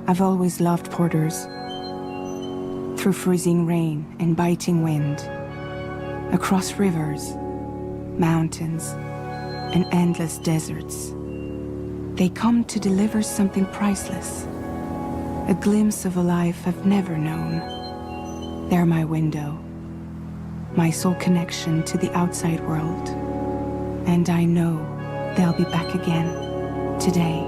I've always loved porters. Through freezing rain and biting wind, across rivers, mountains, and endless deserts, they come to deliver something priceless, a glimpse of a life I've never known. They're my window, my sole connection to the outside world. And I know they'll be back again today.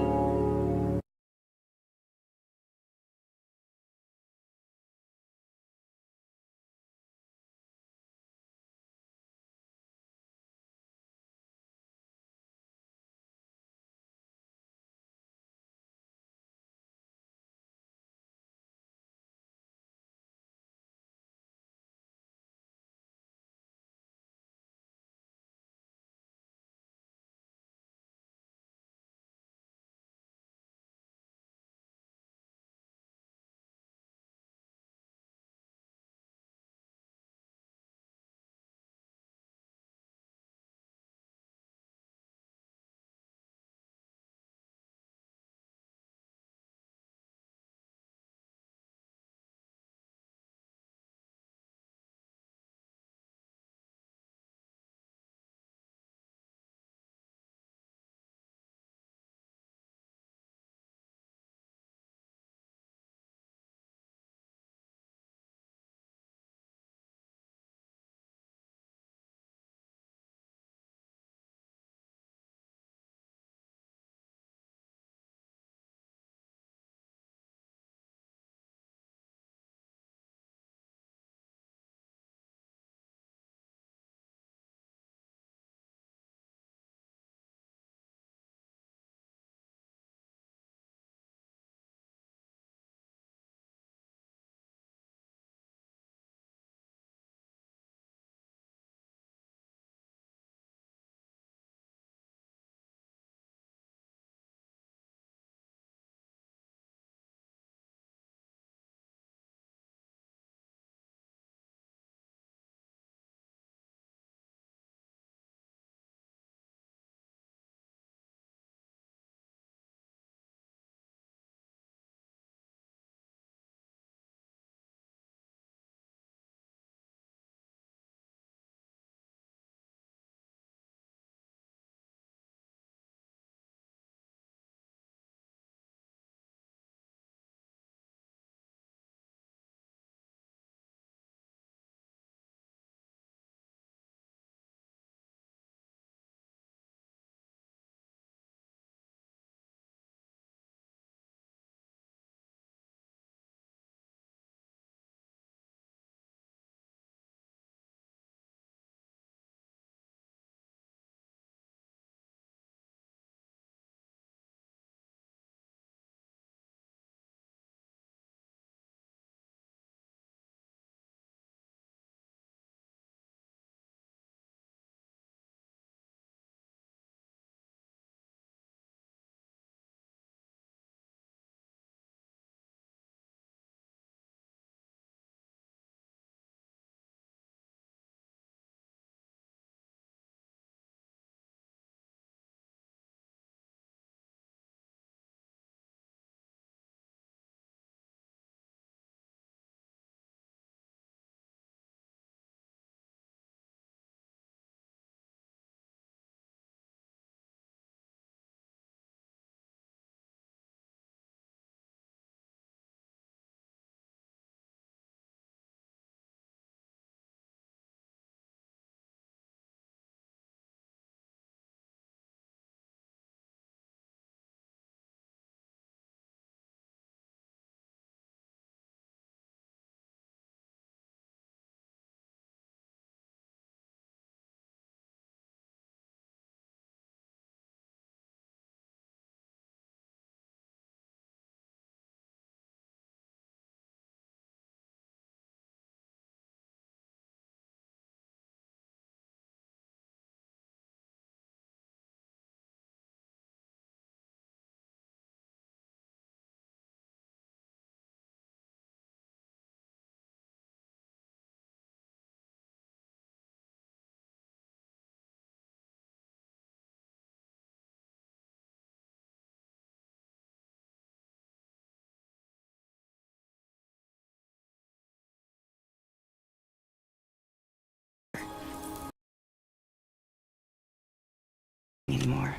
anymore.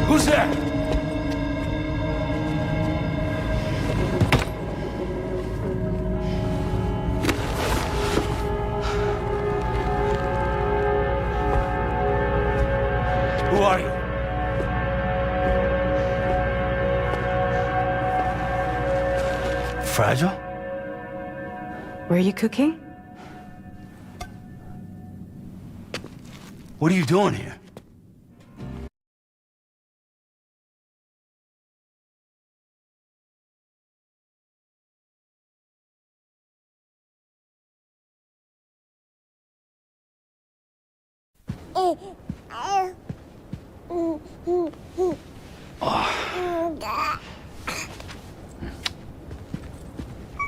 Who's there? Who are you? Fragile? Were you cooking? What are you doing here?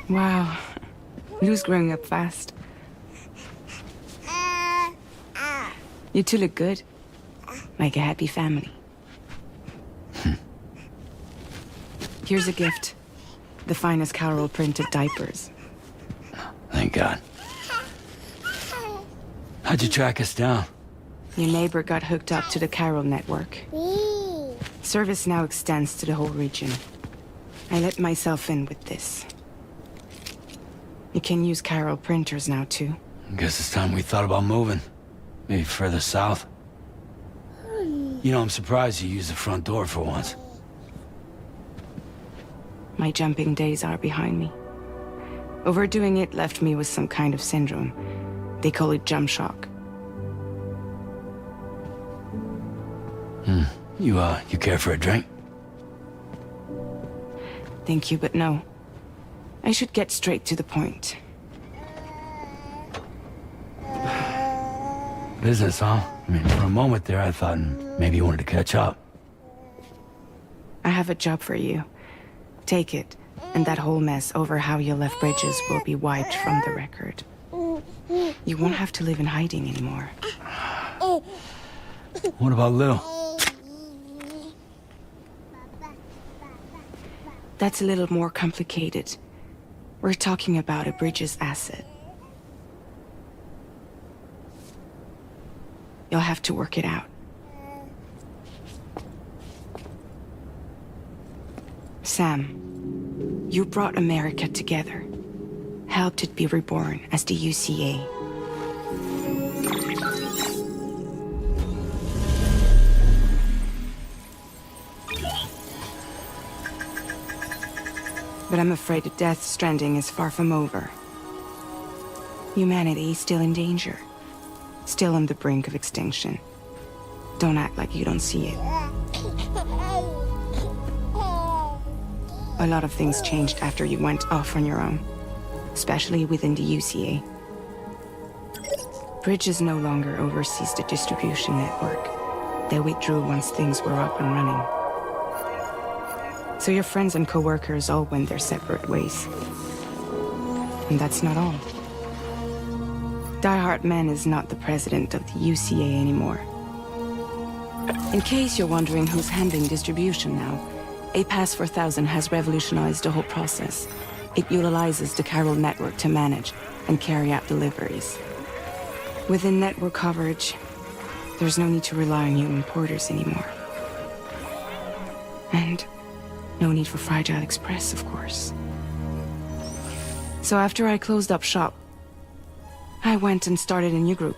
Wow. Lou's growing up fast. You two look good. Like a happy family. Here's a gift. The finest Carol printed diapers. Thank God. How'd you track us down? Your neighbor got hooked up to the Carol network. Service now extends to the whole region. I let myself in with this. You can use Carol printers now, too. Guess it's time we thought about moving. Maybe further south. You know, I'm surprised you used the front door for once. My jumping days are behind me. Overdoing it left me with some kind of syndrome. They call it jump shock. You care for a drink? Thank you, but no. I should get straight to the point. Business, huh? I mean, for a moment there, I thought maybe you wanted to catch up. I have a job for you. Take it, and that whole mess over how you left Bridges will be wiped from the record. You won't have to live in hiding anymore. What about Lil? That's a little more complicated. We're talking about a Bridges asset. You'll have to work it out. Sam, you brought America together. Helped it be reborn as the UCA. But I'm afraid that Death Stranding is far from over. Humanity is still in danger. Still on the brink of extinction. Don't act like you don't see it. A lot of things changed after you went off on your own. Especially within the UCA. Bridges no longer oversees the distribution network. They withdrew once things were up and running. So your friends and co-workers all went their separate ways. And that's not all. Die Hard Man is not the president of the UCA anymore. In case you're wondering who's handling distribution now, A Pass 4000 has revolutionized the whole process. It utilizes the chiral network to manage and carry out deliveries. Within network coverage, there's no need to rely on human porters anymore. And no need for Fragile Express, of course. So after I closed up shop, I went and started a new group.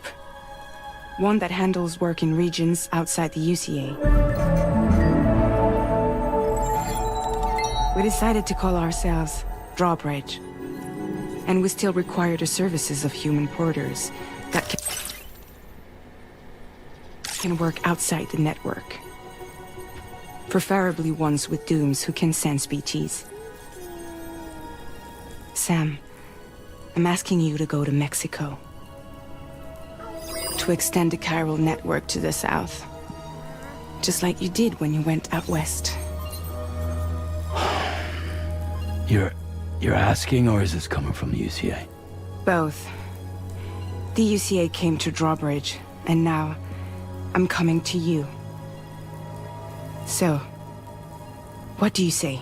One that handles work in regions outside the UCA. We decided to call ourselves Drawbridge. And we still require the services of human porters that can work outside the network. Preferably ones with dooms who can sense BTs. Sam, I'm asking you to go to Mexico. To extend the chiral network to the south. Just like you did when you went out west. You're asking, or is this coming from the UCA? Both. The UCA came to Drawbridge, and now I'm coming to you. So, what do you say?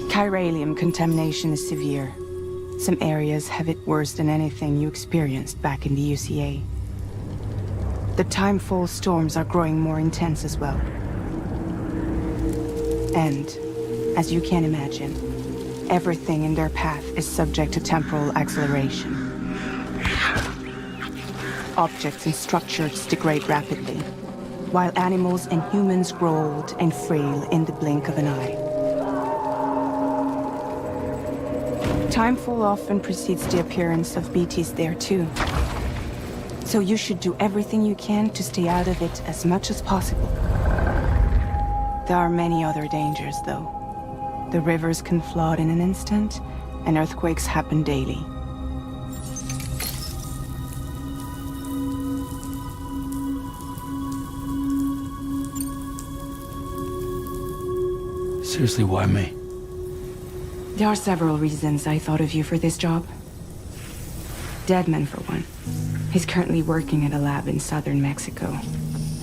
Chiralium contamination is severe. Some areas have it worse than anything you experienced back in the UCA. The timefall storms are growing more intense as well. And, as you can imagine, everything in their path is subject to temporal acceleration. Objects and structures degrade rapidly, while animals and humans grow old and frail in the blink of an eye. Timefall often precedes the appearance of BTs there too. So you should do everything you can to stay out of it as much as possible. There are many other dangers, though. The rivers can flood in an instant, and earthquakes happen daily. Seriously, why me? There are several reasons I thought of you for this job. Deadman, for one. He's currently working at a lab in southern Mexico.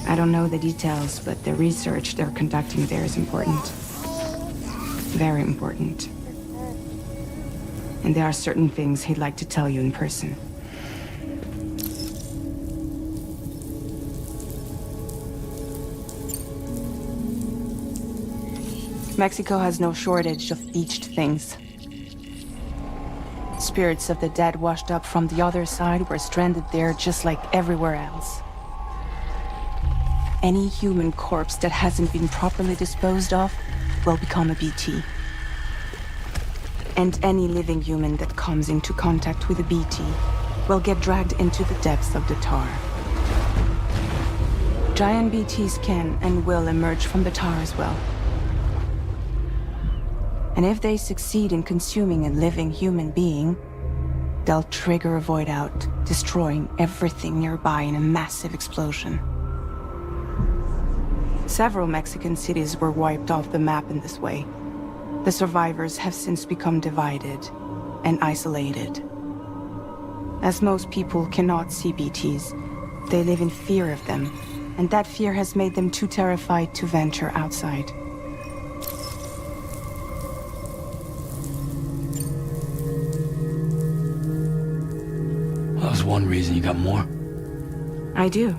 I don't know the details, but the research they're conducting there is important. Very important. And there are certain things he'd like to tell you in person. Mexico has no shortage of beached things. Spirits of the dead washed up from the other side were stranded there just like everywhere else. Any human corpse that hasn't been properly disposed of will become a BT. And any living human that comes into contact with a BT will get dragged into the depths of the tar. Giant BTs can and will emerge from the tar as well. And if they succeed in consuming a living human being, they'll trigger a void out, destroying everything nearby in a massive explosion. Several Mexican cities were wiped off the map in this way. The survivors have since become divided and isolated. As most people cannot see BTs, they live in fear of them, and that fear has made them too terrified to venture outside. That was one reason. You got more? I do,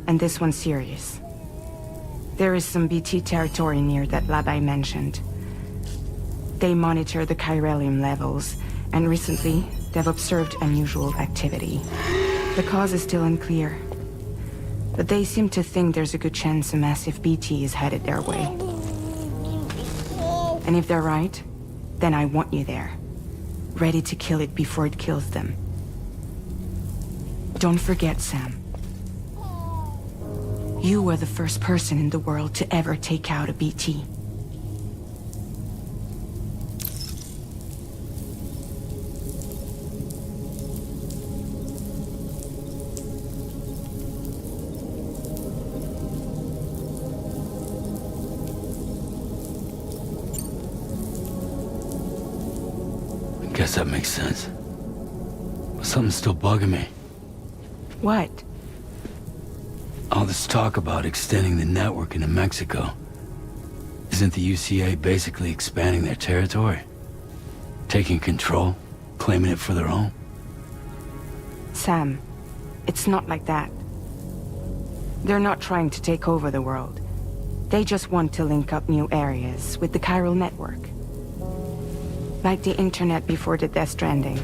and this one's serious. There is some BT territory near that lab I mentioned. They monitor the chiralium levels, and recently, they've observed unusual activity. The cause is still unclear, but they seem to think there's a good chance a massive BT is headed their way. And if they're right, then I want you there, ready to kill it before it kills them. Don't forget, Sam. You were the first person in the world to ever take out a BT. I guess that makes sense. But something's still bugging me. What? All this talk about extending the network into Mexico. Isn't the UCA basically expanding their territory? Taking control? Claiming it for their own? Sam, it's not like that. They're not trying to take over the world. They just want to link up new areas with the chiral network. Like the internet before the Death Stranding.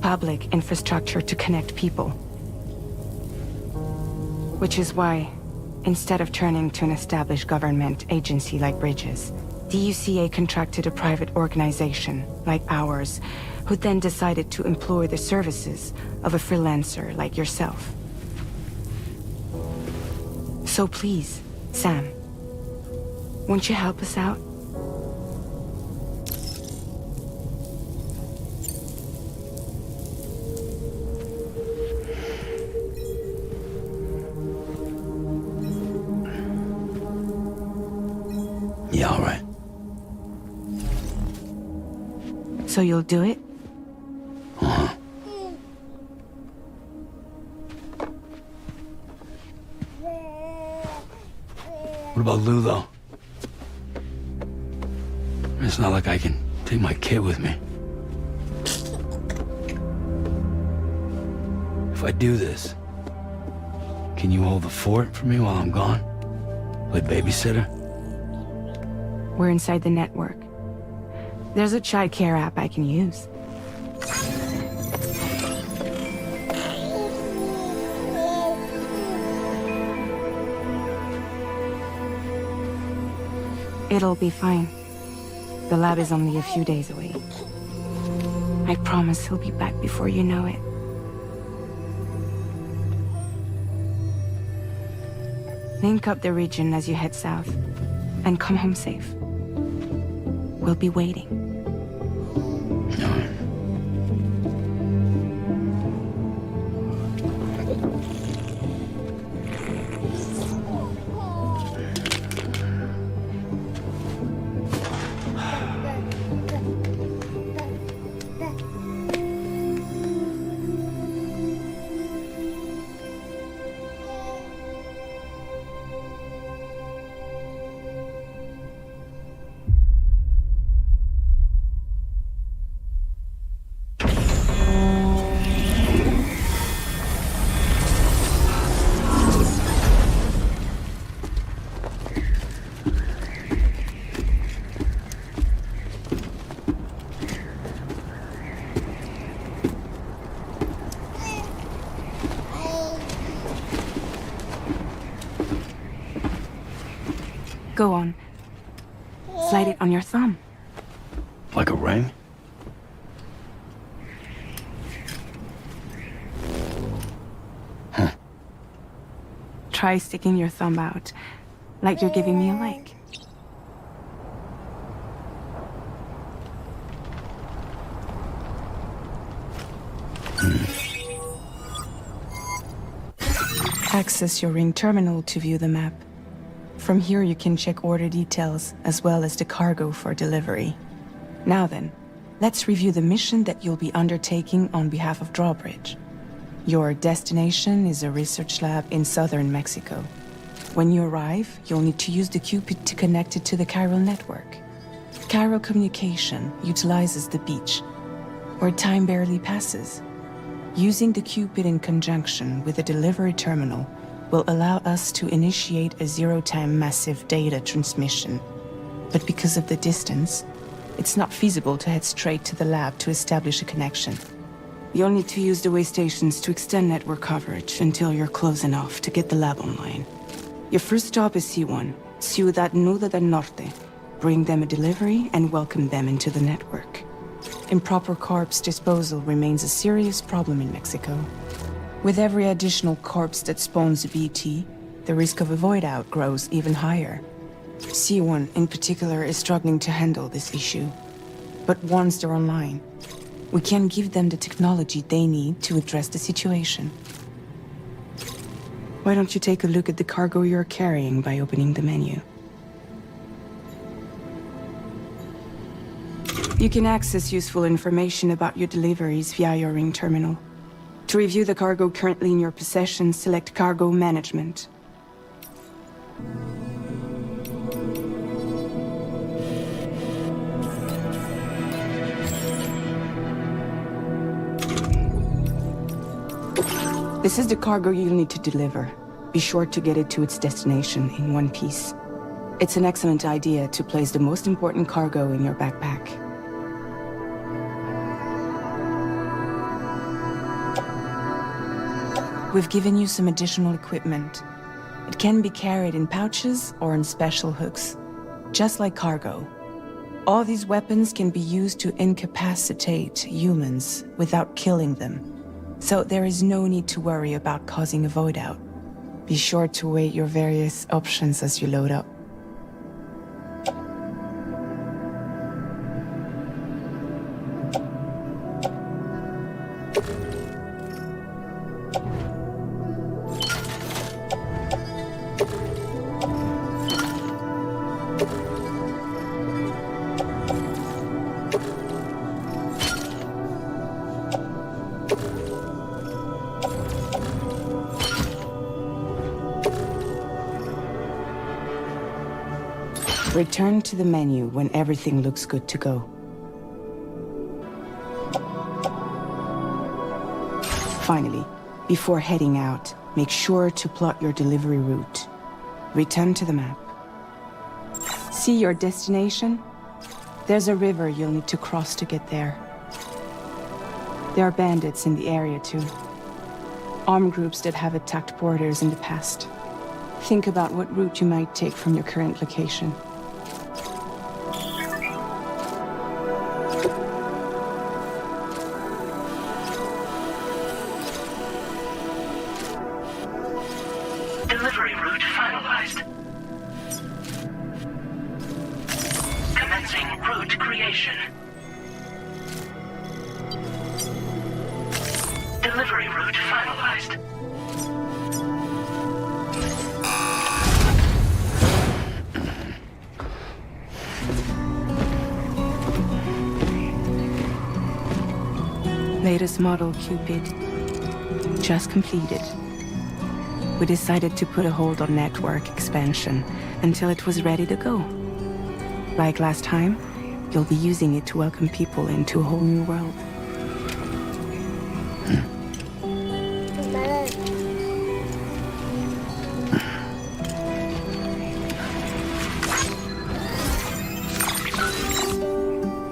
Public infrastructure to connect people. Which is why, instead of turning to an established government agency like Bridges, the UCA contracted a private organization, like ours, who then decided to employ the services of a freelancer like yourself. So please, Sam, won't you help us out? Yeah, all right. So you'll do it? Uh-huh. What about Lou, though? It's not like I can take my kid with me. If I do this, can you hold the fort for me while I'm gone? Play babysitter? We're inside the network. There's a child care app I can use. It'll be fine. The lab is only a few days away. I promise he'll be back before you know it. Link up the region as you head south, and come home safe. We'll be waiting. All right. Go on. Slide it on your thumb. Like a ring? Huh. Try sticking your thumb out, like you're giving me a like. Access your ring terminal to view the map. From here you can check order details as well as the cargo for delivery. Now then, let's review the mission that you'll be undertaking on behalf of Drawbridge. Your destination is a research lab in southern Mexico. When you arrive, you'll need to use the Cupid to connect it to the chiral network. Chiral communication utilizes the beach, where time barely passes. Using the Cupid in conjunction with a delivery terminal will allow us to initiate a zero-time massive data transmission. But because of the distance, it's not feasible to head straight to the lab to establish a connection. You'll need to use the way stations to extend network coverage until you're close enough to get the lab online. Your first stop is C1, Ciudad Nuda del Norte. Bring them a delivery and welcome them into the network. Improper corpse disposal remains a serious problem in Mexico. With every additional corpse that spawns a BT, the risk of a void out grows even higher. C1 in particular is struggling to handle this issue. But once they're online, we can give them the technology they need to address the situation. Why don't you take a look at the cargo you're carrying by opening the menu? You can access useful information about your deliveries via your ring terminal. To review the cargo currently in your possession, select Cargo Management. This is the cargo you'll need to deliver. Be sure to get it to its destination in one piece. It's an excellent idea to place the most important cargo in your backpack. We've given you some additional equipment. It can be carried in pouches or in special hooks, just like cargo. All these weapons can be used to incapacitate humans without killing them. So there is no need to worry about causing a void out. Be sure to weigh your various options as you load up. Return to the menu when everything looks good to go. Finally, before heading out, make sure to plot your delivery route. Return to the map. See your destination? There's a river you'll need to cross to get there. There are bandits in the area too. Armed groups that have attacked borders in the past. Think about what route you might take from your current location. Delivery route finalized. Commencing route creation. Delivery route finalized. Latest model Cupid. Just completed. We decided to put a hold on network expansion until it was ready to go. Like last time, you'll be using it to welcome people into a whole new world.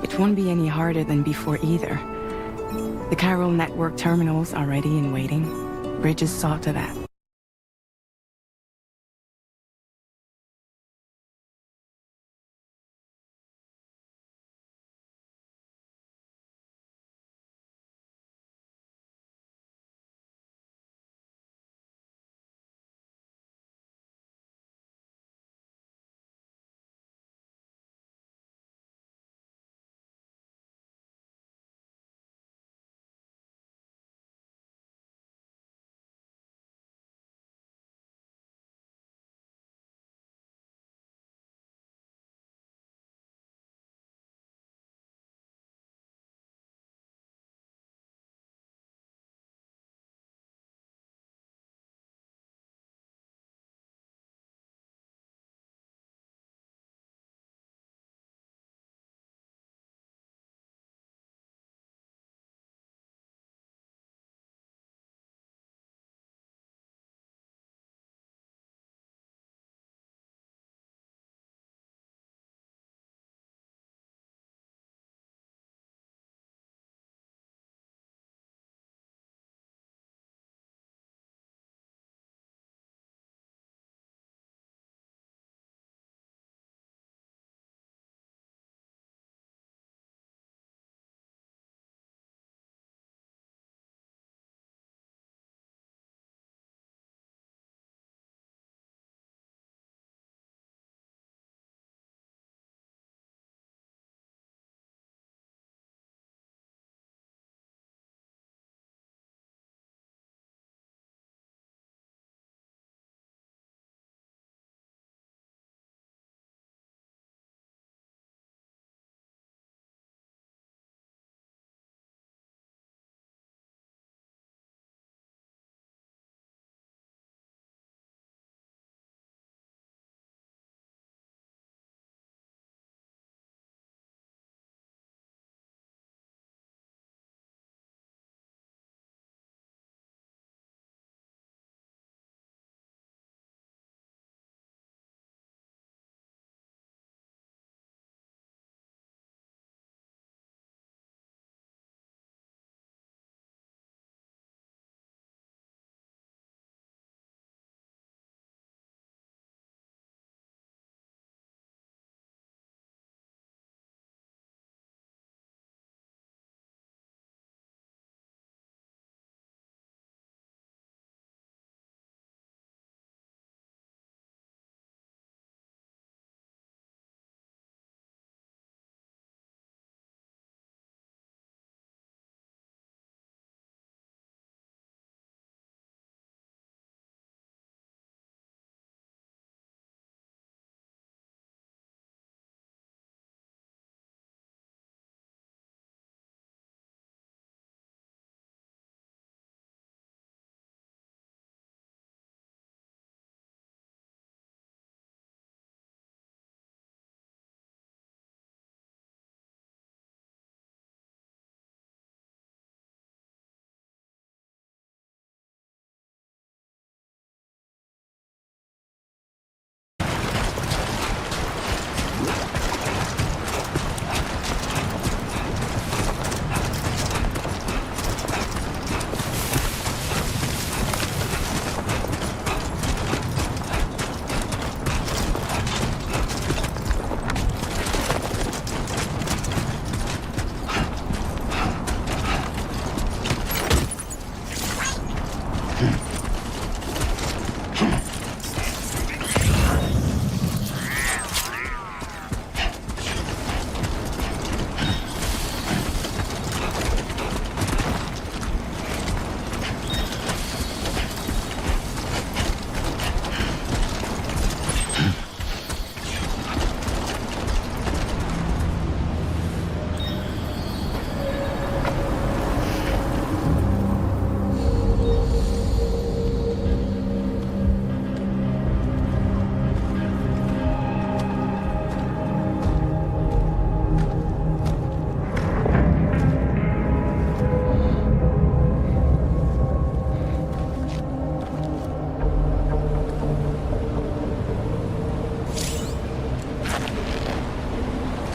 It won't be any harder than before either. The chiral network terminals are ready and waiting. Bridges saw to that.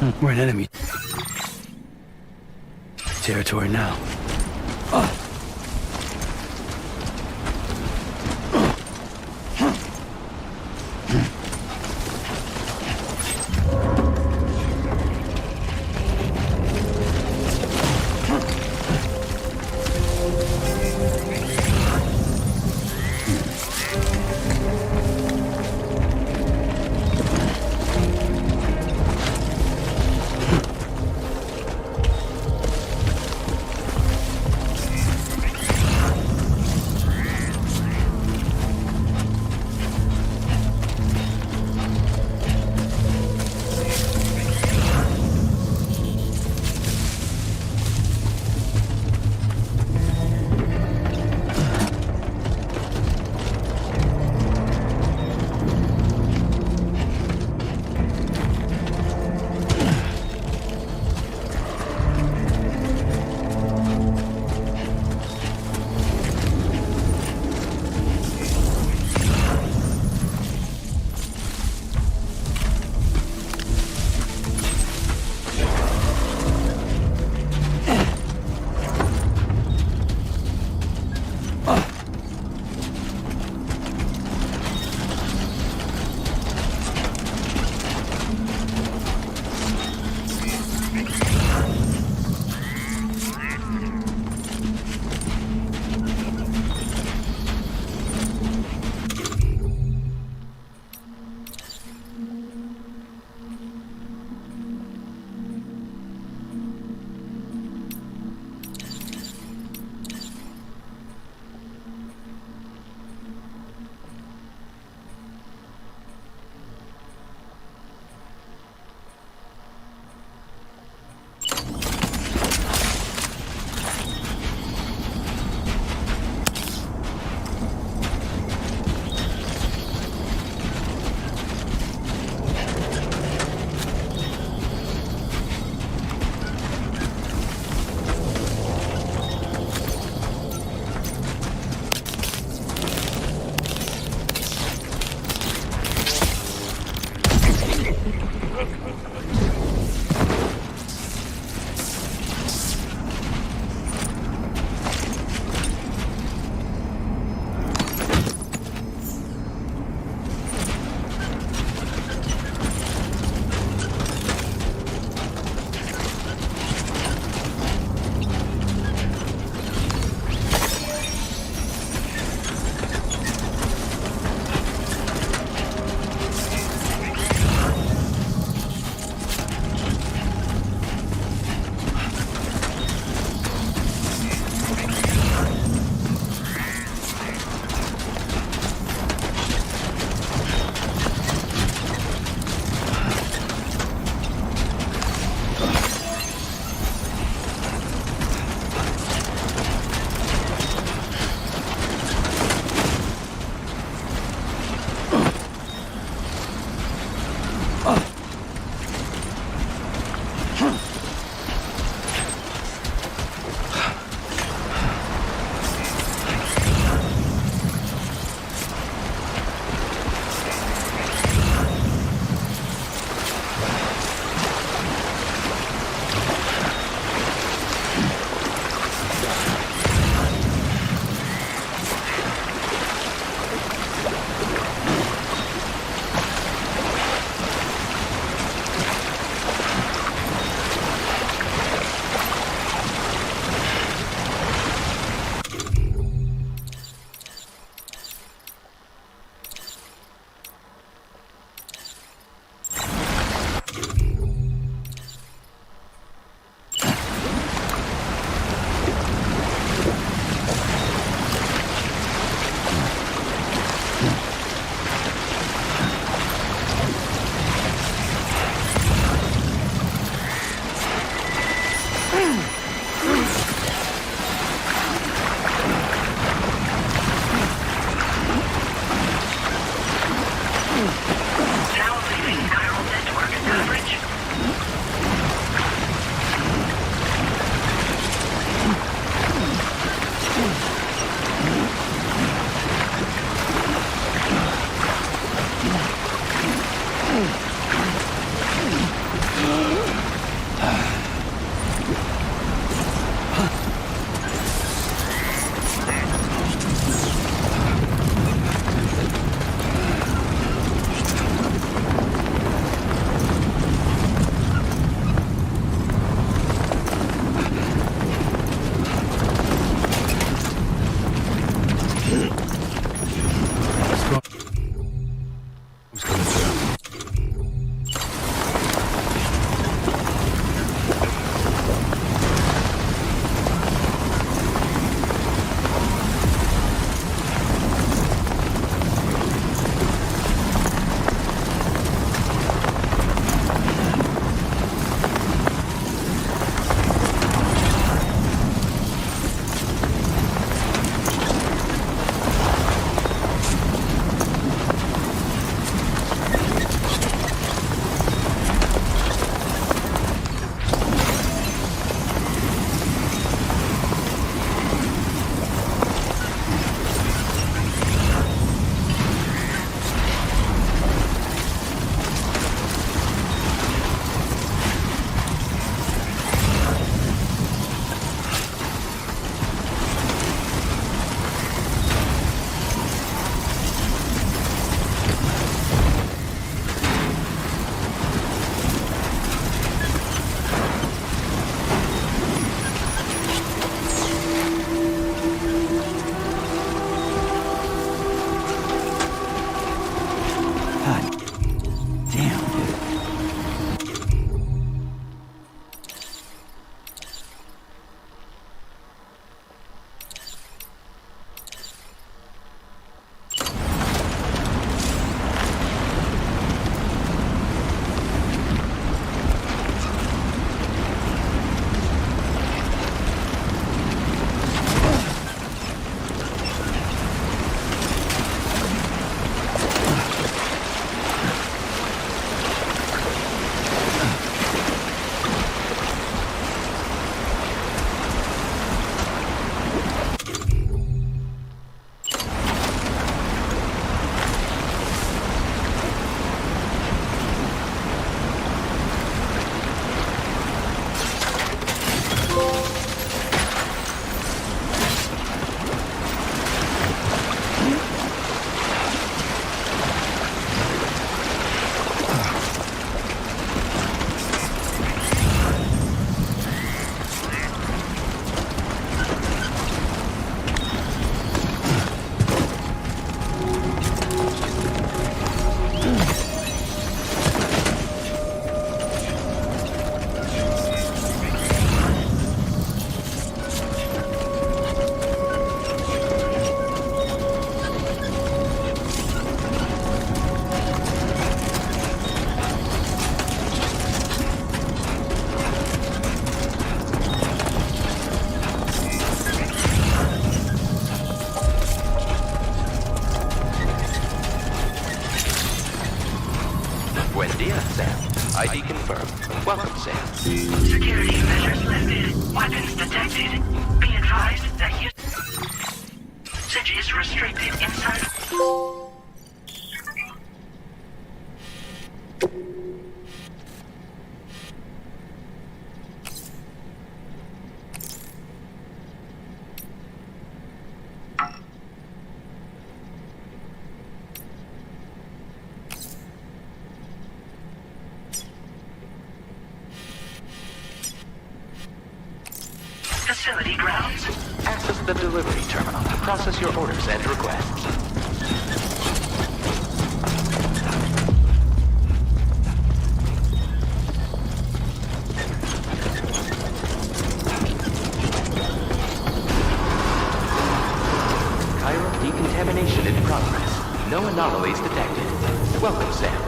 We're in enemy territory now. God damn, dude. Buen dia, Sam. ID confirmed. Welcome, Sam. Security measures lifted. Weapons detected. Be advised that usage is restricted inside. Facility grounds. Access the delivery terminal. Process your orders and requests. Chiral decontamination in progress. No anomalies detected. Welcome, Sam.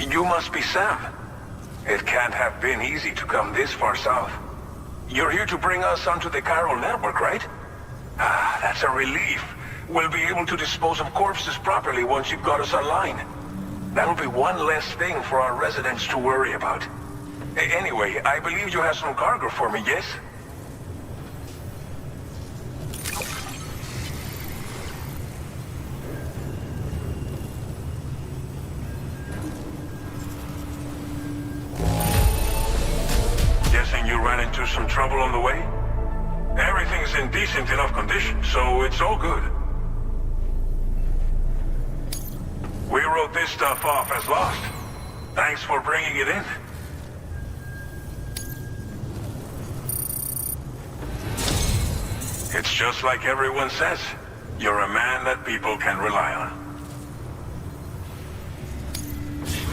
You must be Sam. It can't have been easy to come this far south. You're here to bring us onto the chiral network, right? Ah, that's a relief. We'll be able to dispose of corpses properly once you've got us online. That'll be one less thing for our residents to worry about. Anyway, I believe you have some cargo for me, yes? Guessing you ran into some trouble on the way? Everything's in decent enough condition, so it's all good. We wrote this stuff off as lost. Thanks for bringing it in. It's just like everyone says. You're a man that people can rely on.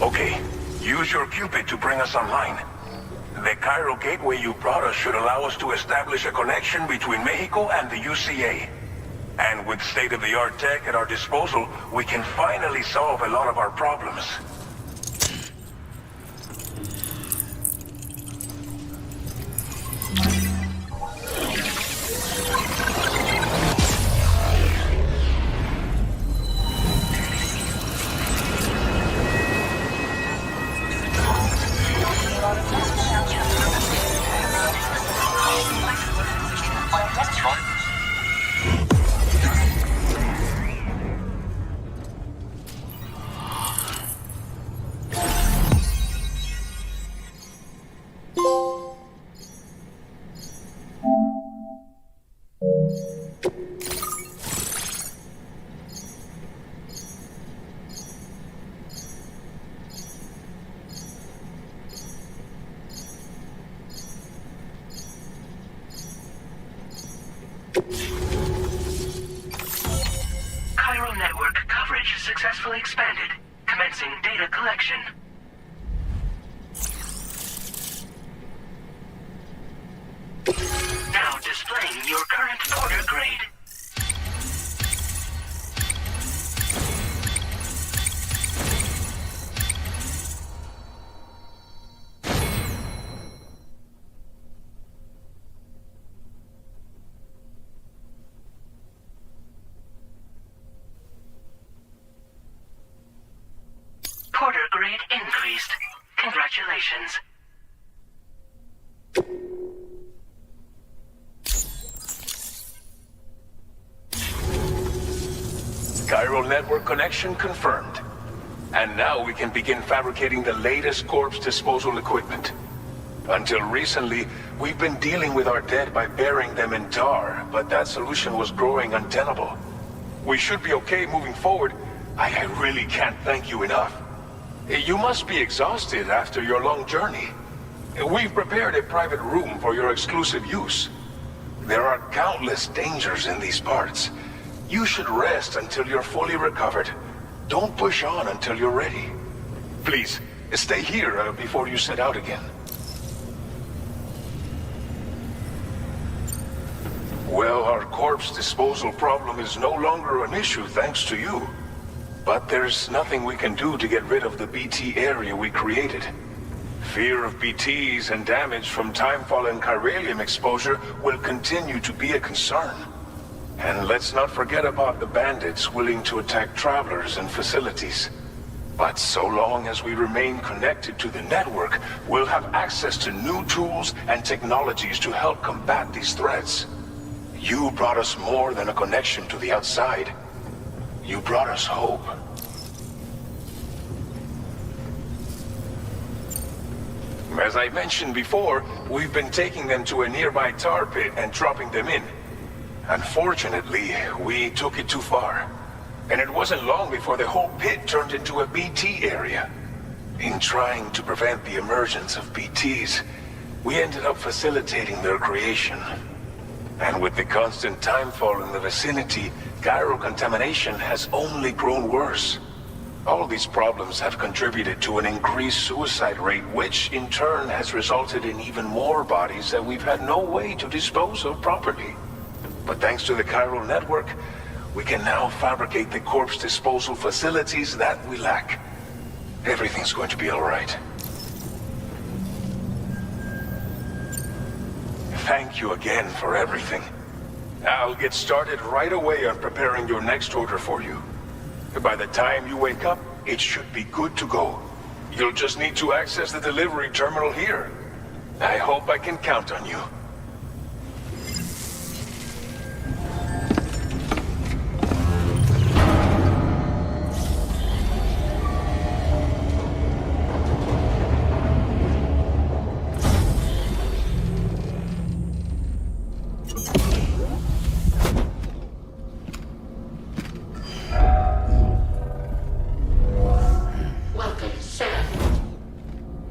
Okay, use your Cupid to bring us online. The chiral gateway you brought us should allow us to establish a connection between Mexico and the UCA. And with state-of-the-art tech at our disposal, we can finally solve a lot of our problems. successfully expanded. Commencing data collection. Now displaying your current porter grade. Porter grade increased. Congratulations. Chiral network connection confirmed. And now we can begin fabricating the latest corpse disposal equipment. Until recently, we've been dealing with our dead by burying them in tar, but that solution was growing untenable. We should be okay moving forward. I really can't thank you enough. You must be exhausted after your long journey. We've prepared a private room for your exclusive use. There are countless dangers in these parts. You should rest until you're fully recovered. Don't push on until you're ready. Please, stay here before you set out again. Well, our corpse disposal problem is no longer an issue thanks to you. But there's nothing we can do to get rid of the BT area we created. Fear of BTs and damage from timefall and chiralium exposure will continue to be a concern. And let's not forget about the bandits willing to attack travelers and facilities. But so long as we remain connected to the network, we'll have access to new tools and technologies to help combat these threats. You brought us more than a connection to the outside. You brought us hope. As I mentioned before, we've been taking them to a nearby tar pit and dropping them in. Unfortunately, we took it too far. And it wasn't long before the whole pit turned into a BT area. In trying to prevent the emergence of BTs, we ended up facilitating their creation. And with the constant timefall in the vicinity, gyro contamination has only grown worse. All these problems have contributed to an increased suicide rate, which in turn has resulted in even more bodies that we've had no way to dispose of properly. But thanks to the chiral network, we can now fabricate the corpse disposal facilities that we lack. Everything's going to be all right. Thank you again for everything. I'll get started right away on preparing your next order for you. By the time you wake up, it should be good to go. You'll just need to access the delivery terminal here. I hope I can count on you.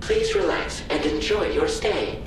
Please relax and enjoy your stay.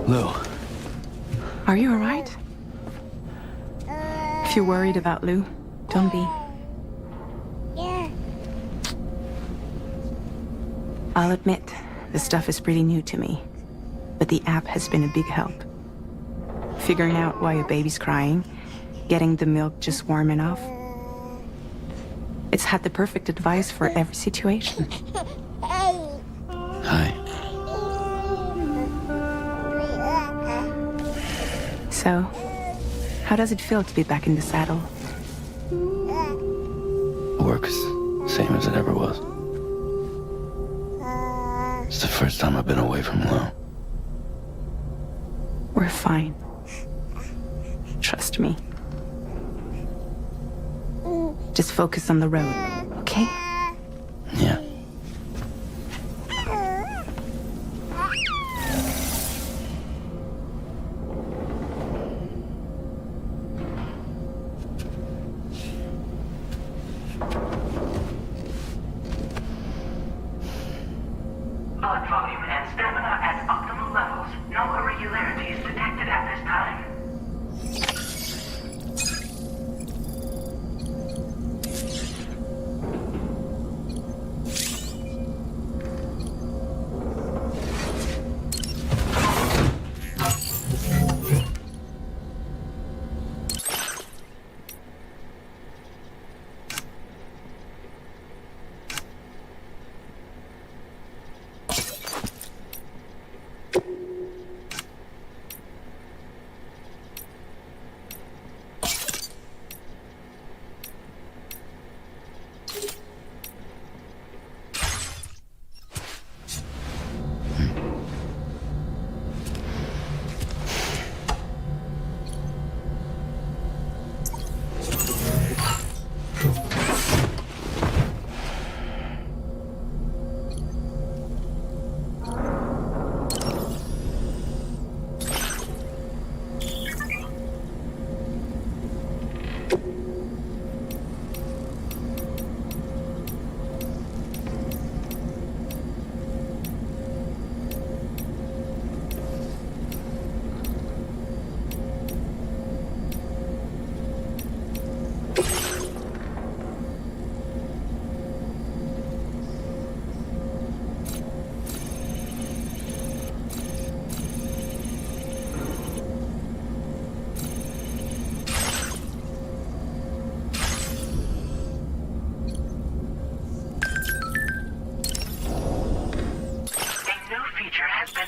Lou, Are you alright? If you're worried about Lou, don't be. I'll admit, the stuff is pretty new to me, but the app has been a big help. Figuring out why a baby's crying, getting the milk just warm enough. It's had the perfect advice for every situation. hi. So, how does it feel to be back in the saddle? Works, same as it ever was. It's the first time I've been away from Lou. We're fine. Trust me. Just focus on the road, okay? Yeah. Blood volume and stamina at optimal levels. No irregularities detected at this time.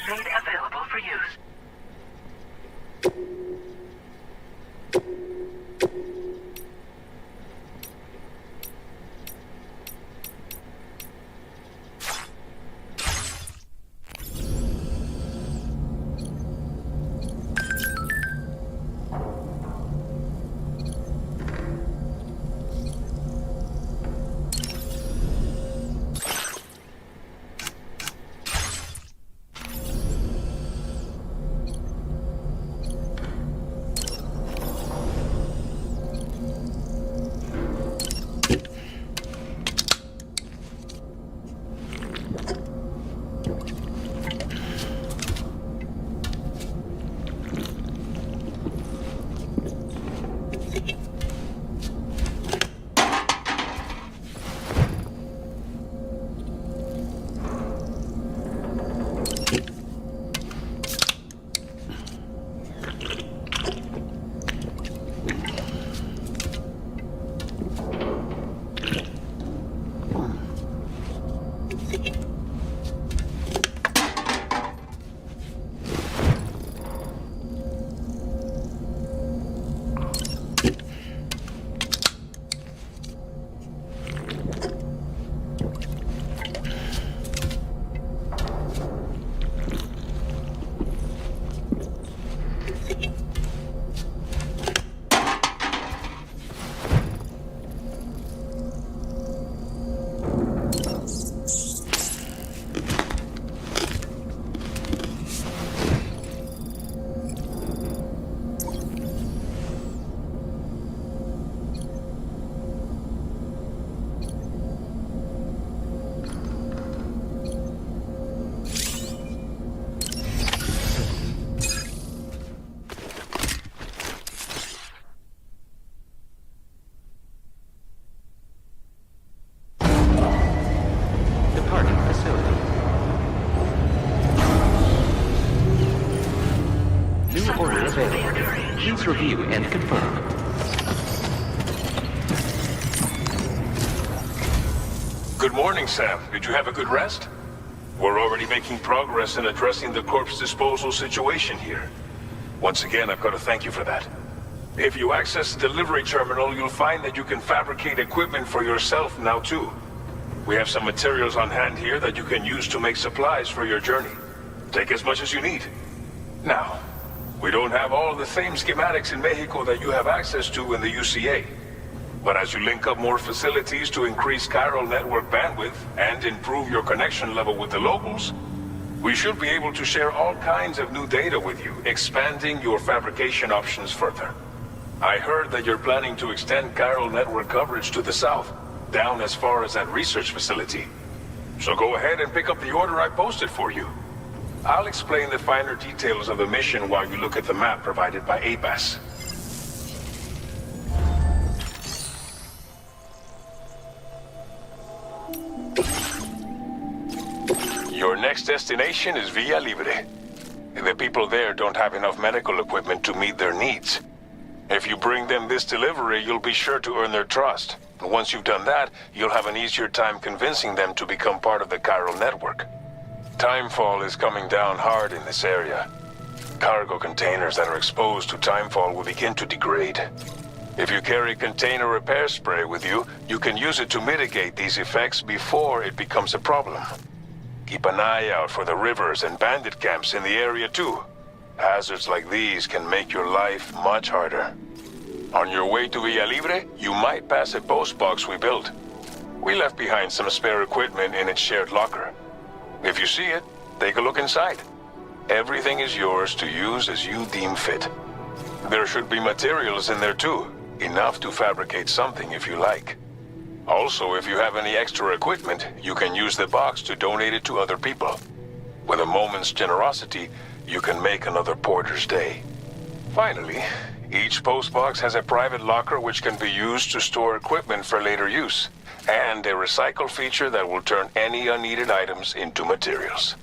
Made available for use. available. Please review and confirm. Good morning, Sam. Did you have a good rest? We're already making progress in addressing the corpse disposal situation here. Once again, I've got to thank you for that. If you access the delivery terminal, you'll find that you can fabricate equipment for yourself now too. We have some materials on hand here that you can use to make supplies for your journey. Take as much as you need. Now, we don't have all the same schematics in Mexico that you have access to in the UCA. But as you link up more facilities to increase chiral network bandwidth and improve your connection level with the locals, we should be able to share all kinds of new data with you, expanding your fabrication options further. I heard that you're planning to extend chiral network coverage to the south, down as far as that research facility. So go ahead and pick up the order I posted for you. I'll explain the finer details of the mission while you look at the map provided by ABAS. Your next destination is Villa Libre. The people there don't have enough medical equipment to meet their needs. If you bring them this delivery, you'll be sure to earn their trust. And once you've done that, you'll have an easier time convincing them to become part of the chiral network. Timefall is coming down hard in this area. Cargo containers that are exposed to timefall will begin to degrade. If you carry container repair spray with you, you can use it to mitigate these effects before it becomes a problem. Keep an eye out for the rivers and bandit camps in the area too. Hazards like these can make your life much harder. On your way to Villa Libre, you might pass a post box we built. We left behind some spare equipment in its shared locker. If you see it, take a look inside. Everything is yours to use as you deem fit. There should be materials in there too, enough to fabricate something if you like. Also, if you have any extra equipment, you can use the box to donate it to other people. With a moment's generosity, you can make another porter's day. Finally, each postbox has a private locker which can be used to store equipment for later use, and a recycle feature that will turn any unneeded items into materials.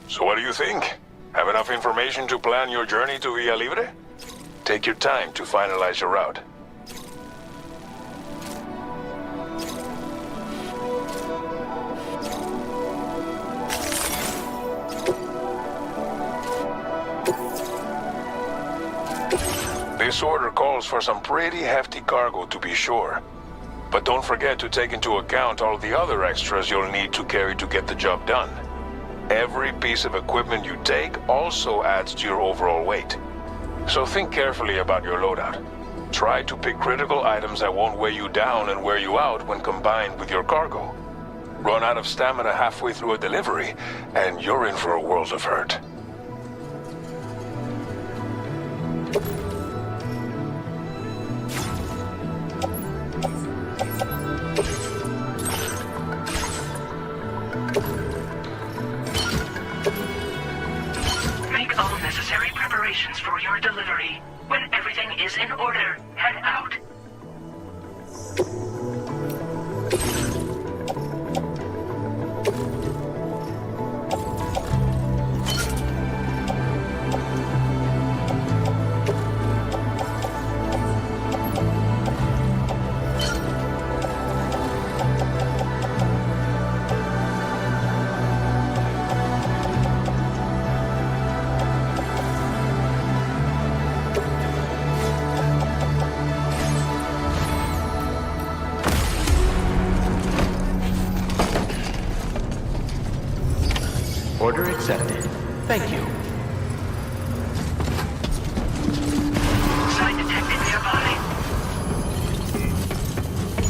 So what do you think? Have enough information to plan your journey to Villa Libre? Take your time to finalize your route. This order calls for some pretty hefty cargo to be sure. But don't forget to take into account all the other extras you'll need to carry to get the job done. Every piece of equipment you take also adds to your overall weight. So think carefully about your loadout. Try to pick critical items that won't weigh you down and wear you out when combined with your cargo. Run out of stamina halfway through a delivery, and you're in for a world of hurt. Make all necessary preparations for your delivery. When everything is in order, head out. Order accepted. Thank you. Sign detected nearby.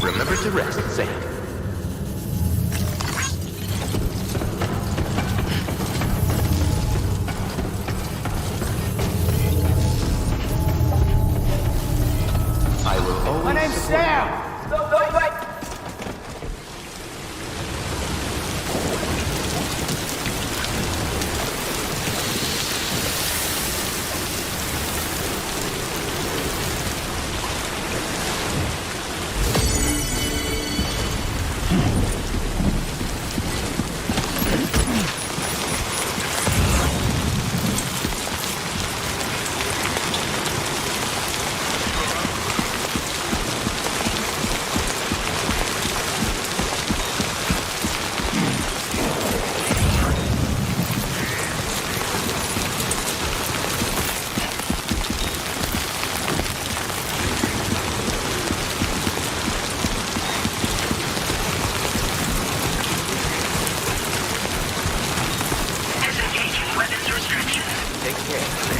Remember to rest, Sam. I will always My name's support Sam. Take care.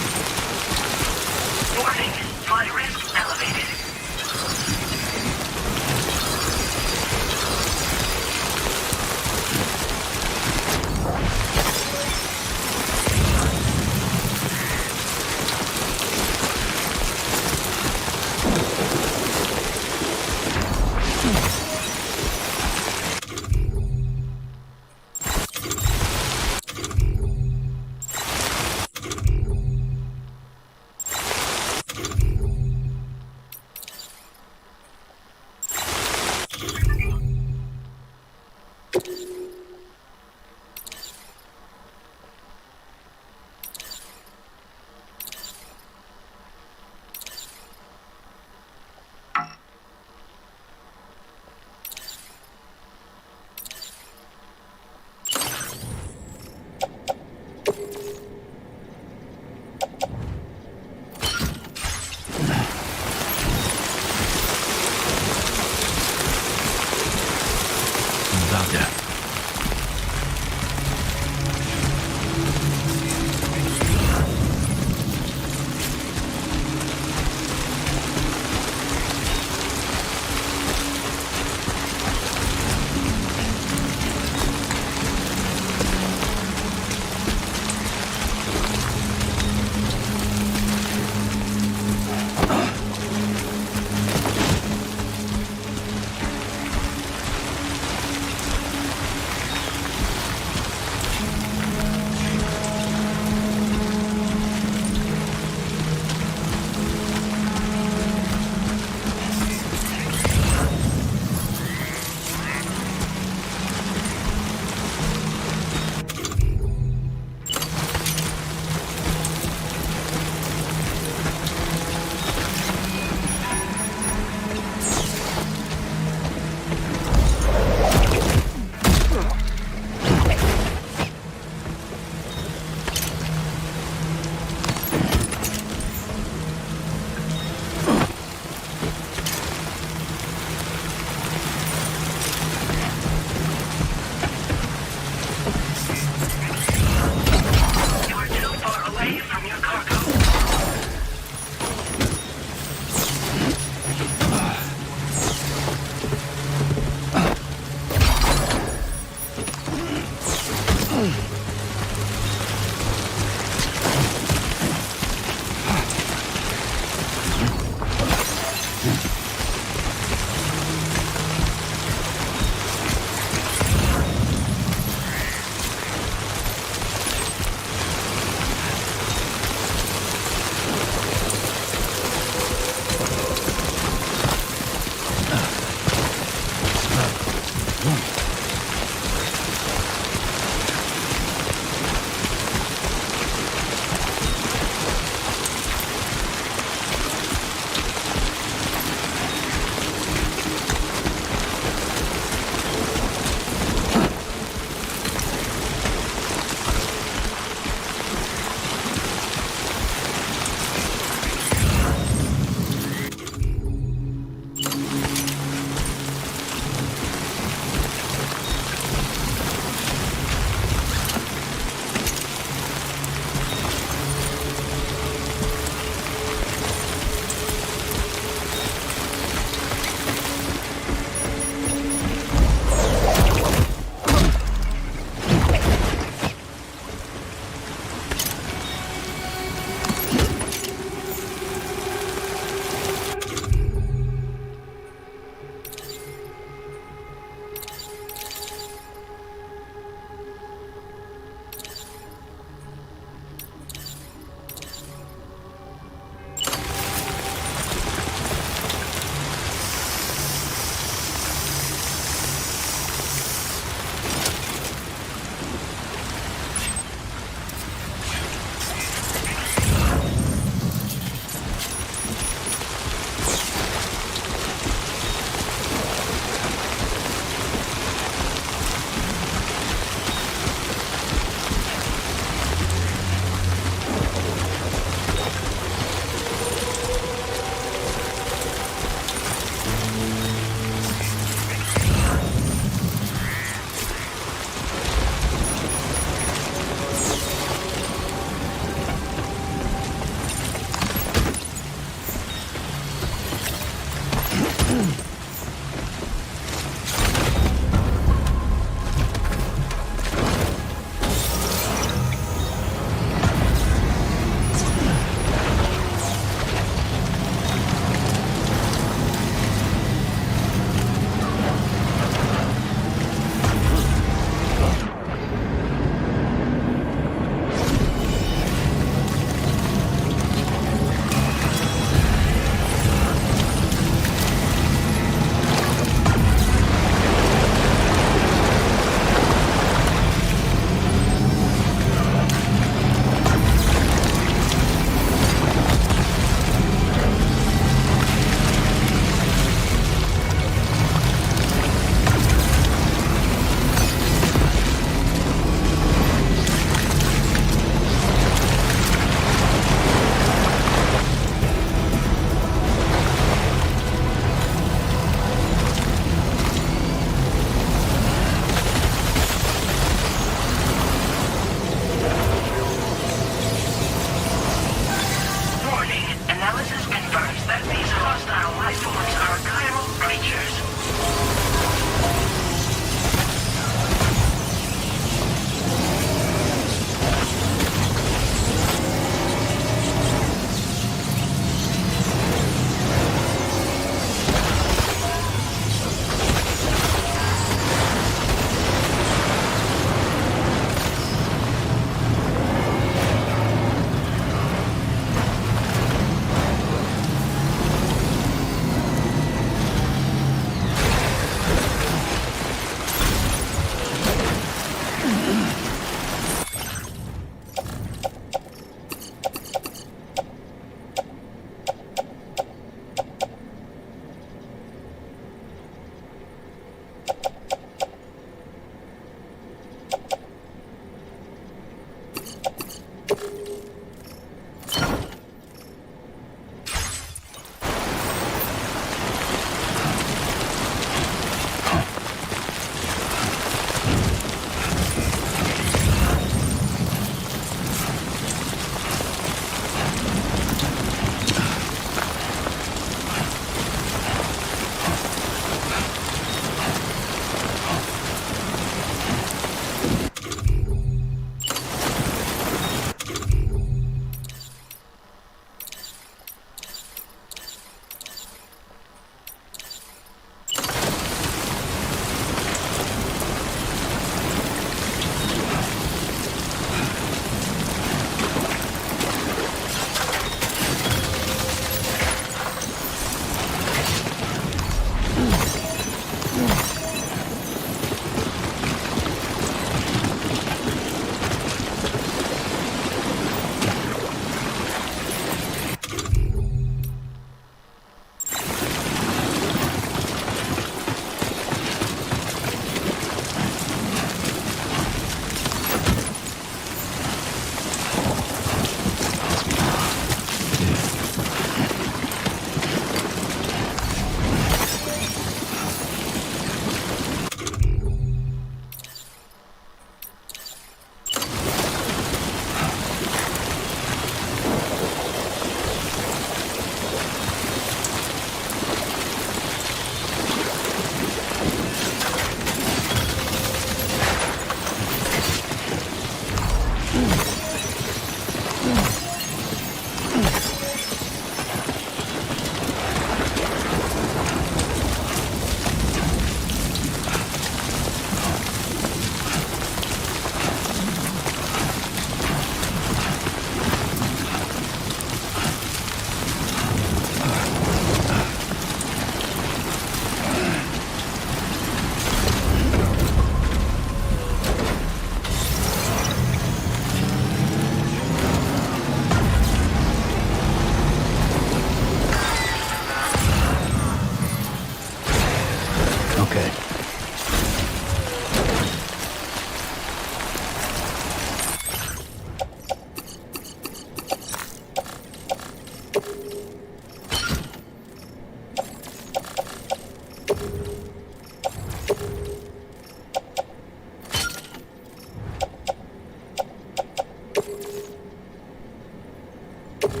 Now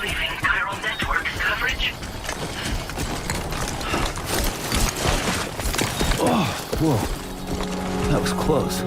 leaving chiral network coverage. Whoa. That was close.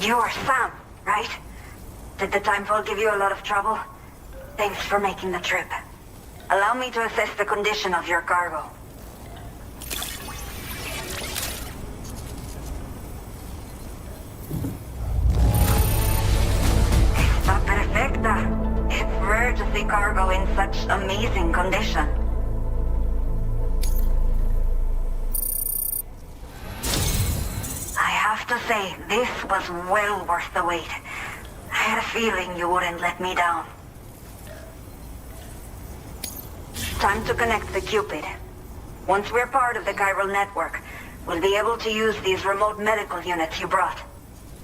You are Sam, right? Did the timefall give you a lot of trouble? Thanks for making the trip. Allow me to assess the condition of your cargo. Está perfecta. It's rare to see cargo in such amazing condition. I have to say, this was well worth the wait. I had a feeling you wouldn't let me down. Time to connect the Cupid. Once we're part of the chiral network, we'll be able to use these remote medical units you brought.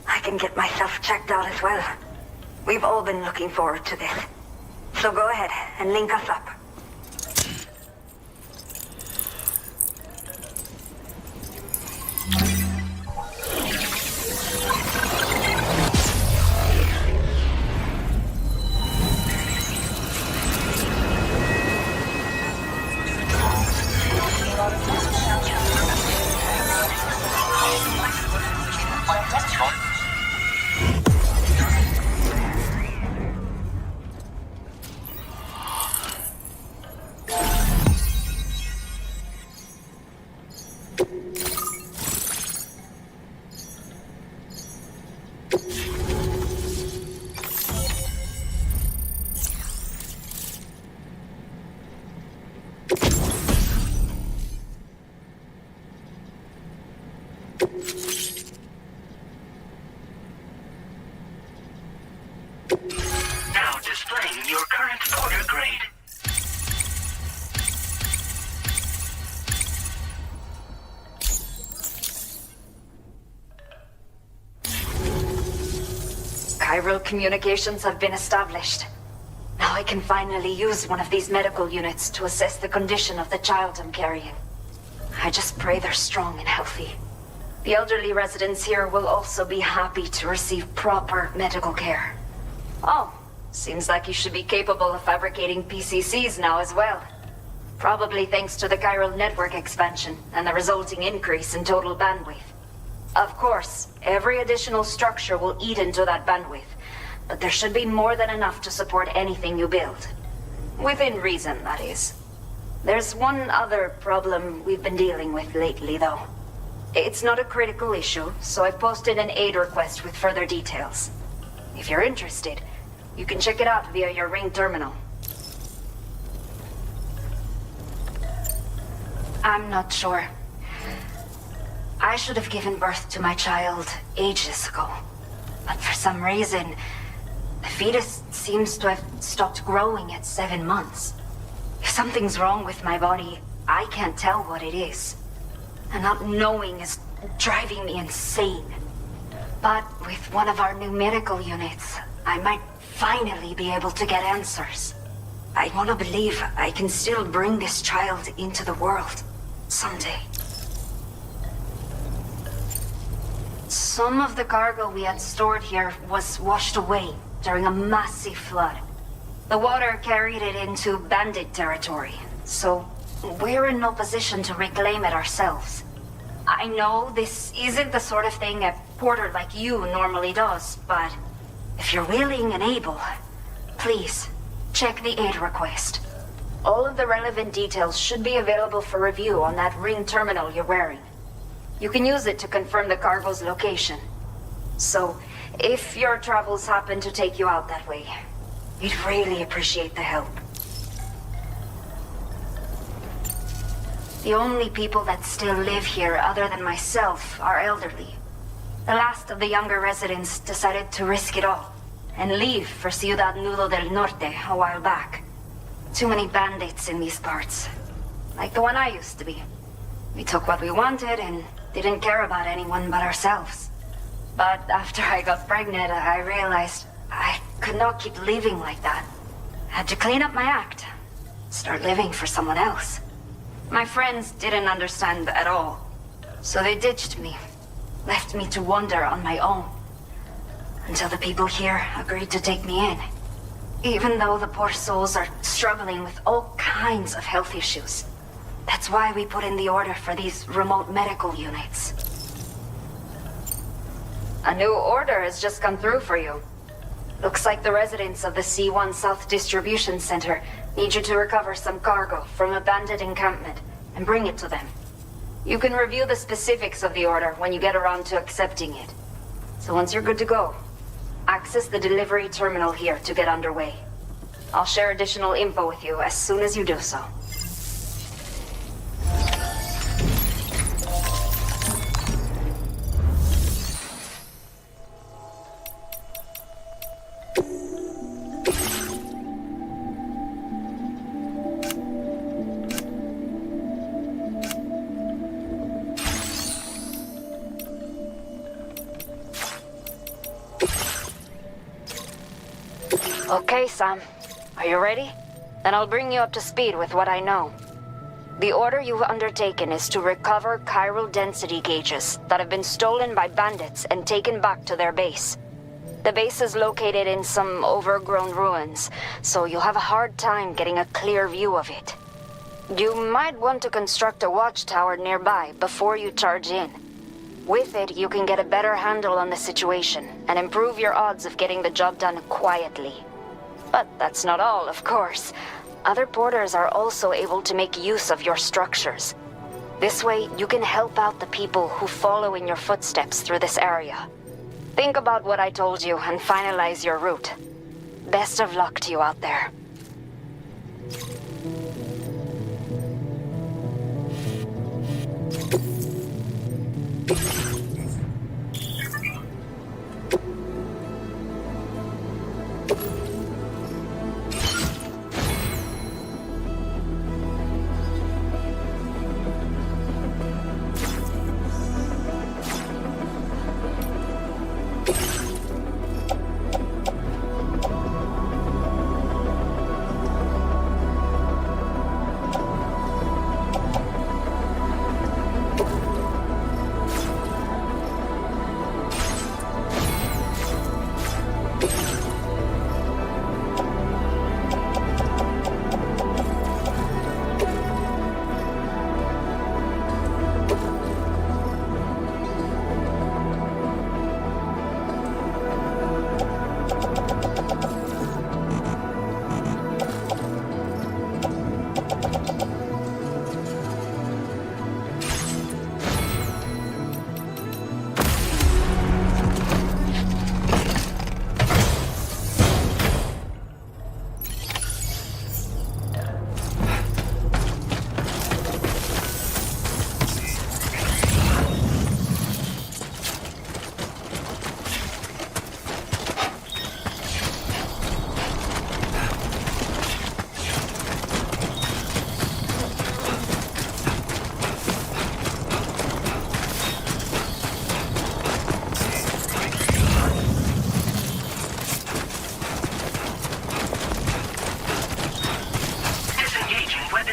I can get myself checked out as well. We've all been looking forward to this. So go ahead and link us up. Now displaying your current order grade. Chiral communications have been established. Now I can finally use one of these medical units to assess the condition of the child I'm carrying. I just pray they're strong and healthy. The elderly residents here will also be happy to receive proper medical care. Oh, Seems like you should be capable of fabricating PCCs now as well. Probably thanks to the chiral network expansion and the resulting increase in total bandwidth. Of course, every additional structure will eat into that bandwidth, but there should be more than enough to support anything you build. Within reason, that is. There's one other problem we've been dealing with lately, though. It's not a critical issue, so I've posted an aid request with further details. If you're interested, you can check it out via your ring terminal. I'm not sure. I should have given birth to my child ages ago. But for some reason, the fetus seems to have stopped growing at 7 months. If something's wrong with my body, I can't tell what it is. And not knowing is driving me insane. But with one of our new medical units, I might finally be able to get answers. I want to believe I can still bring this child into the world someday. Some of the cargo we had stored here was washed away during a massive flood. The water carried it into bandit territory, so we're in no position to reclaim it ourselves. I know this isn't the sort of thing a porter like you normally does, but if you're willing and able, please check the aid request. All of the relevant details should be available for review on that ring terminal you're wearing. You can use it to confirm the cargo's location. So, if your travels happen to take you out that way, we'd really appreciate the help. The only people that still live here other than myself are elderly. The last of the younger residents decided to risk it all and leave for Ciudad Nudo del Norte a while back. Too many bandits in these parts. Like the one I used to be. We took what we wanted and didn't care about anyone but ourselves. But after I got pregnant, I realized I could not keep living like that. I had to clean up my act. Start living for someone else. My friends didn't understand at all. So they ditched me. Left me to wander on my own. Until the people here agreed to take me in. Even though the poor souls are struggling with all kinds of health issues. That's why we put in the order for these remote medical units. A new order has just come through for you. Looks like the residents of the C1 South Distribution Center need you to recover some cargo from a bandit encampment and bring it to them. You can review the specifics of the order when you get around to accepting it. So once you're good to go, access the delivery terminal here to get underway. I'll share additional info with you as soon as you do so. Okay, Sam. Are you ready? Then I'll bring you up to speed with what I know. The order you've undertaken is to recover chiral density gauges that have been stolen by bandits and taken back to their base. The base is located in some overgrown ruins, so you'll have a hard time getting a clear view of it. You might want to construct a watchtower nearby before you charge in. With it, you can get a better handle on the situation and improve your odds of getting the job done quietly. But that's not all, of course. Other porters are also able to make use of your structures. This way, you can help out the people who follow in your footsteps through this area. Think about what I told you and finalize your route. Best of luck to you out there.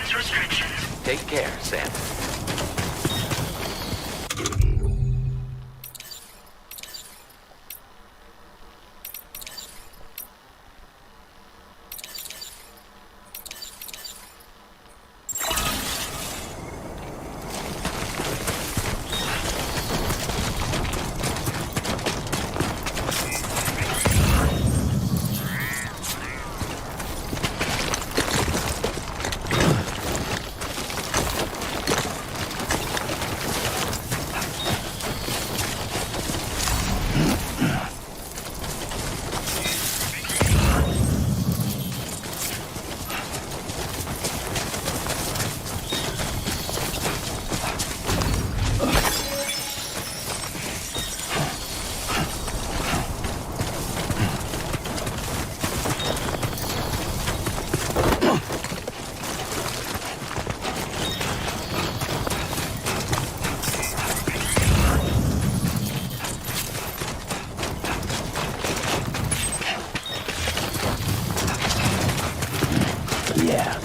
Systems restrictions. Take care, Sam. Yeah.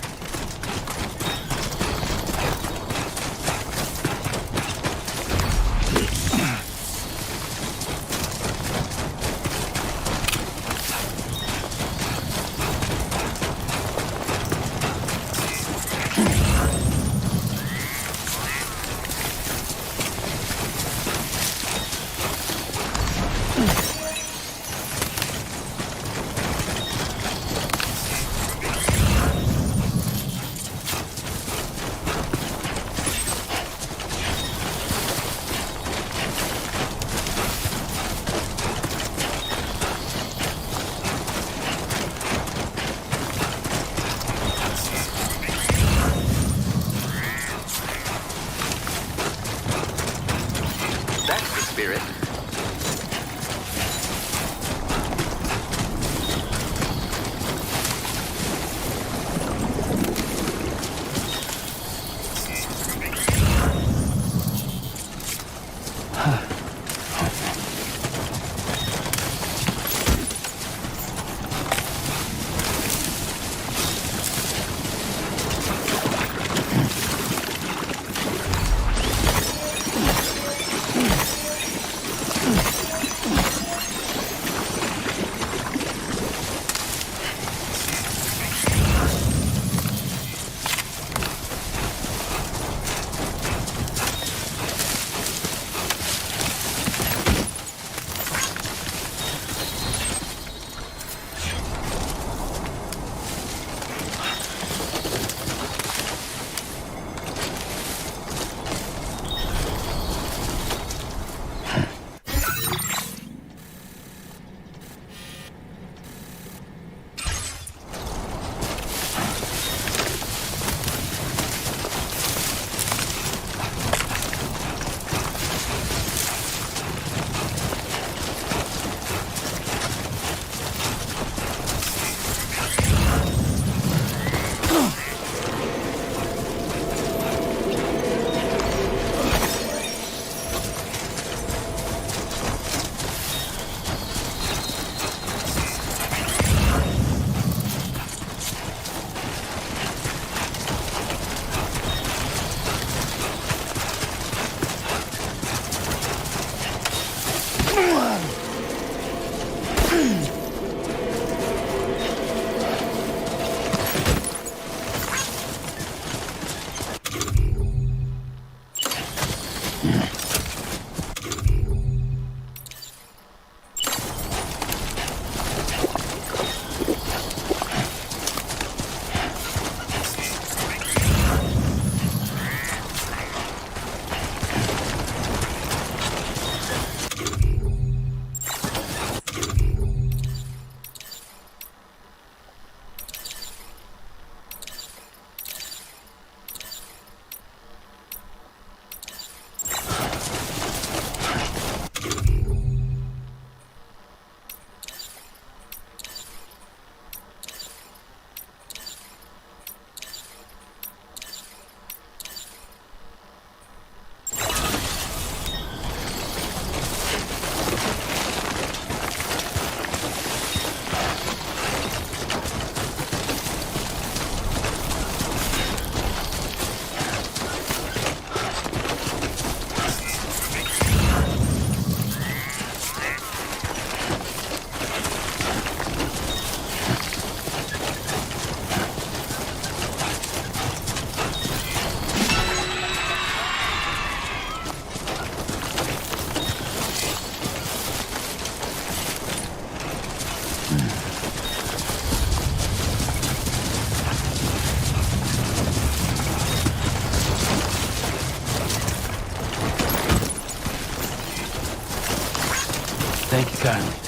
Kylie.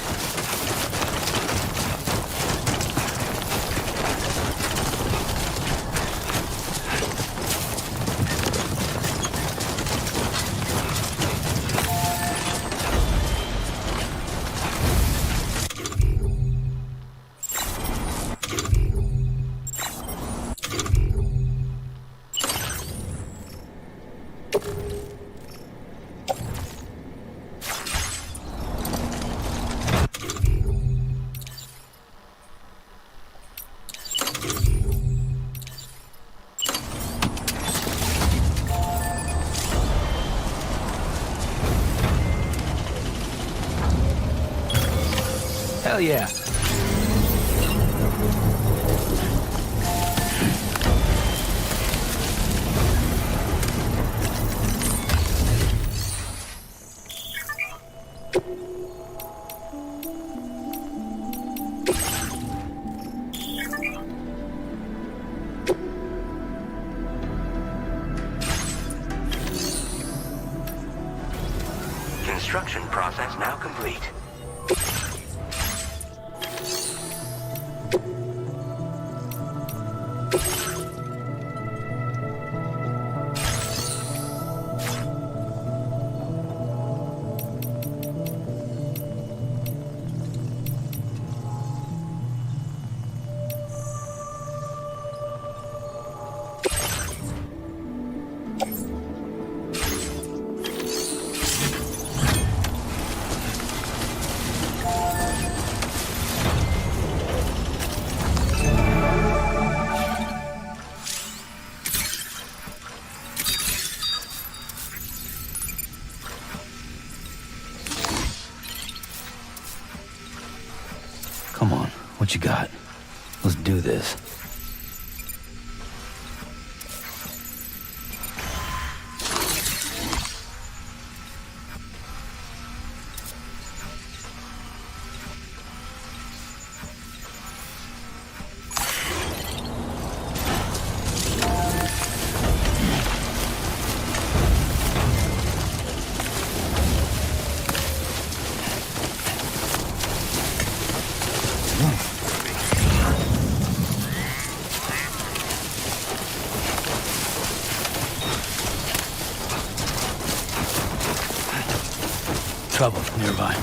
Hell yeah. Construction process now complete. Come on, what you got? Let's do this. Trouble nearby.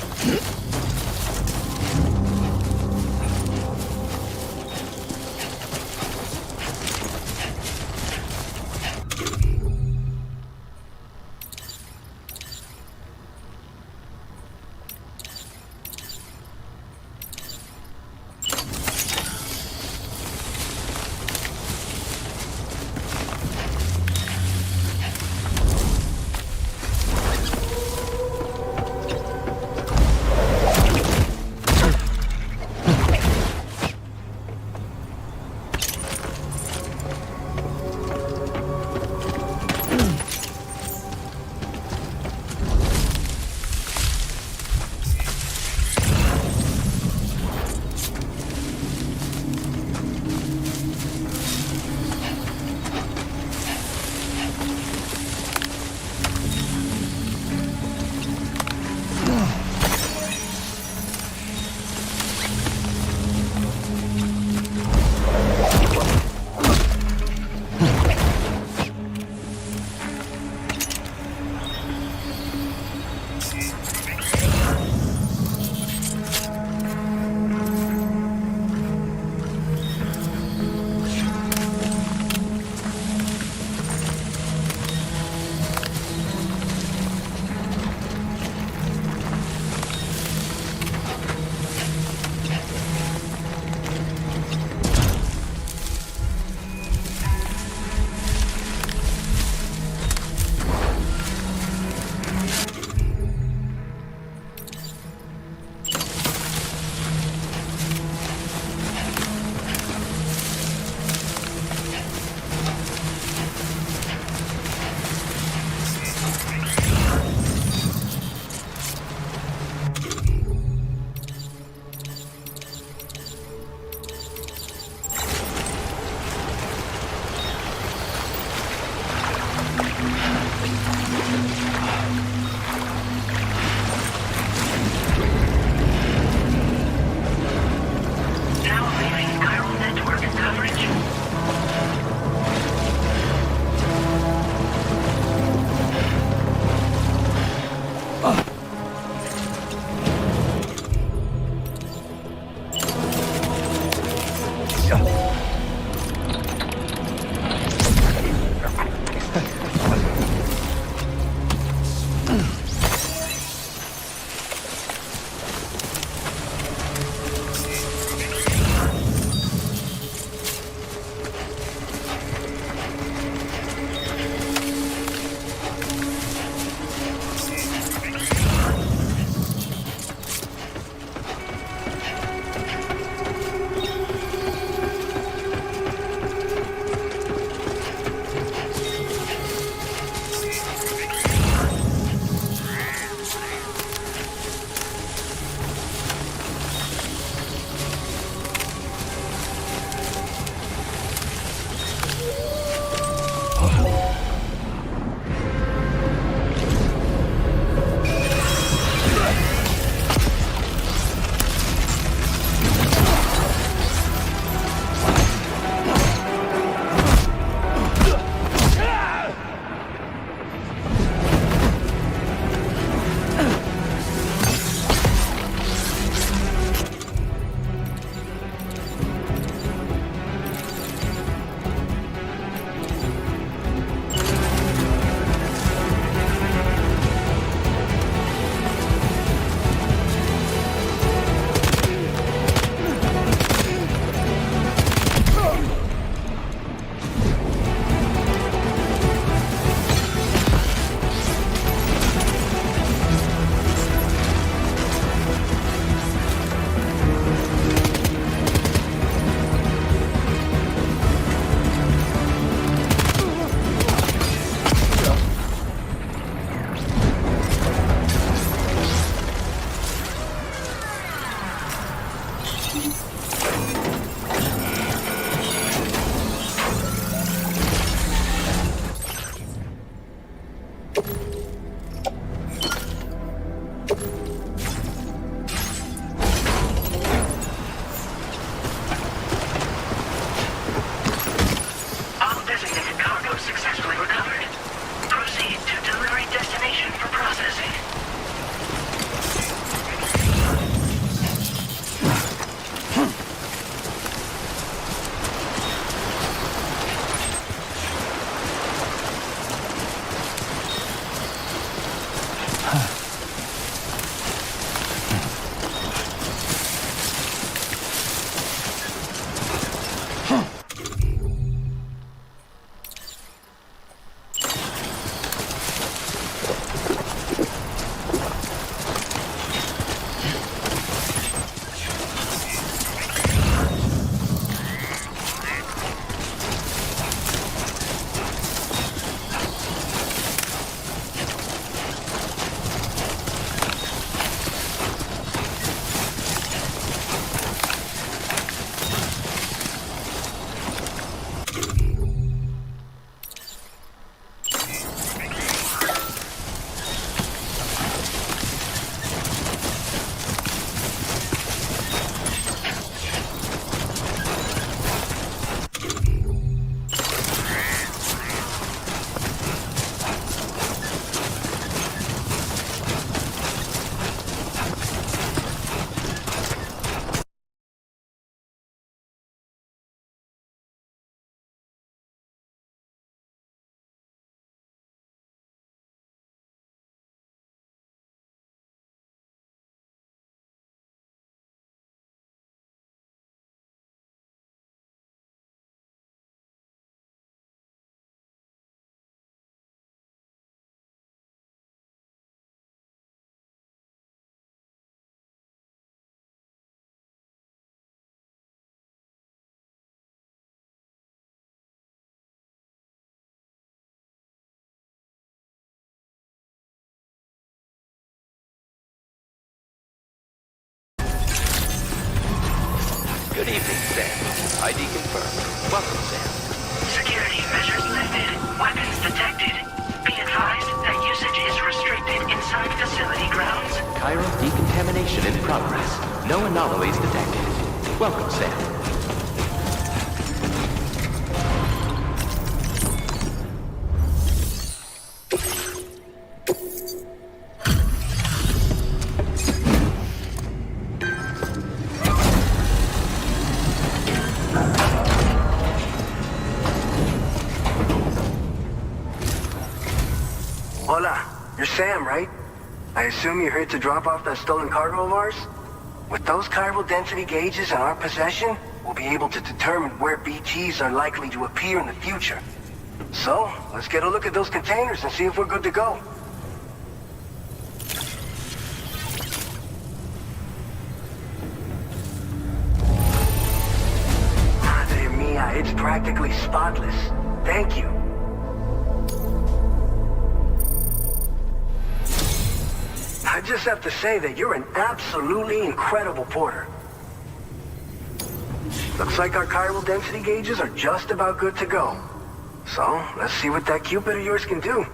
ID confirmed. Welcome, Sam. Security measures lifted. Weapons detected. Be advised that usage is restricted inside facility grounds. Chiral decontamination in progress. No anomalies detected. Welcome, Sam. Hola, you're Sam, right? I assume you're here to drop off that stolen cargo of ours? With those chiral density gauges in our possession, we'll be able to determine where BTs are likely to appear in the future. So, let's get a look at those containers and see if we're good to go. Madre mia, it's practically spotless. Thank you. I just have to say that you're an absolutely incredible porter. Looks like our chiral density gauges are just about good to go. So, let's see what that Cupid of yours can do.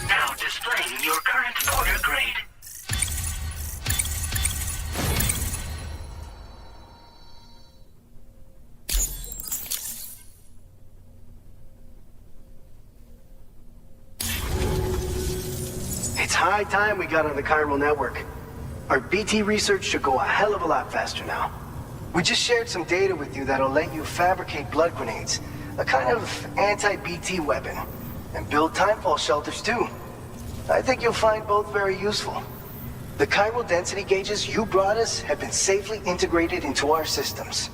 Now displaying your current porter grade. It's high time we got on the chiral network. Our BT research should go a hell of a lot faster now. We just shared some data with you that'll let you fabricate blood grenades, a kind of anti-BT weapon, and build timefall shelters too. I think you'll find both very useful. The chiral density gauges you brought us have been safely integrated into our systems.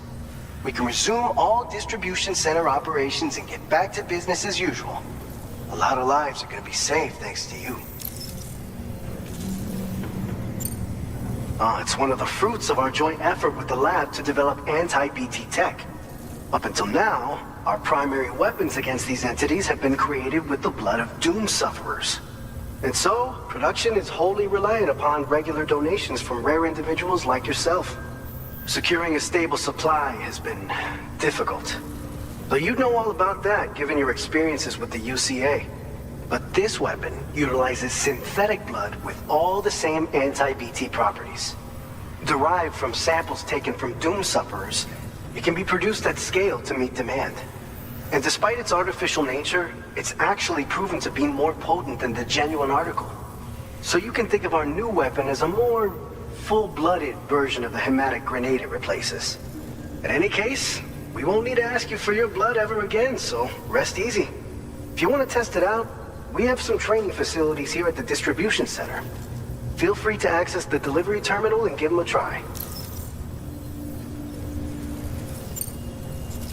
We can resume all distribution center operations and get back to business as usual. A lot of lives are gonna be saved thanks to you. It's one of the fruits of our joint effort with the lab to develop anti-BT tech. Up until now, our primary weapons against these entities have been created with the blood of doom sufferers. And so, production is wholly reliant upon regular donations from rare individuals like yourself. Securing a stable supply has been difficult. Though you'd know all about that given your experiences with the UCA. But this weapon utilizes synthetic blood with all the same anti-BT properties. Derived from samples taken from doom sufferers, it can be produced at scale to meet demand. And despite its artificial nature, it's actually proven to be more potent than the genuine article. So you can think of our new weapon as a more full-blooded version of the hematic grenade it replaces. In any case, we won't need to ask you for your blood ever again, so rest easy. If you want to test it out, we have some training facilities here at the distribution center. Feel free to access the delivery terminal and give them a try.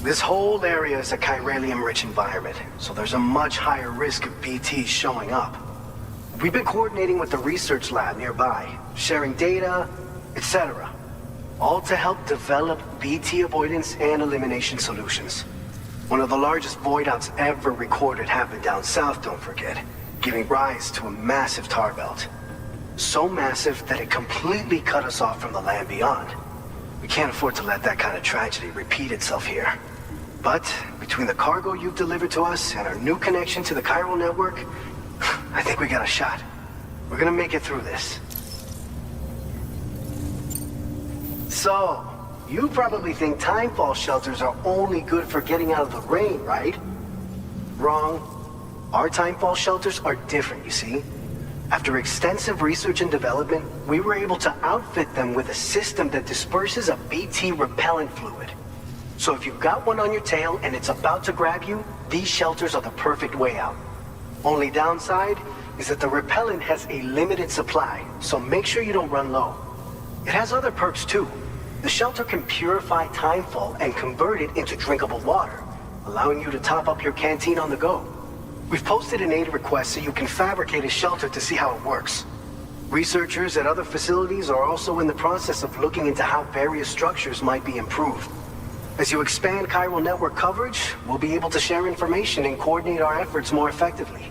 This whole area is a chiralium-rich environment, so there's a much higher risk of BTs showing up. We've been coordinating with the research lab nearby, sharing data, etc. All to help develop BT avoidance and elimination solutions. One of the largest void outs ever recorded happened down south, don't forget, giving rise to a massive tar belt. So massive that it completely cut us off from the land beyond. We can't afford to let that kind of tragedy repeat itself here. But between the cargo you've delivered to us and our new connection to the chiral network, I think we got a shot. We're gonna make it through this. So, you probably think timefall shelters are only good for getting out of the rain, right? Wrong. Our timefall shelters are different, you see. After extensive research and development, we were able to outfit them with a system that disperses a BT repellent fluid. So if you've got one on your tail and it's about to grab you, these shelters are the perfect way out. Only downside is that the repellent has a limited supply, so make sure you don't run low. It has other perks too. The shelter can purify timefall and convert it into drinkable water, allowing you to top up your canteen on the go. We've posted an aid request so you can fabricate a shelter to see how it works. Researchers at other facilities are also in the process of looking into how various structures might be improved. As you expand chiral network coverage, we'll be able to share information and coordinate our efforts more effectively.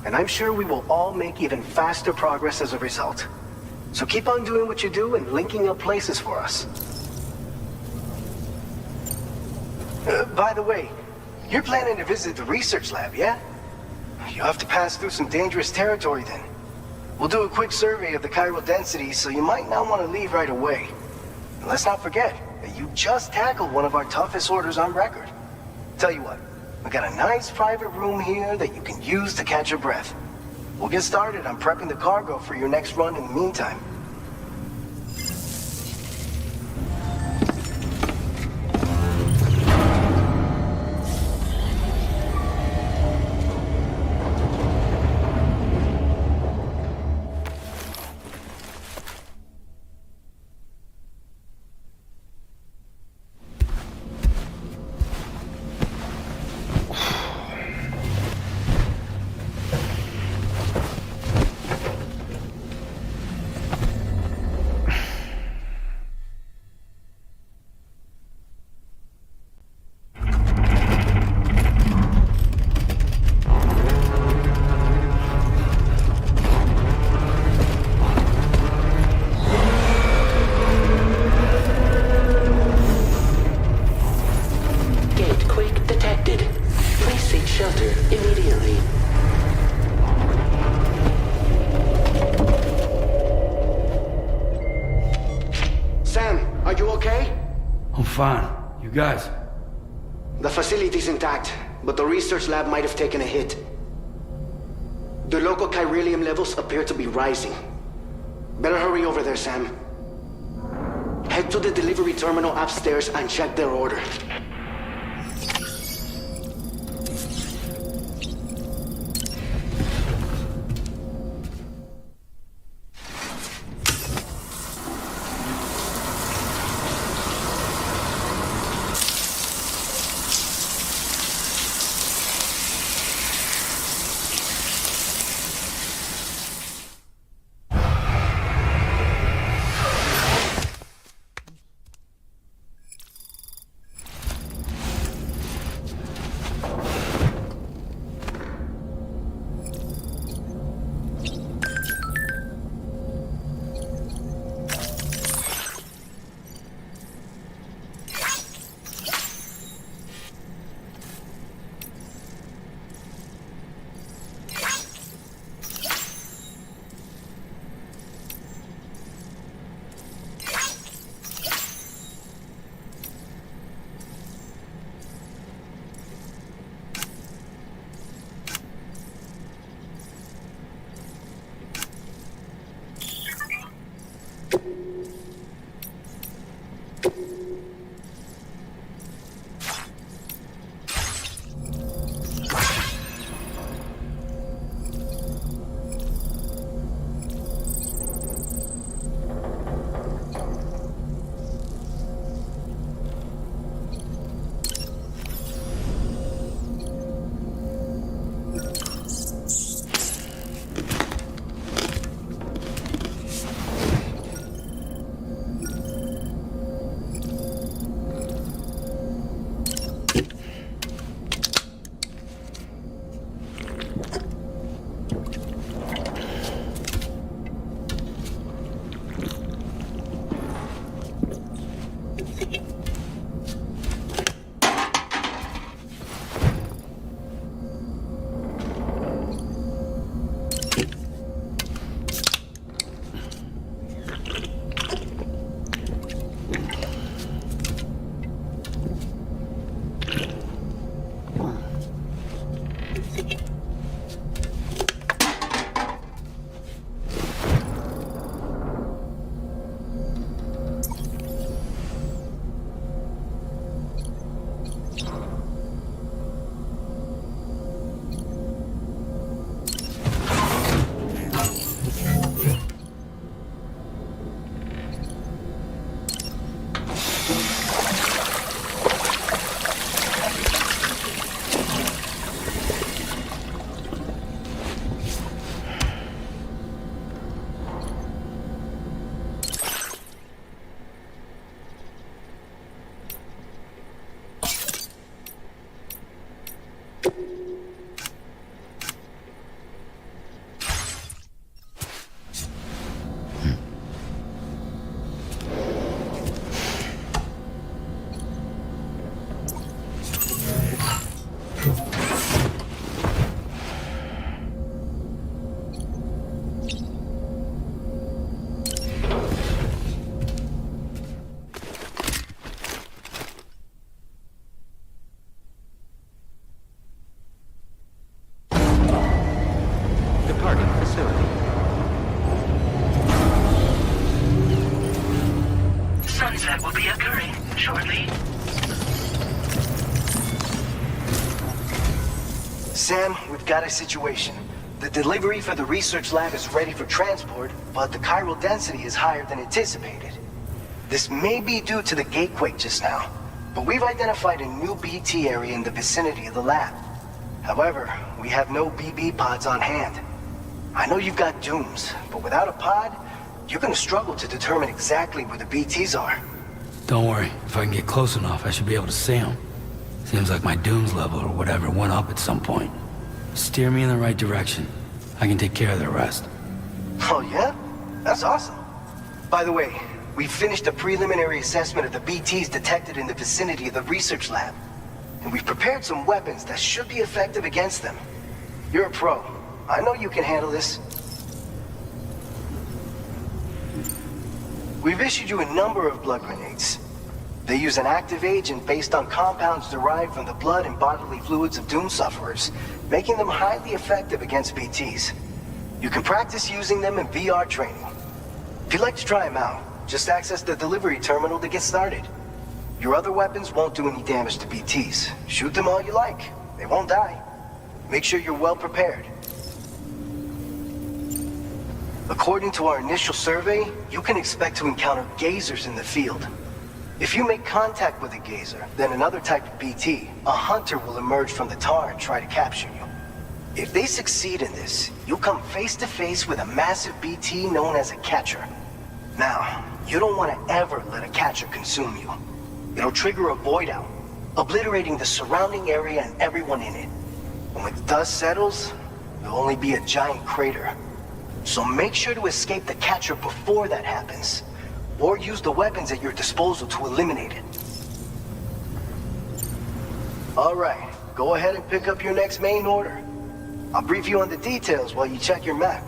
And I'm sure we will all make even faster progress as a result. So keep on doing what you do and linking up places for us. By the way, you're planning to visit the research lab, yeah? You'll have to pass through some dangerous territory then. We'll do a quick survey of the chiral density, so you might not want to leave right away. And let's not forget that you just tackled one of our toughest orders on record. Tell you what, we got a nice private room here that you can use to catch your breath. We'll get started on prepping the cargo for your next run in the meantime. Fine. You guys? The facility's intact, but the research lab might have taken a hit. The local chiralium levels appear to be rising. Better hurry over there, Sam. Head to the delivery terminal upstairs and check their order. target facility. Sunset will be occurring shortly. Sam, we've got a situation. The delivery for the research lab is ready for transport, but the chiral density is higher than anticipated. This may be due to the gatequake just now, but we've identified a new BT area in the vicinity of the lab. However, we have no BB pods on hand. I know you've got dooms, but without a pod, you're gonna struggle to determine exactly where the BTs are. Don't worry. If I can get close enough, I should be able to see them. Seems like my dooms level or whatever went up at some point. Steer me in the right direction. I can take care of the rest. Oh yeah? That's awesome. By the way, we finished a preliminary assessment of the BTs detected in the vicinity of the research lab. And we've prepared some weapons that should be effective against them. You're a pro. I know you can handle this. We've issued you a number of blood grenades. They use an active agent based on compounds derived from the blood and bodily fluids of Doom sufferers, making them highly effective against BTs. You can practice using them in VR training. If you'd like to try them out, just access the delivery terminal to get started. Your other weapons won't do any damage to BTs. Shoot them all you like. They won't die. Make sure you're well prepared. According to our initial survey, you can expect to encounter gazers in the field. If you make contact with a gazer, then another type of BT, a hunter will emerge from the tar and try to capture you. If they succeed in this, you'll come face to face with a massive BT known as a catcher. Now, you don't want to ever let a catcher consume you. It'll trigger a void out, obliterating the surrounding area and everyone in it. And when the dust settles, there'll only be a giant crater. So make sure to escape the catcher before that happens, or use the weapons at your disposal to eliminate it. All right, go ahead and pick up your next main order. I'll brief you on the details while you check your map.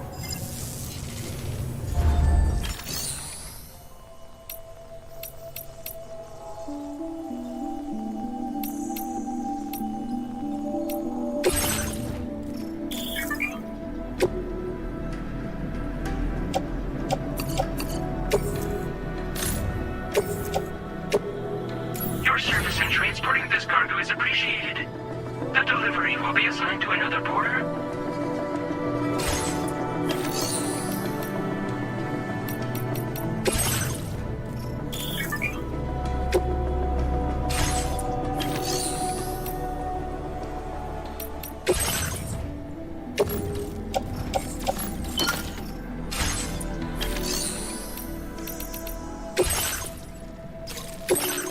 Your service in transporting this cargo is appreciated. The delivery will be assigned to another porter.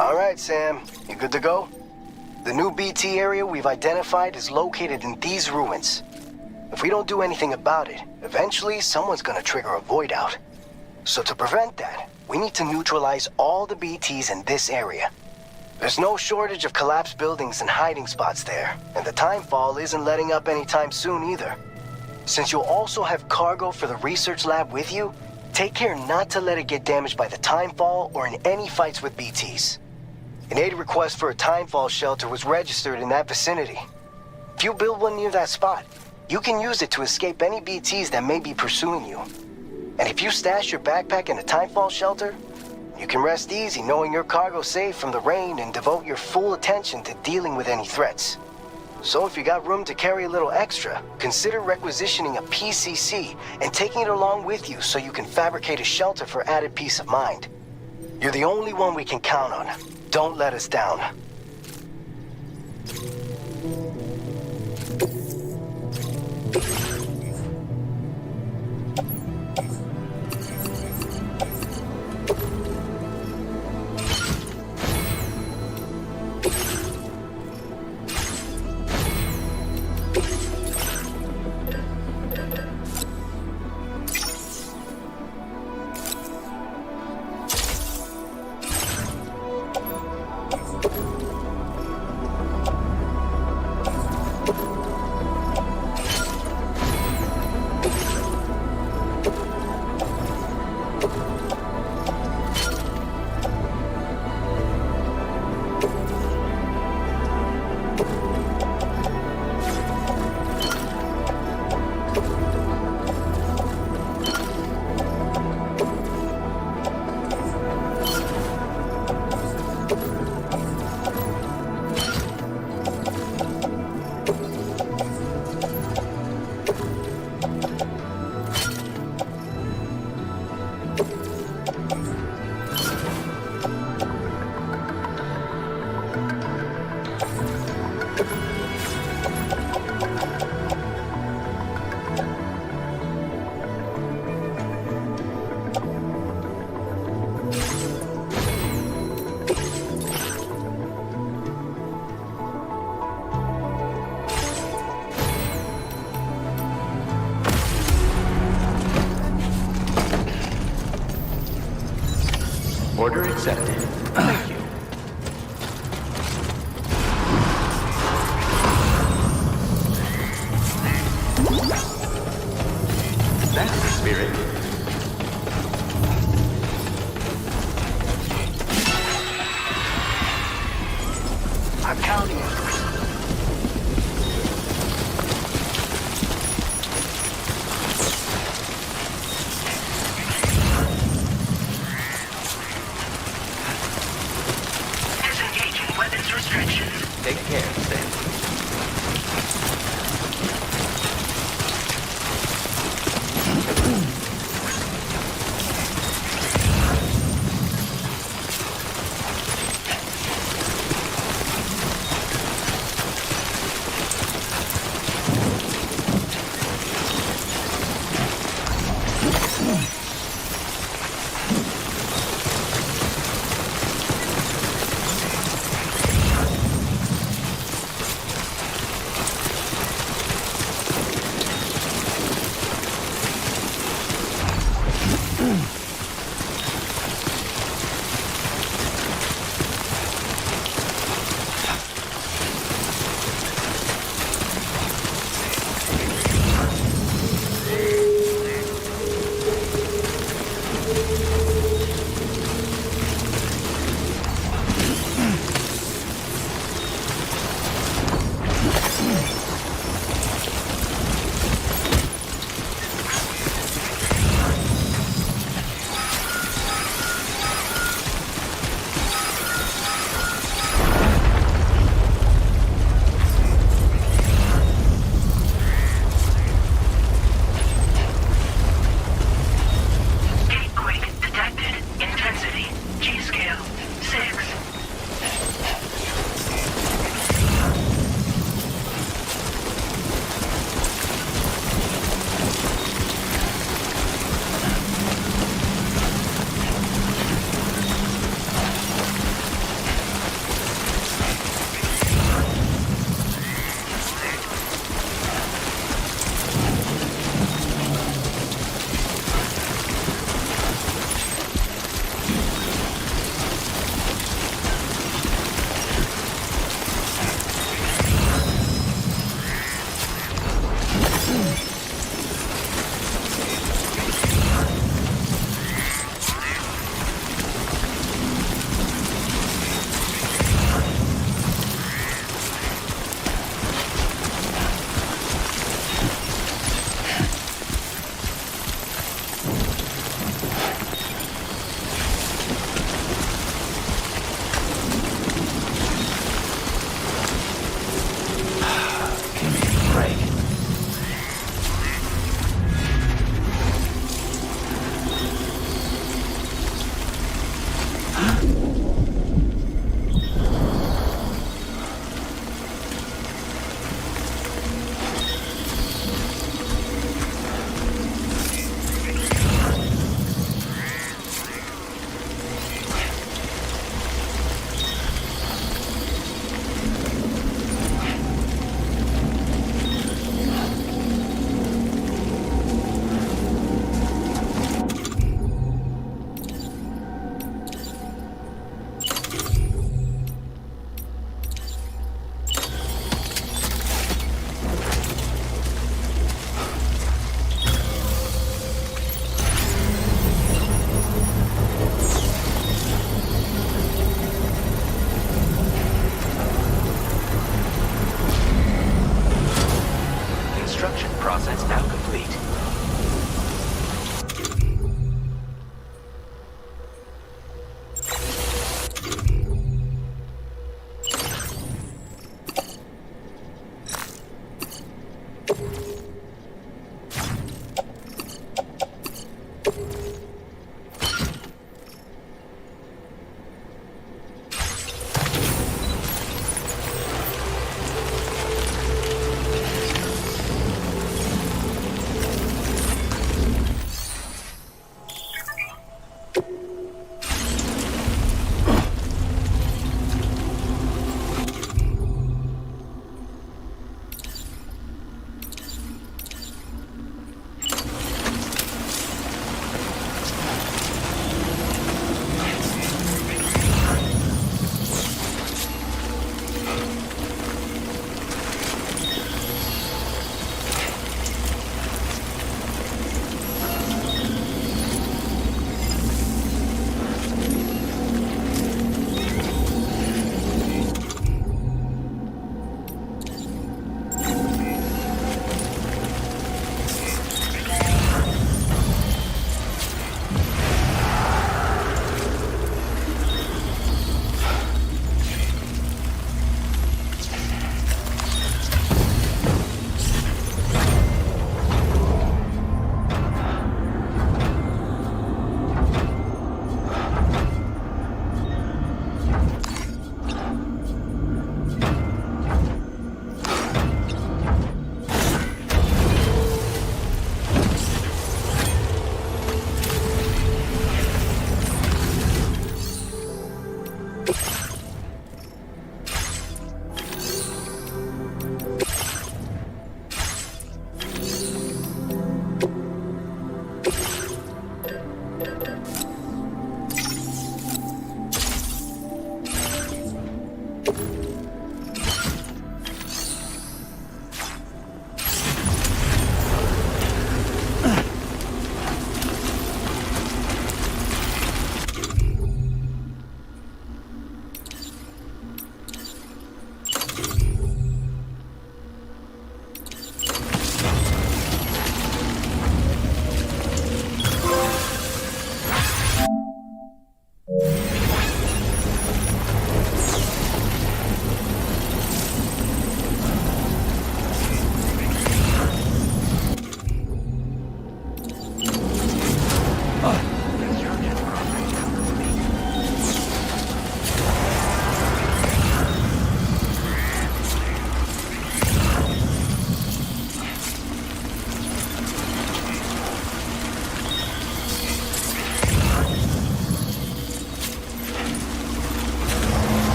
All right, Sam. You good to go? The new BT area we've identified is located in these ruins. If we don't do anything about it, eventually someone's gonna trigger a void out. So to prevent that, we need to neutralize all the BTs in this area. There's no shortage of collapsed buildings and hiding spots there, and the timefall isn't letting up anytime soon either. Since you'll also have cargo for the research lab with you, take care not to let it get damaged by the timefall or in any fights with BTs. An aid request for a timefall shelter was registered in that vicinity. If you build one near that spot, you can use it to escape any BTs that may be pursuing you. And if you stash your backpack in a timefall shelter, you can rest easy knowing your cargo's safe from the rain and devote your full attention to dealing with any threats. So if you got room to carry a little extra, consider requisitioning a PCC and taking it along with you so you can fabricate a shelter for added peace of mind. You're the only one we can count on. Don't let us down. Order accepted. Thank you. That's the spirit. I'm counting it. Disengaging weapons restrictions. Take care, Sam.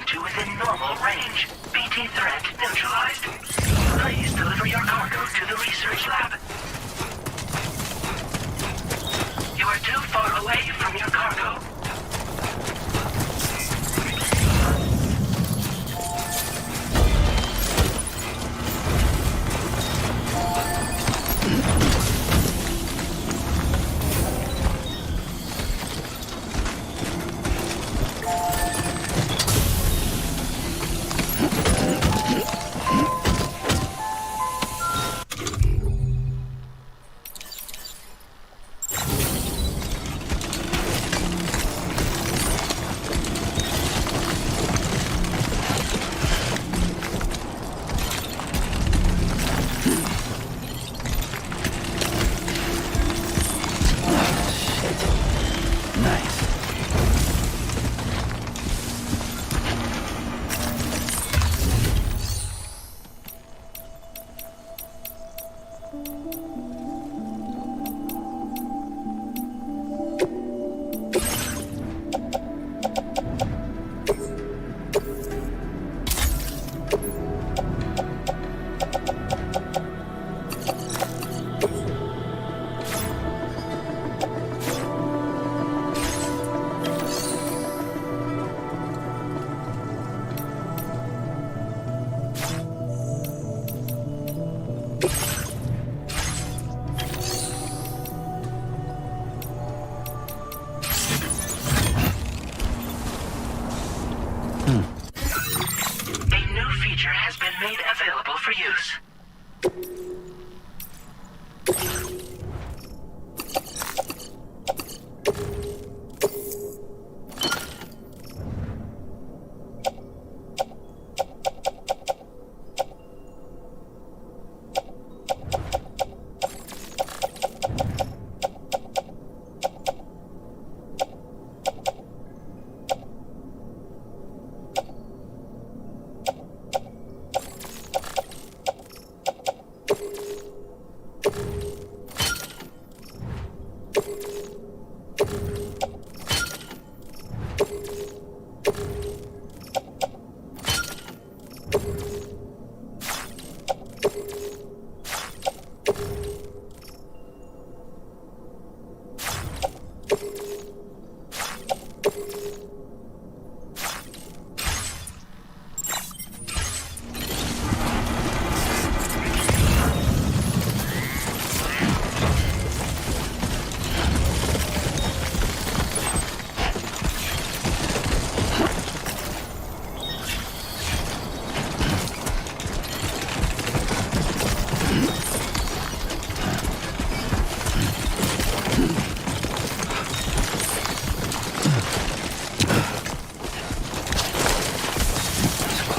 to within normal range. BT threat neutralized. Please deliver your cargo to the research lab. You are too far away from your cargo. A new feature has been made available for use.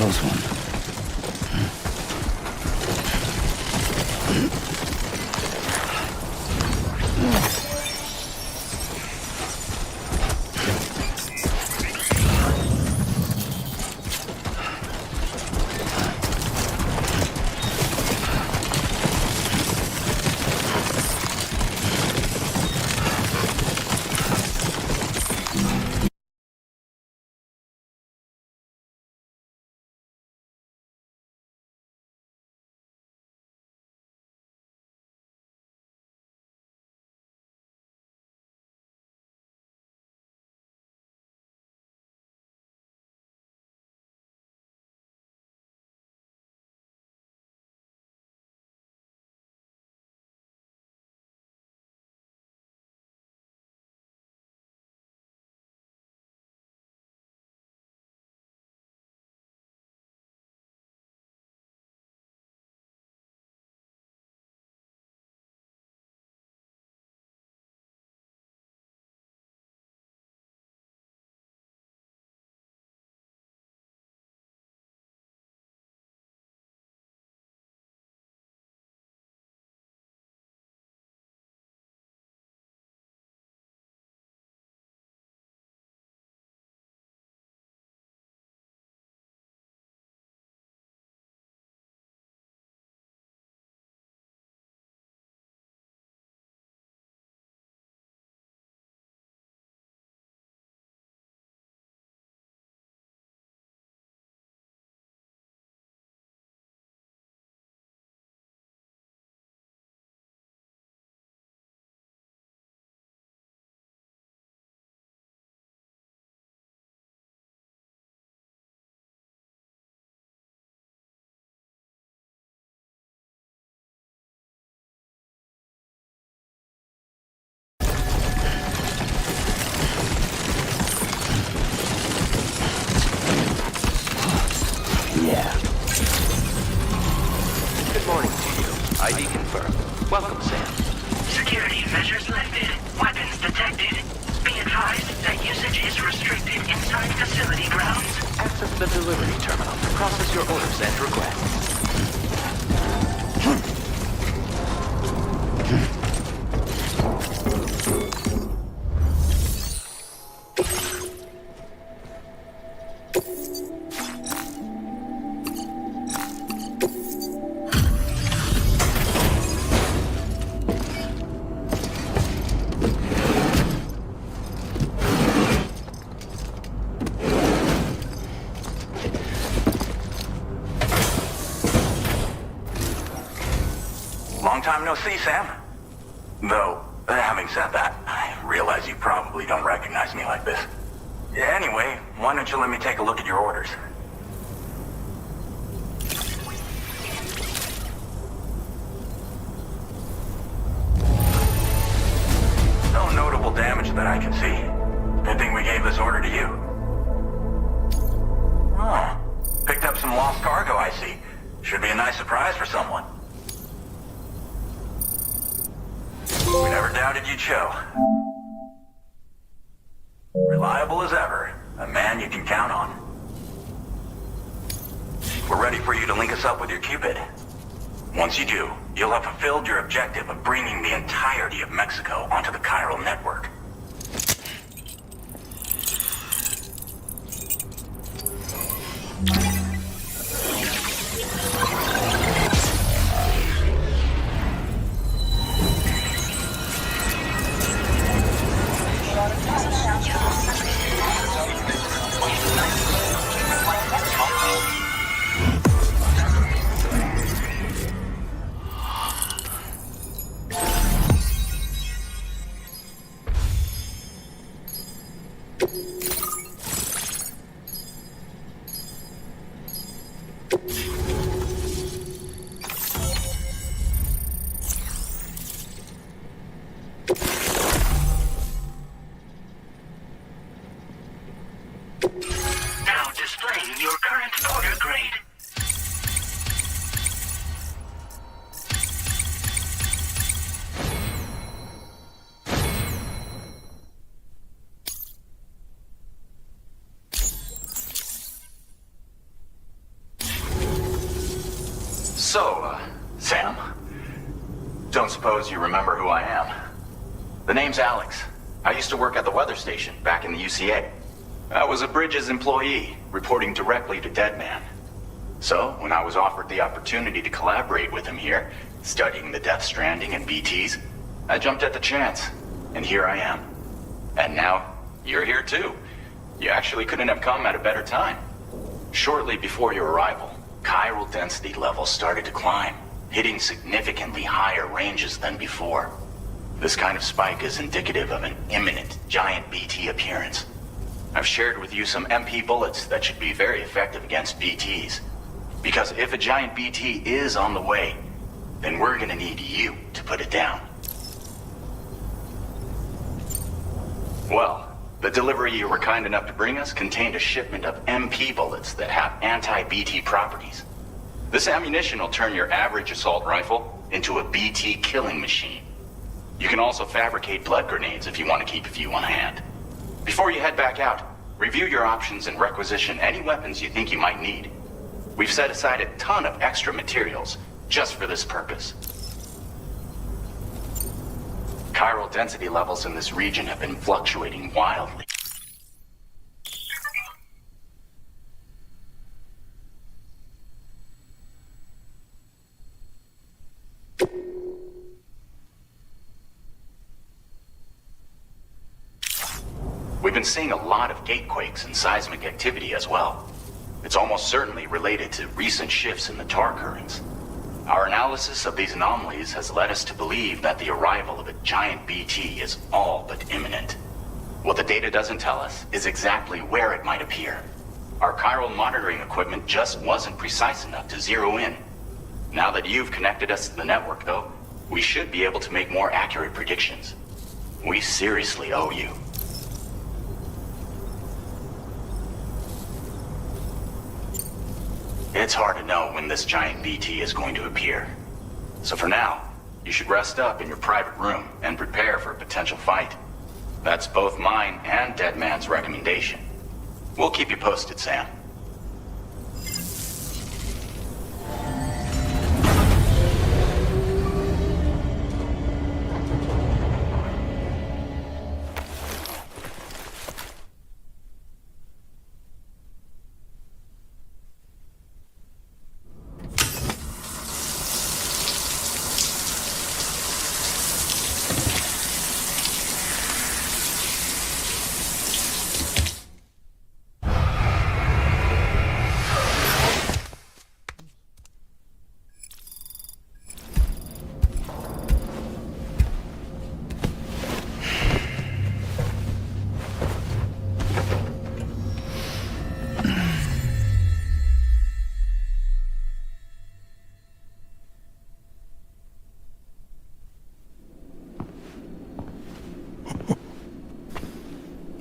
Close one. Measures lifted. Weapons detected. Be advised that usage is restricted inside facility grounds. Access the delivery terminal to process your orders and requests. Long time no see, Sam. Though, having said that, I realize you probably don't recognize me like this. Anyway, why don't you let me take a look at your orders? No notable damage that I can see. Good thing we gave this order to you. Oh, picked up some lost cargo, I see. Should be a nice surprise for someone. We never doubted you'd show. Reliable as ever. A man you can count on. We're ready for you to link us up with your Cupid. Once you do, you'll have fulfilled your objective of bringing the entirety of Mexico onto the chiral network. Now displaying your current order grade. So, Sam, don't suppose you remember who I am? The name's Alex. I used to work at the weather station back in the UCA. I was a Bridges employee, reporting directly to Deadman. So, when I was offered the opportunity to collaborate with him here, studying the Death Stranding and BTs, I jumped at the chance, and here I am. And now, you're here too. You actually couldn't have come at a better time. Shortly before your arrival, chiral density levels started to climb, hitting significantly higher ranges than before. This kind of spike is indicative of an imminent giant BT appearance. I've shared with you some MP bullets that should be very effective against BTs. Because if a giant BT is on the way, then we're gonna need you to put it down. Well, the delivery you were kind enough to bring us contained a shipment of MP bullets that have anti-BT properties. This ammunition will turn your average assault rifle into a BT killing machine. You can also fabricate blood grenades if you want to keep a few on hand. Before you head back out, review your options and requisition any weapons you think you might need. We've set aside a ton of extra materials just for this purpose. Chiral density levels in this region have been fluctuating wildly. We've been seeing a lot of gatequakes and seismic activity as well. It's almost certainly related to recent shifts in the tar currents. Our analysis of these anomalies has led us to believe that the arrival of a giant BT is all but imminent. What the data doesn't tell us is exactly where it might appear. Our chiral monitoring equipment just wasn't precise enough to zero in. Now that you've connected us to the network, though, we should be able to make more accurate predictions. We seriously owe you. It's hard to know when this giant BT is going to appear. So for now, You should rest up in your private room and prepare for a potential fight. That's both mine and Deadman's recommendation. We'll keep you posted, Sam.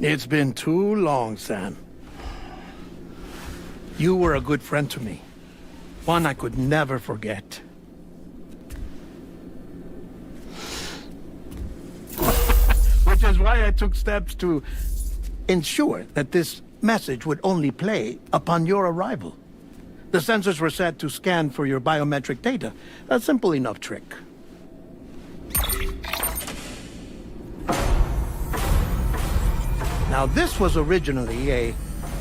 It's been too long, Sam. You were a good friend to me. One I could never forget. Which is why I took steps to ensure that this message would only play upon your arrival. The sensors were set to scan for your biometric data. A simple enough trick. Now, this was originally a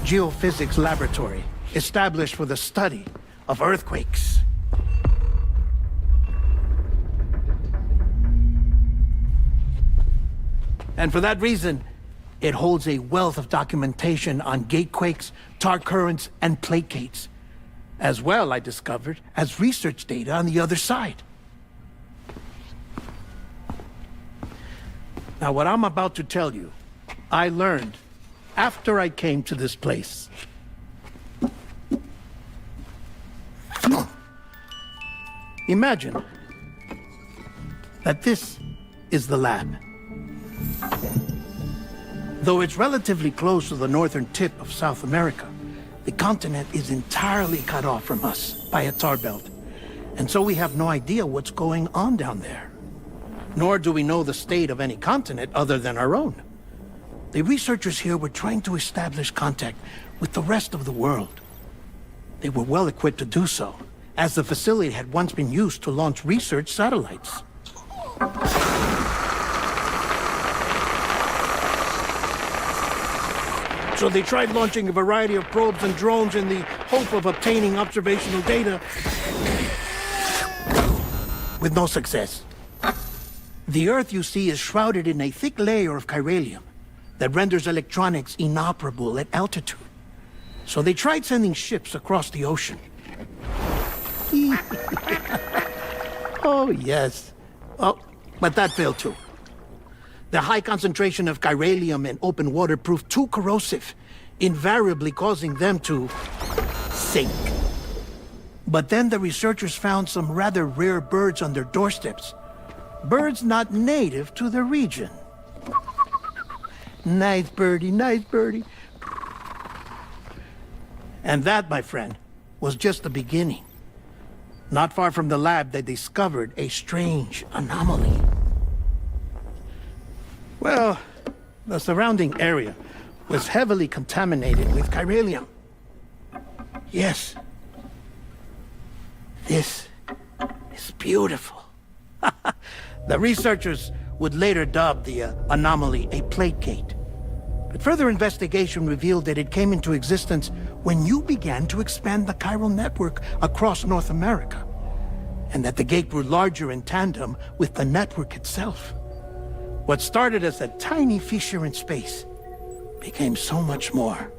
geophysics laboratory established for the study of earthquakes. And for that reason, it holds a wealth of documentation on gatequakes, tar currents, and placates. As well, I discovered, as research data on the other side. Now, what I'm about to tell you, I learned after I came to this place. Imagine that this is the lab. Though it's relatively close to the northern tip of South America, the continent is entirely cut off from us by a tar belt. And so we have no idea what's going on down there. Nor do we know the state of any continent other than our own. The researchers here were trying to establish contact with the rest of the world. They were well equipped to do so, as the facility had once been used to launch research satellites. So they tried launching a variety of probes and drones in the hope of obtaining observational data, with no success. The Earth, you see, is shrouded in a thick layer of chiralium that renders electronics inoperable at altitude. So they tried sending ships across the ocean. Oh, yes. Oh, but that failed too. The high concentration of chiralium in open water proved too corrosive, invariably causing them to sink. But then the researchers found some rather rare birds on their doorsteps. Birds not native to the region. Nice birdie, nice birdie. And that, my friend, was just the beginning. Not far from the lab, they discovered a strange anomaly. Well, the surrounding area was heavily contaminated with chiralium. Yes. This is beautiful. The researchers would later dub the anomaly a plate gate. But further investigation revealed that it came into existence when you began to expand the chiral network across North America, and that the gate grew larger in tandem with the network itself. What started as a tiny fissure in space became so much more.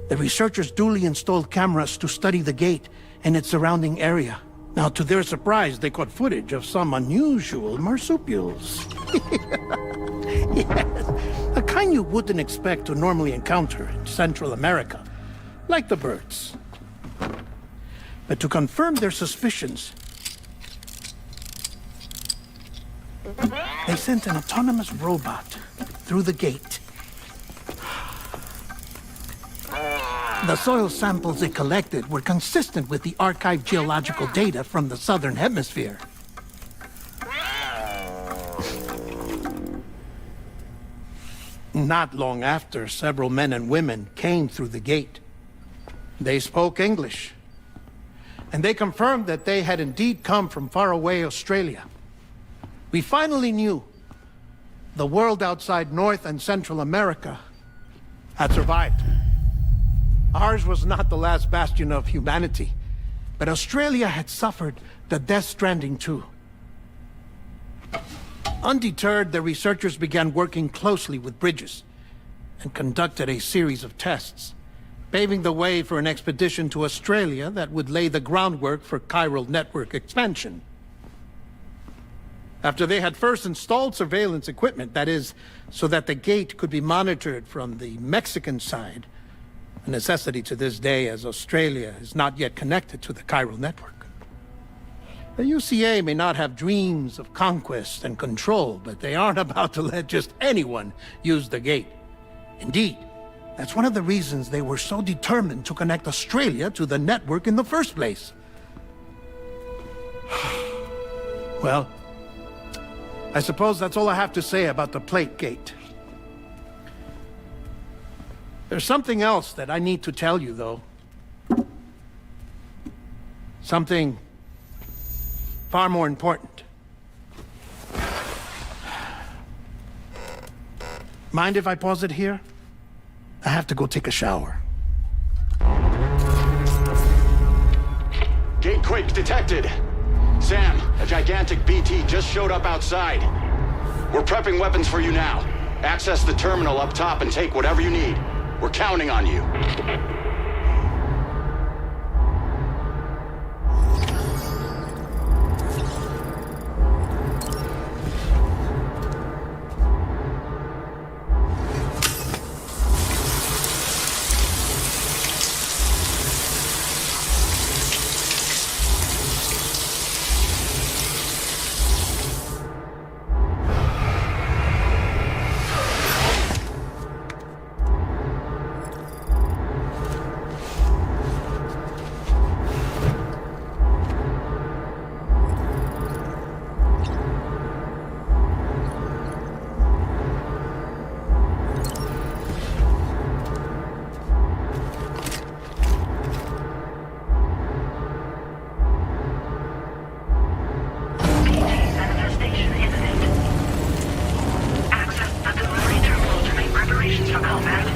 The researchers duly installed cameras to study the gate and its surrounding area. Now, to their surprise, they caught footage of some unusual marsupials. Yes, a kind you wouldn't expect to normally encounter in Central America, like the birds. But to confirm their suspicions, they sent an autonomous robot through the gate. The soil samples it collected were consistent with the archived geological data from the southern hemisphere. Not long after, several men and women came through the gate. They spoke English, and they confirmed that they had indeed come from faraway Australia. We finally knew the world outside North and Central America had survived. Ours was not the last bastion of humanity, but Australia had suffered the death stranding too. Undeterred, the researchers began working closely with Bridges and conducted a series of tests, paving the way for an expedition to Australia that would lay the groundwork for chiral network expansion. After they had first installed surveillance equipment, that is, so that the gate could be monitored from the Mexican side, a necessity to this day as Australia is not yet connected to the chiral network. The UCA may not have dreams of conquest and control, but they aren't about to let just anyone use the gate. Indeed, that's one of the reasons they were so determined to connect Australia to the network in the first place. Well, I suppose that's all I have to say about the plate gate. There's something else that I need to tell you, though. Something far more important. Mind if I pause it here? I have to go take a shower. Gate quake detected. Sam, a gigantic BT just showed up outside. We're prepping weapons for you now. Access the terminal up top and take whatever you need. We're counting on you. Manifestation imminent. Access the delivery terminal to make preparations for combat.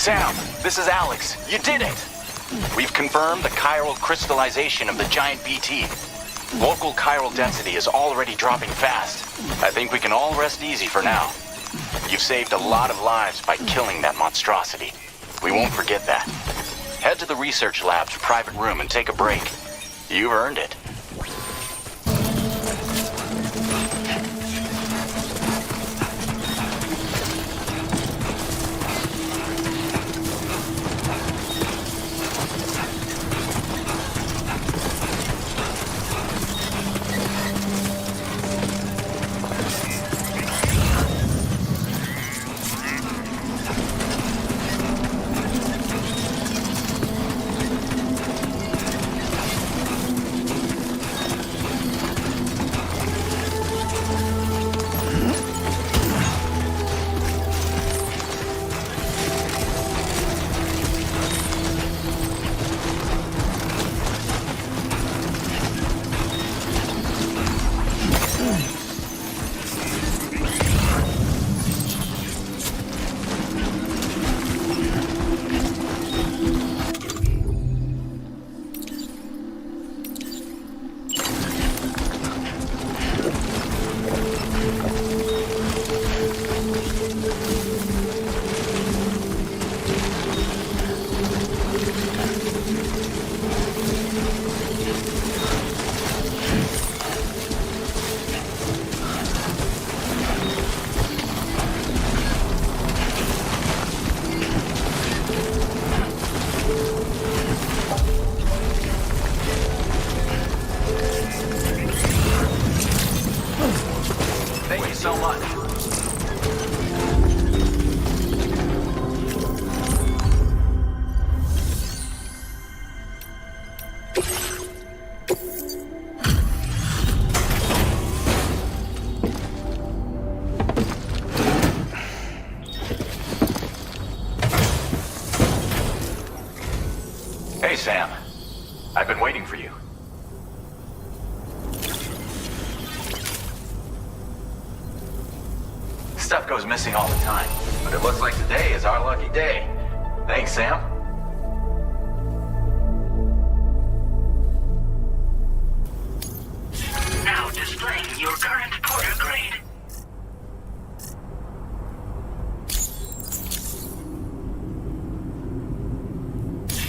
Sam, this is Alex. You did it! We've confirmed the chiral crystallization of the giant BT. Local chiral density is already dropping fast. I think we can all rest easy for now. You've saved a lot of lives by killing that monstrosity. We won't forget that. Head to the research lab's private room and take a break. You've earned it. Thank you so much. Hey, Sam. I've been waiting for you. Stuff goes missing all the time, but it looks like today is our lucky day. Thanks, Sam. Now displaying your current porter grade.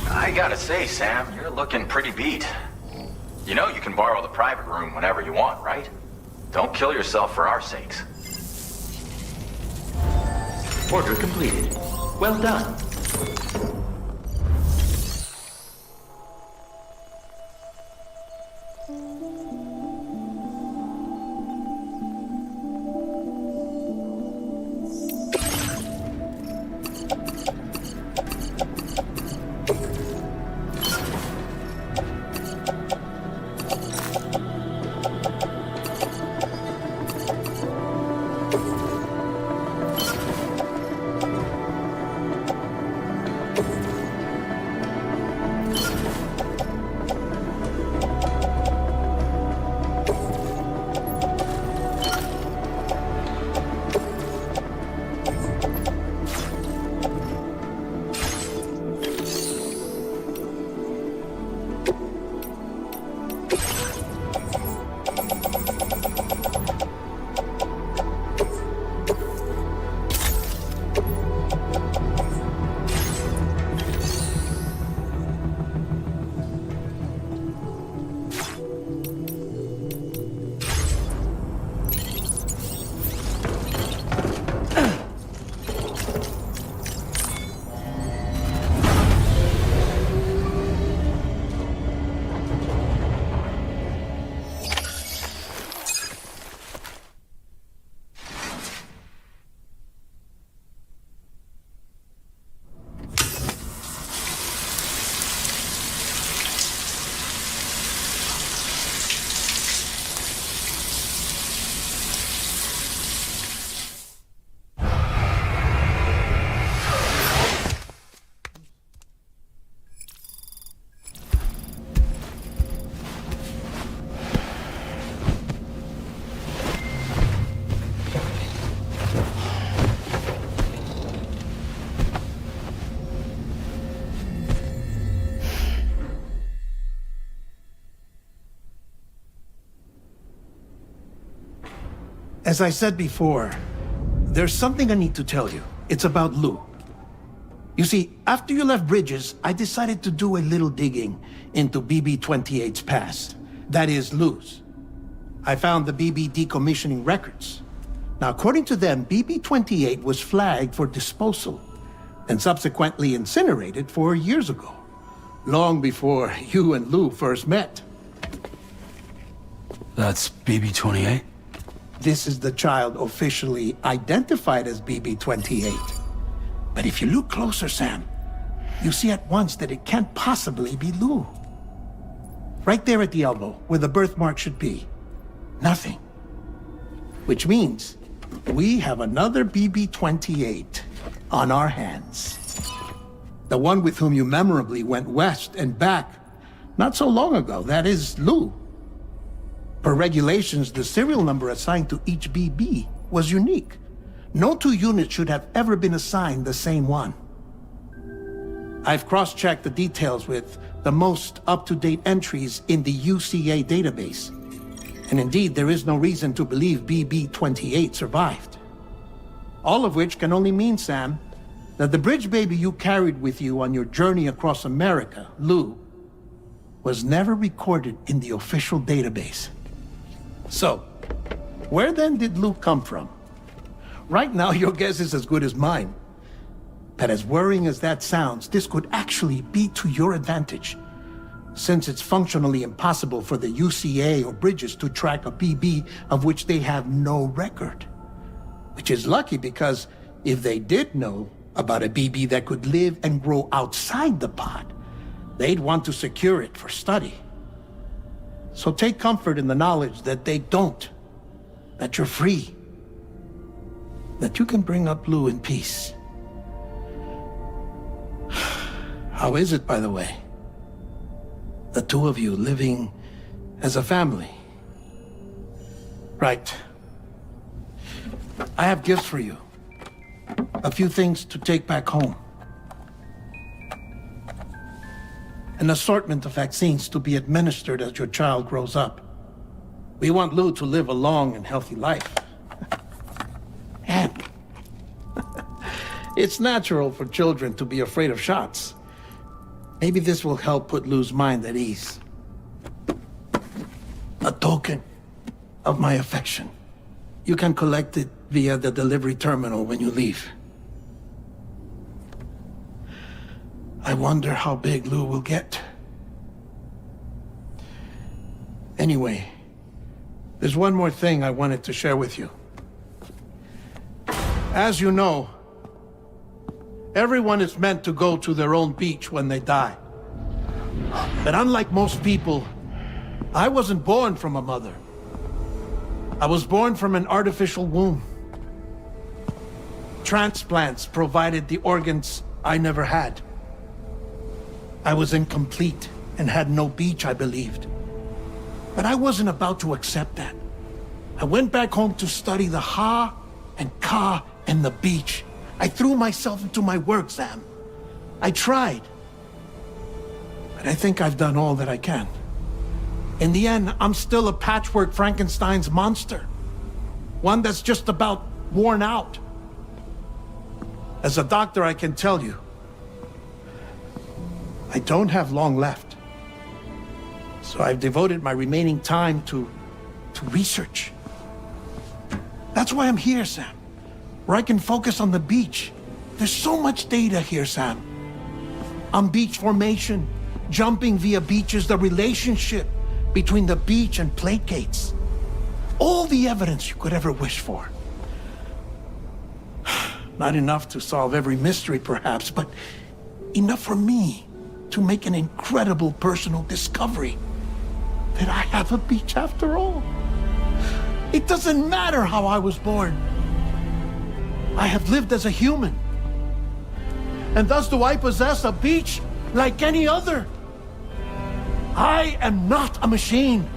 I gotta say, Sam, you're looking pretty beat. You know you can borrow the private room whenever you want, right? Don't kill yourself for our sakes. Order completed. Well done. As I said before, there's something I need to tell you. It's about Lou. You see, after you left Bridges, I decided to do a little digging into BB-28's past. That is, Lou's. I found the BB decommissioning records. Now, according to them, BB-28 was flagged for disposal and subsequently incinerated 4 years ago, long before you and Lou first met. That's BB-28? This is the child officially identified as BB-28. But if you look closer, Sam, you see at once that it can't possibly be Lou. Right there at the elbow, where the birthmark should be. Nothing. Which means we have another BB-28 on our hands. The one with whom you memorably went west and back not so long ago, that is Lou. Per regulations, the serial number assigned to each BB was unique. No two units should have ever been assigned the same one. I've cross-checked the details with the most up-to-date entries in the UCA database. And indeed, there is no reason to believe BB-28 survived. All of which can only mean, Sam, that the bridge baby you carried with you on your journey across America, Lou, was never recorded in the official database. So, where then did Lou come from? Right now, your guess is as good as mine. But as worrying as that sounds, this could actually be to your advantage, since it's functionally impossible for the UCA or Bridges to track a BB of which they have no record. Which is lucky, because if they did know about a BB that could live and grow outside the pod, they'd want to secure it for study. So take comfort in the knowledge that they don't, that you're free, that you can bring up Lou in peace. How is it, by the way? The two of you living as a family? Right. I have gifts for you. A few things to take back home. An assortment of vaccines to be administered as your child grows up. We want Lou to live a long and healthy life. And it's natural for children to be afraid of shots. Maybe this will help put Lou's mind at ease. A token of my affection. You can collect it via the delivery terminal when you leave. I wonder how big Lou will get. Anyway, there's one more thing I wanted to share with you. As you know, everyone is meant to go to their own beach when they die. But unlike most people, I wasn't born from a mother. I was born from an artificial womb. Transplants provided the organs I never had. I was incomplete and had no beach, I believed. But I wasn't about to accept that. I went back home to study the Ha and Ka and the beach. I threw myself into my work, Sam. I tried. But I think I've done all that I can. In the end, I'm still a patchwork Frankenstein's monster. One that's just about worn out. As a doctor, I can tell you, I don't have long left. So I've devoted my remaining time to research. That's why I'm here, Sam. Where I can focus on the beach. There's so much data here, Sam. On beach formation, jumping via beaches, the relationship between the beach and plate gates. All the evidence you could ever wish for. Not enough to solve every mystery, perhaps, but enough for me to make an incredible personal discovery that I have a beach after all. It doesn't matter how I was born. I have lived as a human. And thus do I possess a beach like any other. I am not a machine,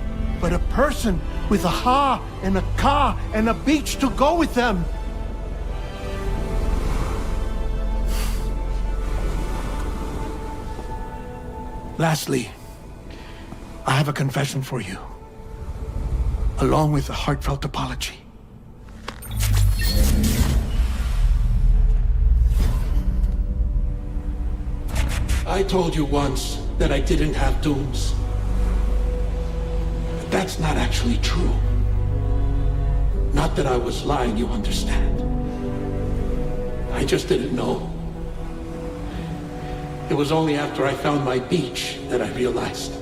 but a person with a Ha and a Ka and a beach to go with them. Lastly, I have a confession for you, along with a heartfelt apology. I told you once that I didn't have dooms. But that's not actually true. Not that I was lying, you understand. I just didn't know. It was only after I found my beach that I realized.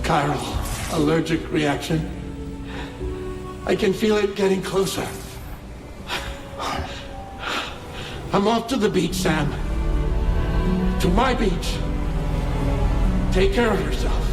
Chiral allergic reaction. I can feel it getting closer. I'm off to the beach, Sam. To my beach. Take care of yourself.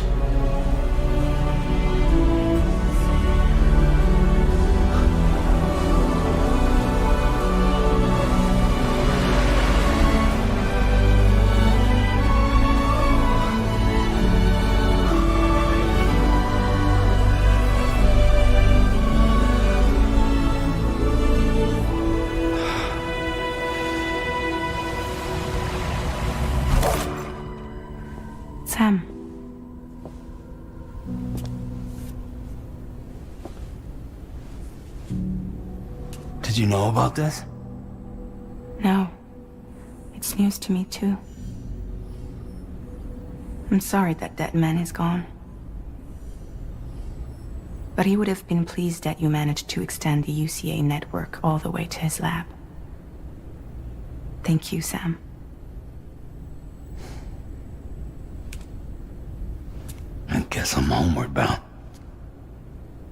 Sam. Did you know about this? No. It's news to me, too. I'm sorry that that man is gone. But he would have been pleased that you managed to extend the UCA network all the way to his lab. Thank you, Sam. I guess I'm homeward bound.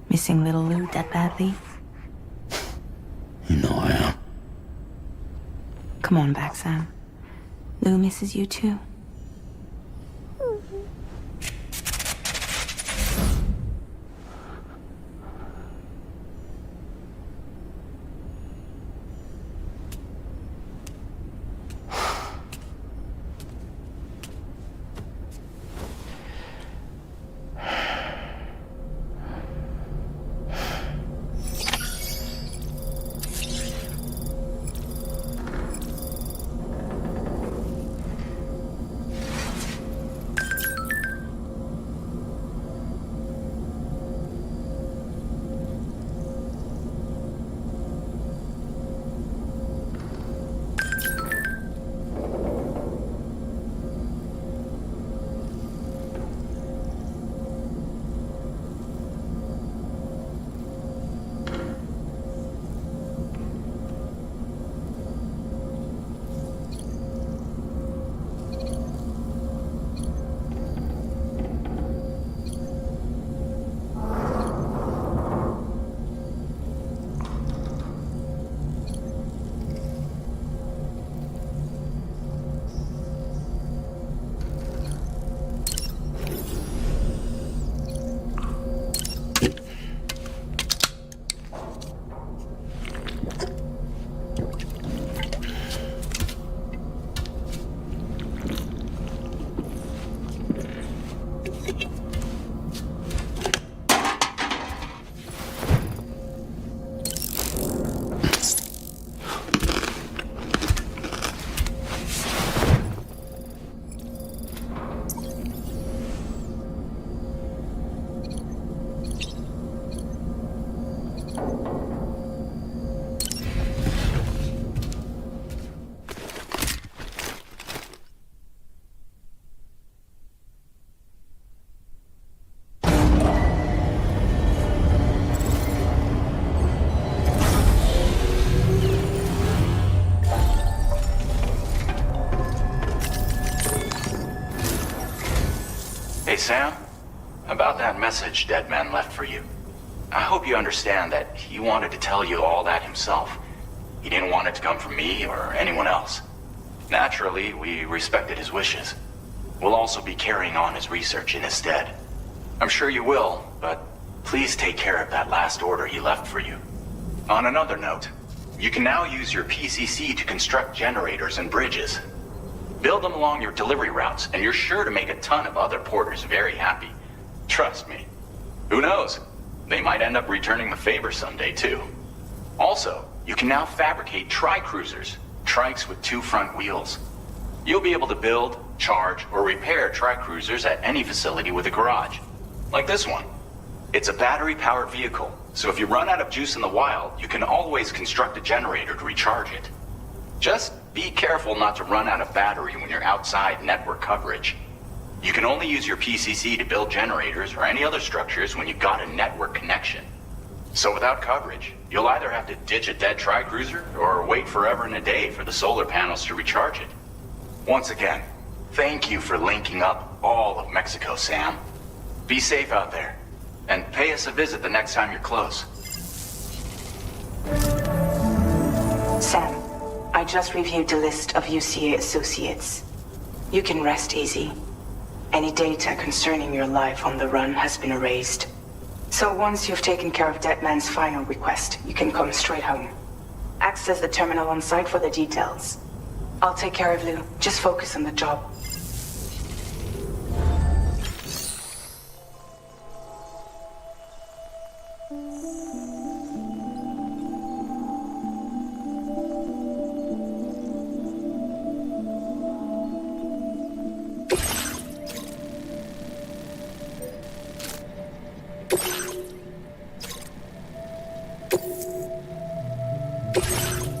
Missing little Lou that badly? You know I am. Come on back, Sam. Lou misses you too. Hey, Sam. About that message Deadman left for you. I hope you understand that he wanted to tell you all that himself. He didn't want it to come from me or anyone else. Naturally, we respected his wishes. We'll also be carrying on his research in his stead. I'm sure you will, but please take care of that last order he left for you. On another note, you can now use your PCC to construct generators and bridges. Build them along your delivery routes, and you're sure to make a ton of other porters very happy. Trust me. Who knows? They might end up returning the favor someday, too. Also, you can now fabricate tri-cruisers, trikes with 2 front wheels. You'll be able to build, charge, or repair tri-cruisers at any facility with a garage. Like this one. It's a battery-powered vehicle, so if you run out of juice in the wild, you can always construct a generator to recharge it. Just be careful not to run out of battery when you're outside network coverage. You can only use your PCC to build generators or any other structures when you've got a network connection. So without coverage, you'll either have to ditch a dead tri-cruiser or wait forever and a day for the solar panels to recharge it. Once again, thank you for linking up all of Mexico, Sam. Be safe out there, and pay us a visit the next time you're close. Sam, I just reviewed the list of UCA associates. You can rest easy. Any data concerning your life on the run has been erased. So once you've taken care of Deadman's final request, you can come straight home. Access the terminal on site for the details. I'll take care of Lou. Just focus on the job.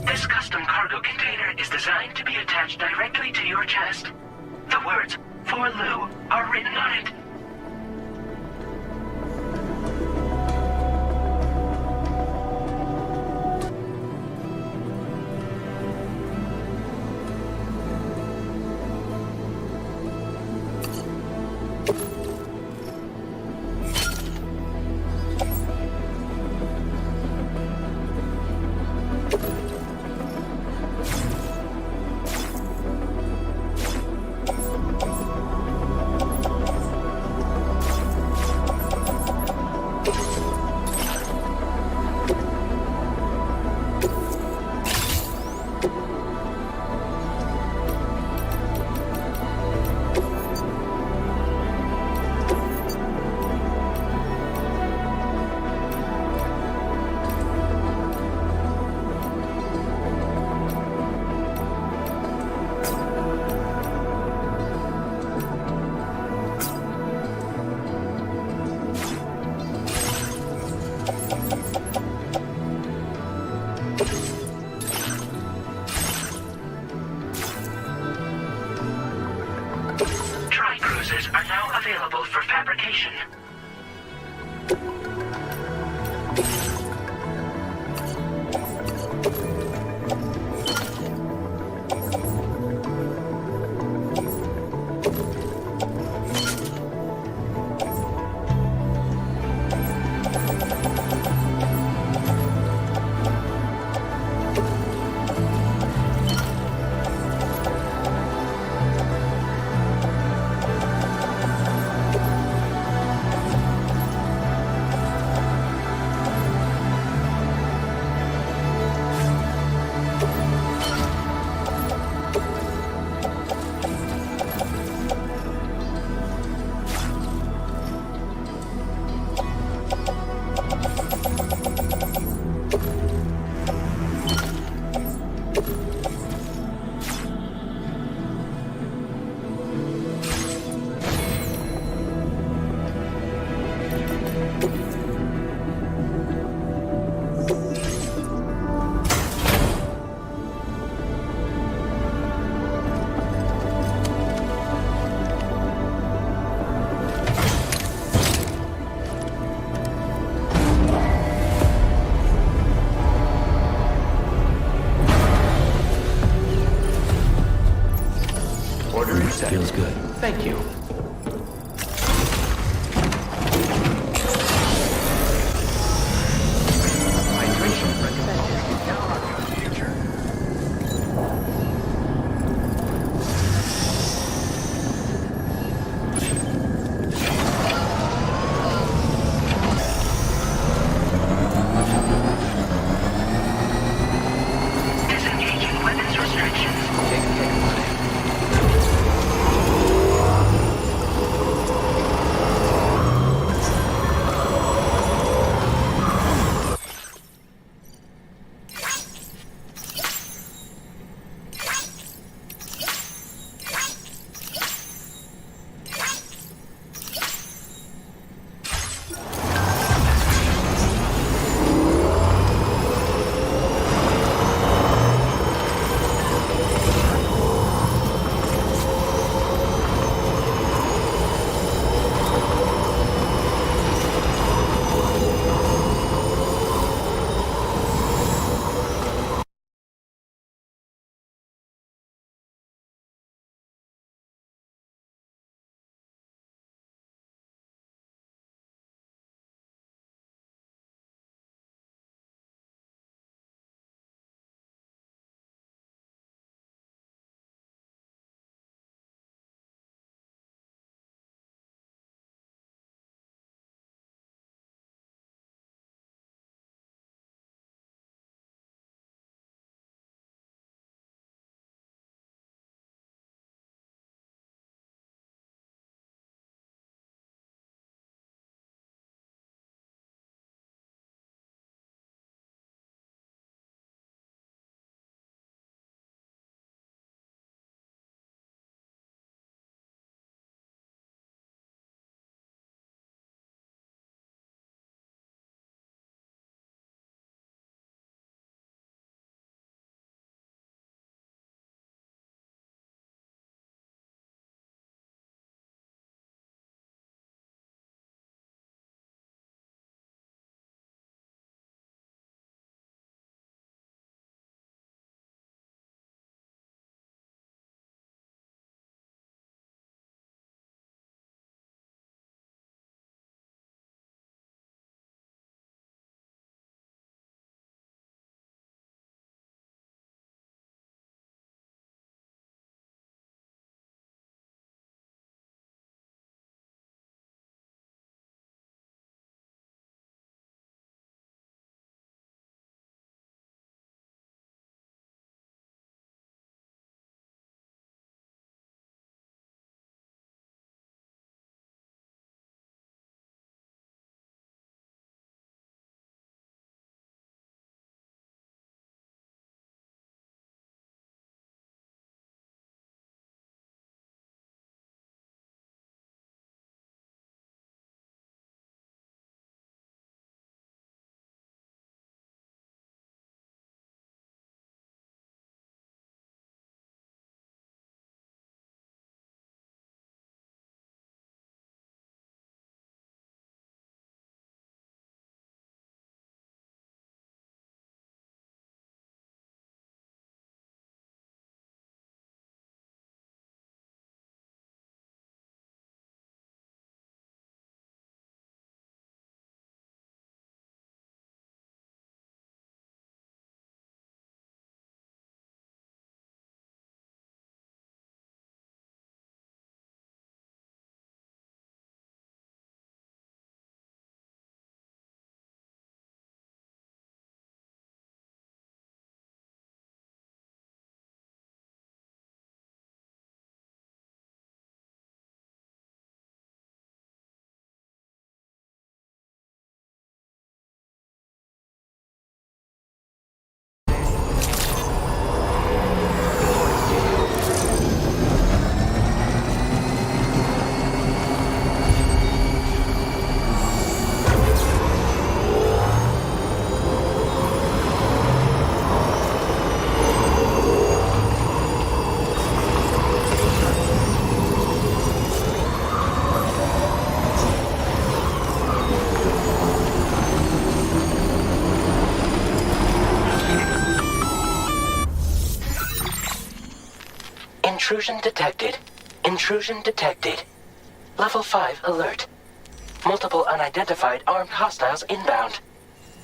This custom cargo container is designed to be attached directly to your chest. The words, "For Lou," are written on it. Tri-cruisers are now available for fabrication. Intrusion detected. Intrusion detected. Level 5 alert. Multiple unidentified armed hostiles inbound.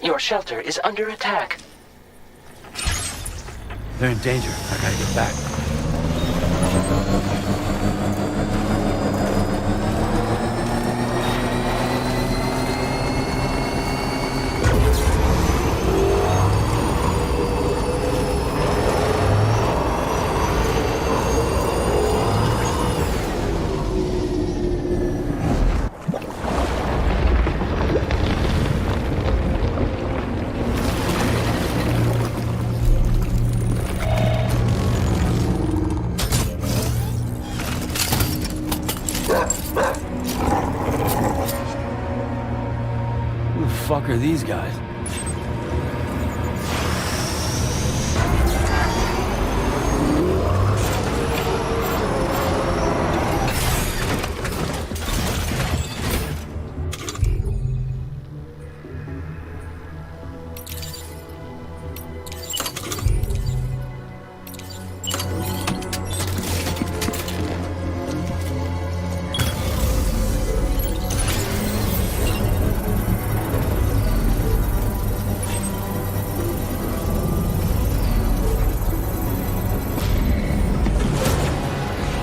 Your shelter is under attack. They're in danger. I gotta get back. Who the fuck are these guys?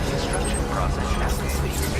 Construction process has completed.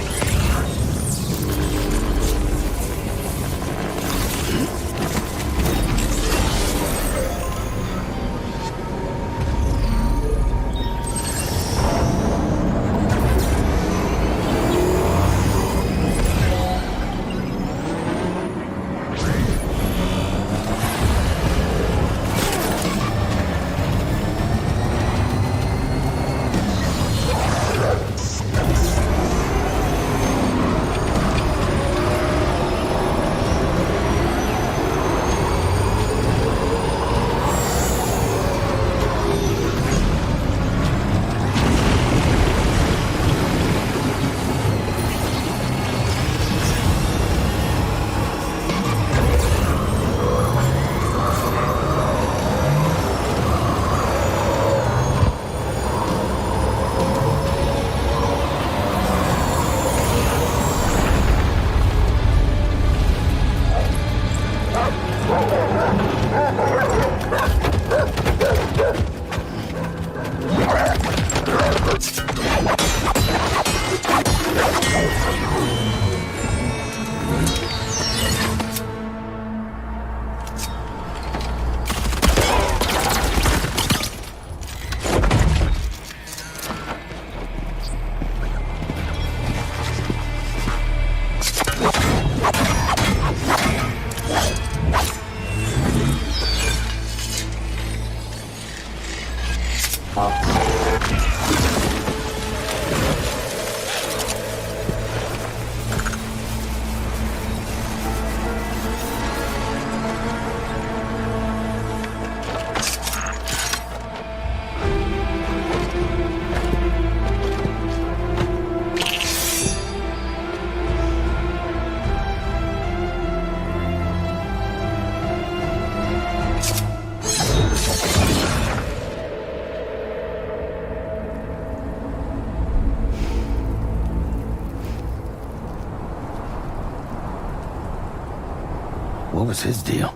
What was his deal?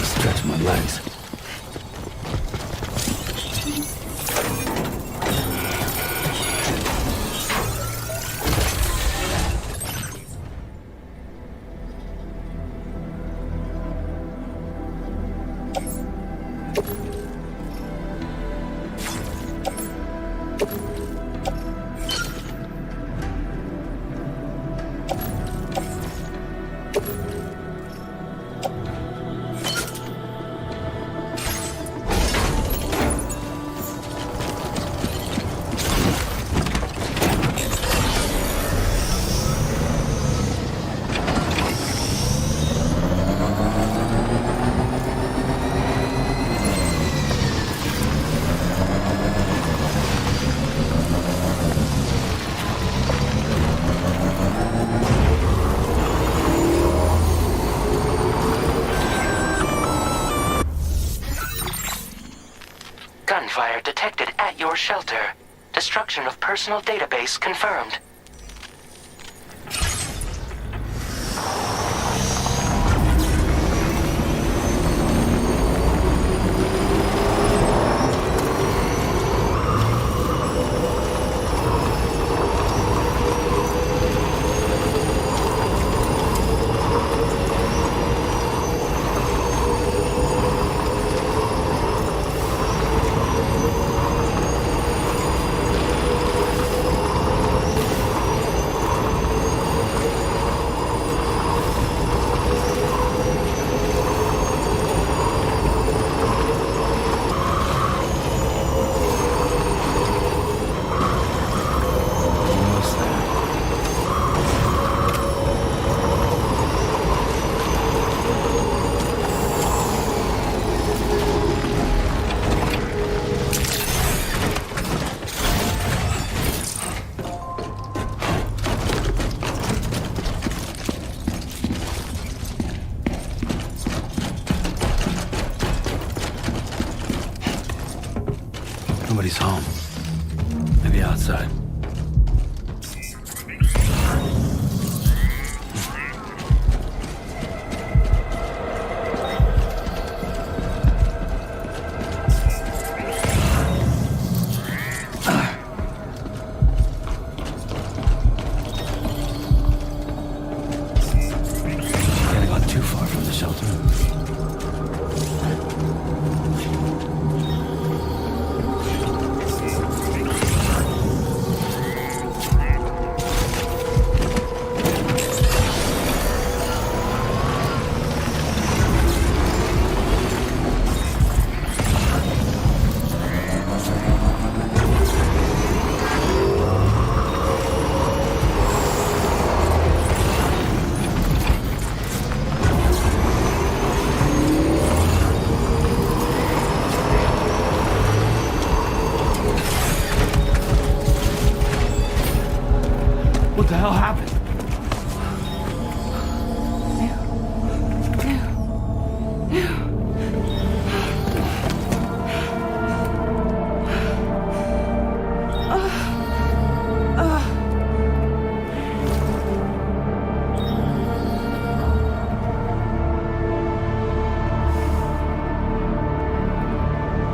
Stretch my legs. detected at your shelter. Destruction of personal database confirmed. Nobody's home. Maybe outside. Can't have gone too far from the shelter. What the hell happened?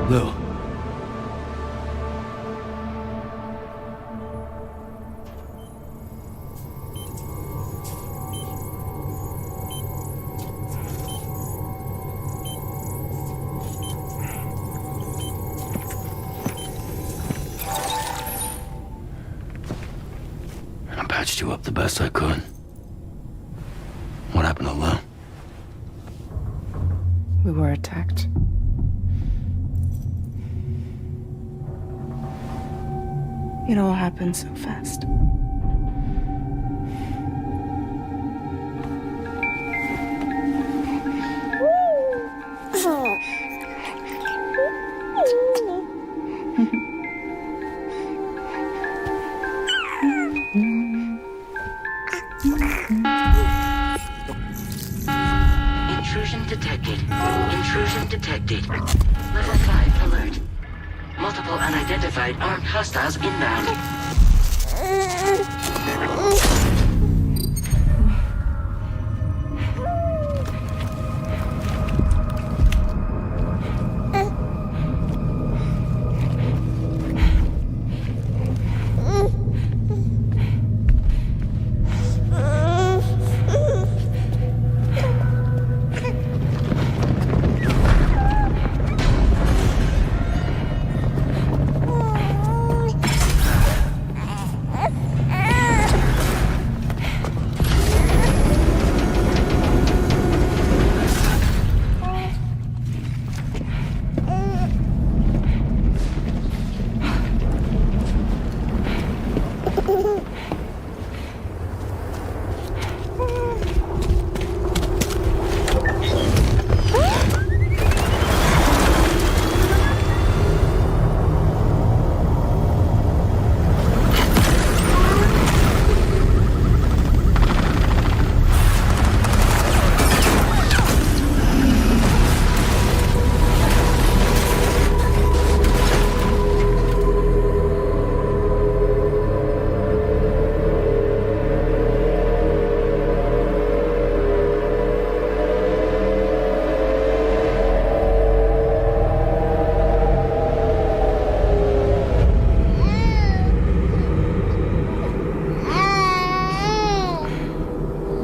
Lou. I patched you up the best I could. What happened to Lou? We were attacked. It all happened so fast. Intrusion detected. Intrusion detected. Level 5 alert. Multiple unidentified armed hostiles inbound.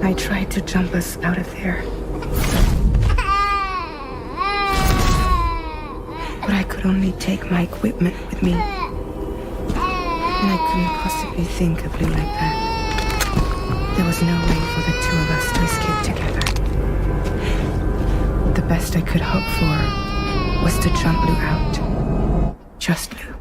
I tried to jump us out of there. But I could only take my equipment with me. And I couldn't possibly think of Lou like that. There was no way for the two of us to escape together. The best I could hope for was to jump Lou out. Just Lou.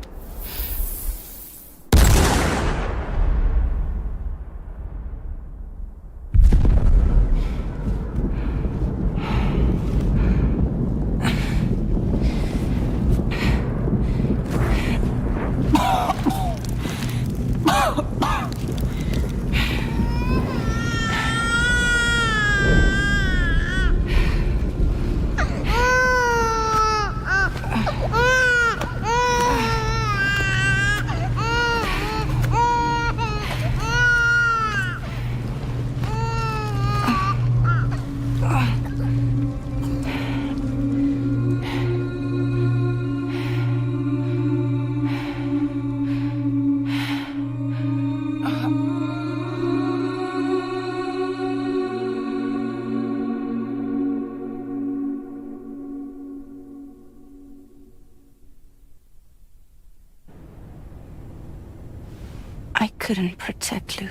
I couldn't protect Lou.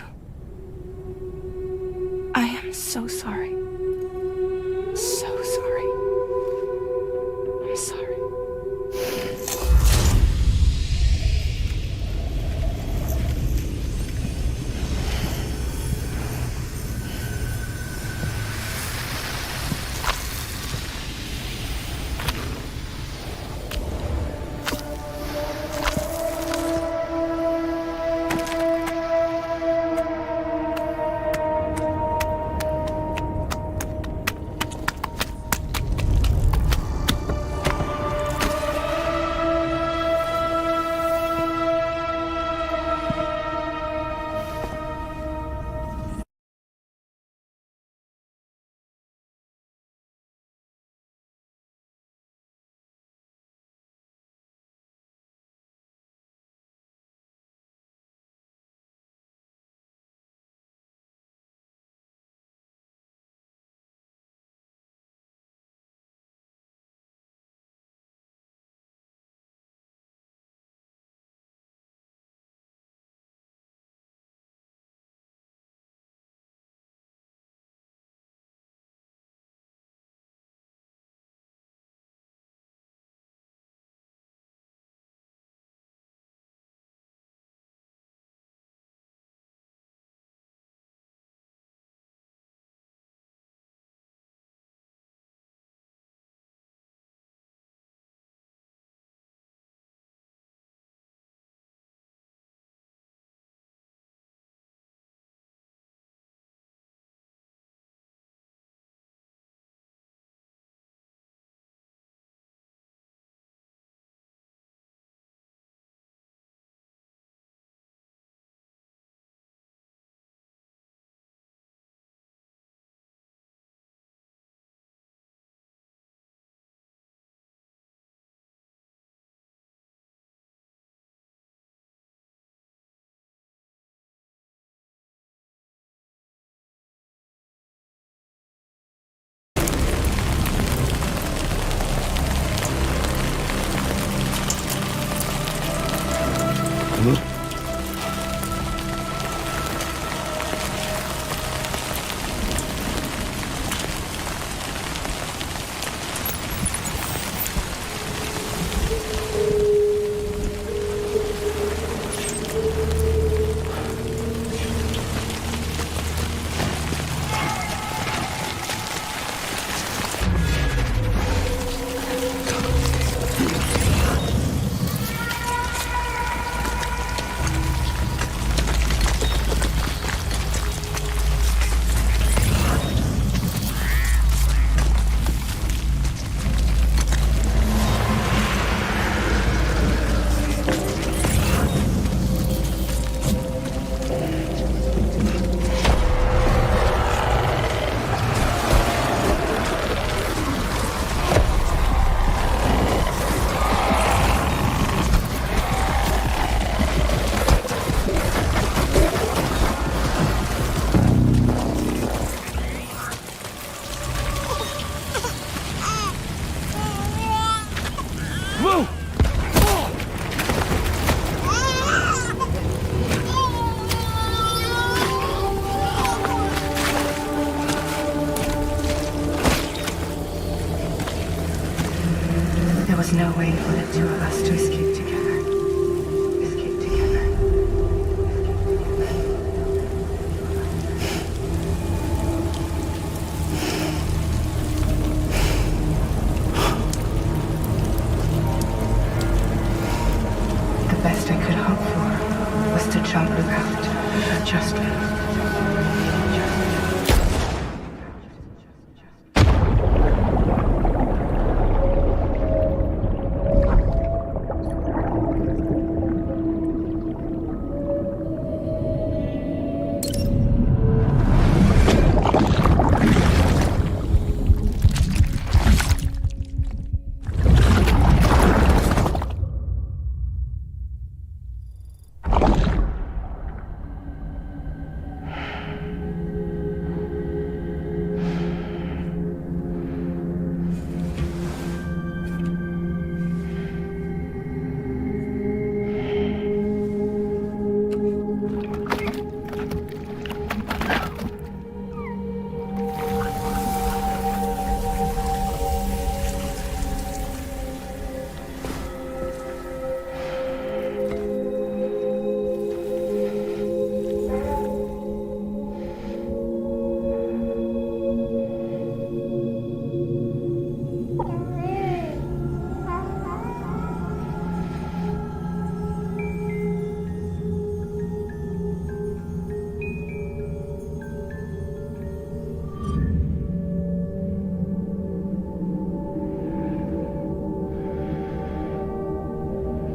I am so sorry. So sorry. I'm sorry. no way for the two of us to escape together. Escape together. The best I could hope for was to jump without just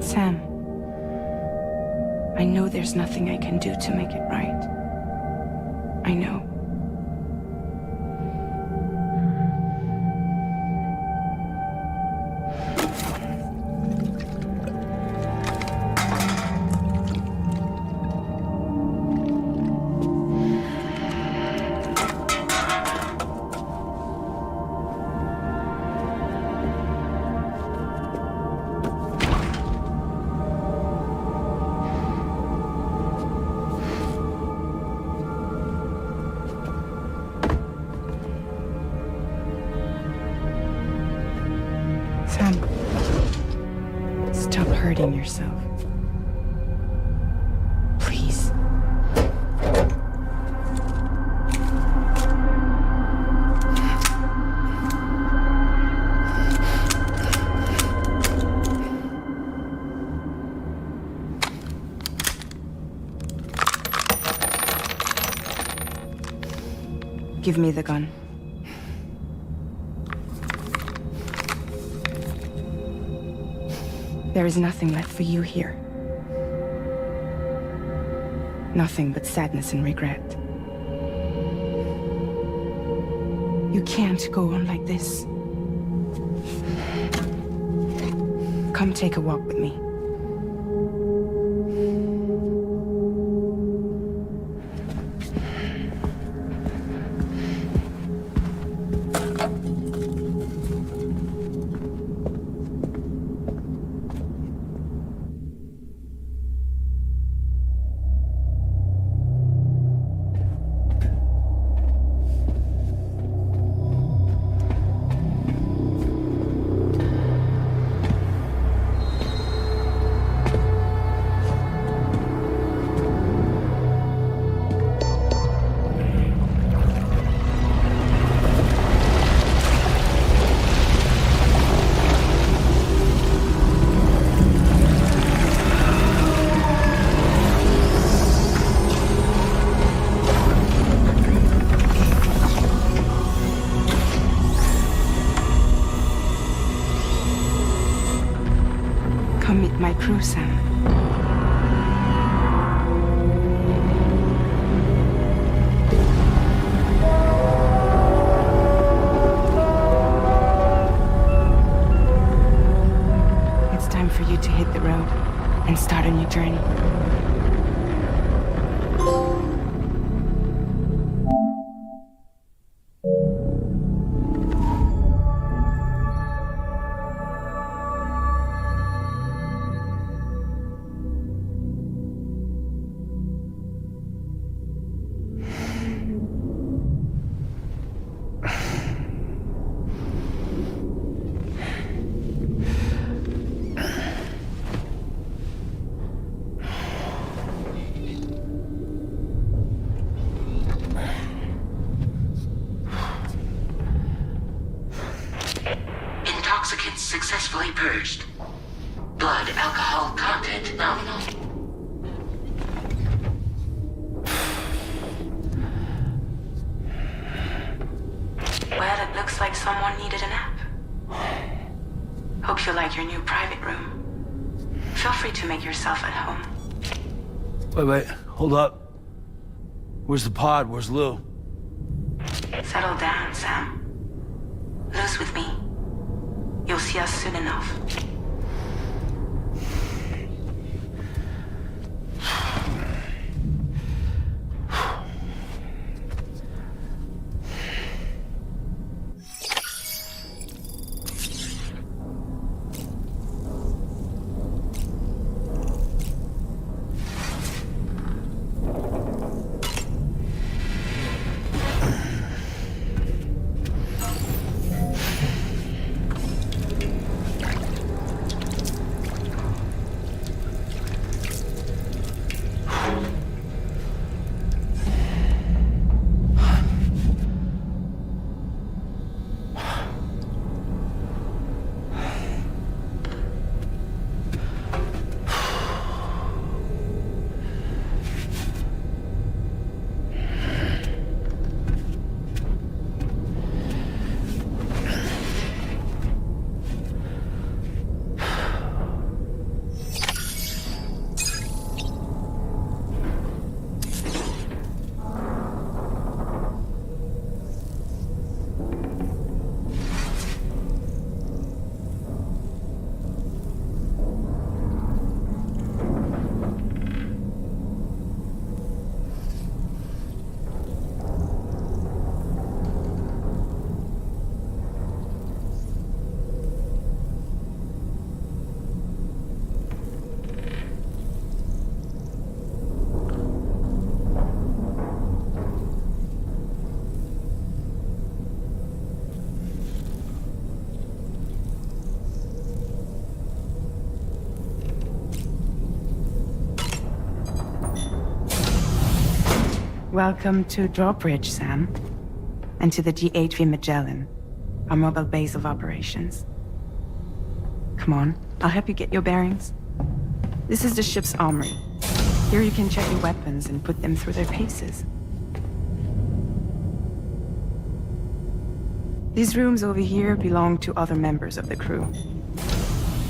Sam, I know there's nothing I can do to make it right. I know. Sam, stop hurting yourself. Please. Give me the gun. There is nothing left for you here. Nothing but sadness and regret. You can't go on like this. Come take a walk with me. Come meet my crew, Sam. It's time for you to hit the road and start a new journey. successfully purged. Blood alcohol content nominal. Well, it looks like someone needed a nap. Hope you like your new private room. Feel free to make yourself at home. Wait, hold up. Where's the pod? Where's Lou? Settle down, Sam. Lou's with me. You'll see us soon enough. Welcome to Drawbridge, Sam. And to the GHV Magellan, our mobile base of operations. Come on, I'll help you get your bearings. This is the ship's armory. Here you can check your weapons and put them through their paces. These rooms over here belong to other members of the crew.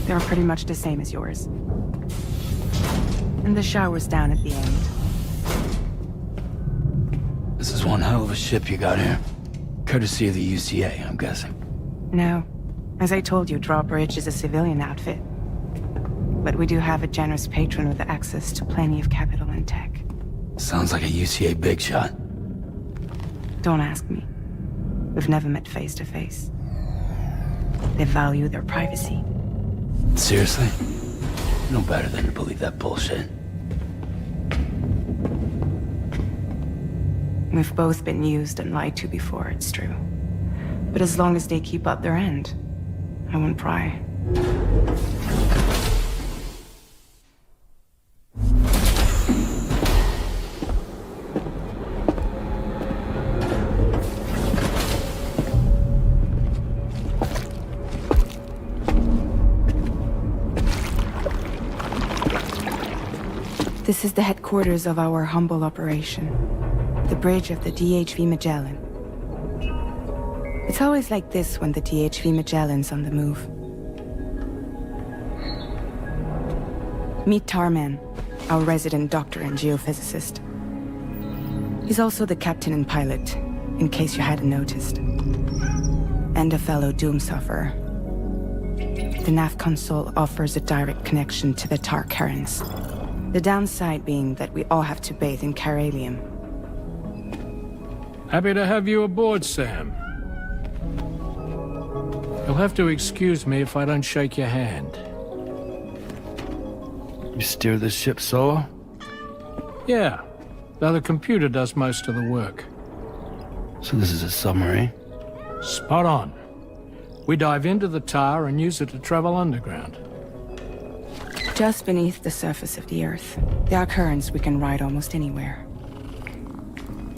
They are pretty much the same as yours. And the shower's down at the end. This is one hell of a ship you got here. Courtesy of the UCA, I'm guessing. No. As I told you, Drawbridge is a civilian outfit. But we do have a generous patron with access to plenty of capital and tech. Sounds like a UCA big shot. Don't ask me. We've never met face to face. They value their privacy. Seriously? No better than to believe that bullshit. We've both been used and lied to before, it's true. But as long as they keep up their end, I won't pry. This is the headquarters of our humble operation. The bridge of the DHV Magellan. It's always like this when the DHV Magellan's on the move. Meet Tarman, our resident doctor and geophysicist. He's also the captain and pilot, in case you hadn't noticed. And a fellow Doom sufferer. The nav console offers a direct connection to the Tar Currents. The downside being that we all have to bathe in chiralium. Happy to have you aboard, Sam. You'll have to excuse me if I don't shake your hand. You steer this ship solo? Yeah, though the computer does most of the work. So this is a submarine? Spot on. We dive into the tar and use it to travel underground. Just beneath the surface of the Earth, there are currents we can ride almost anywhere.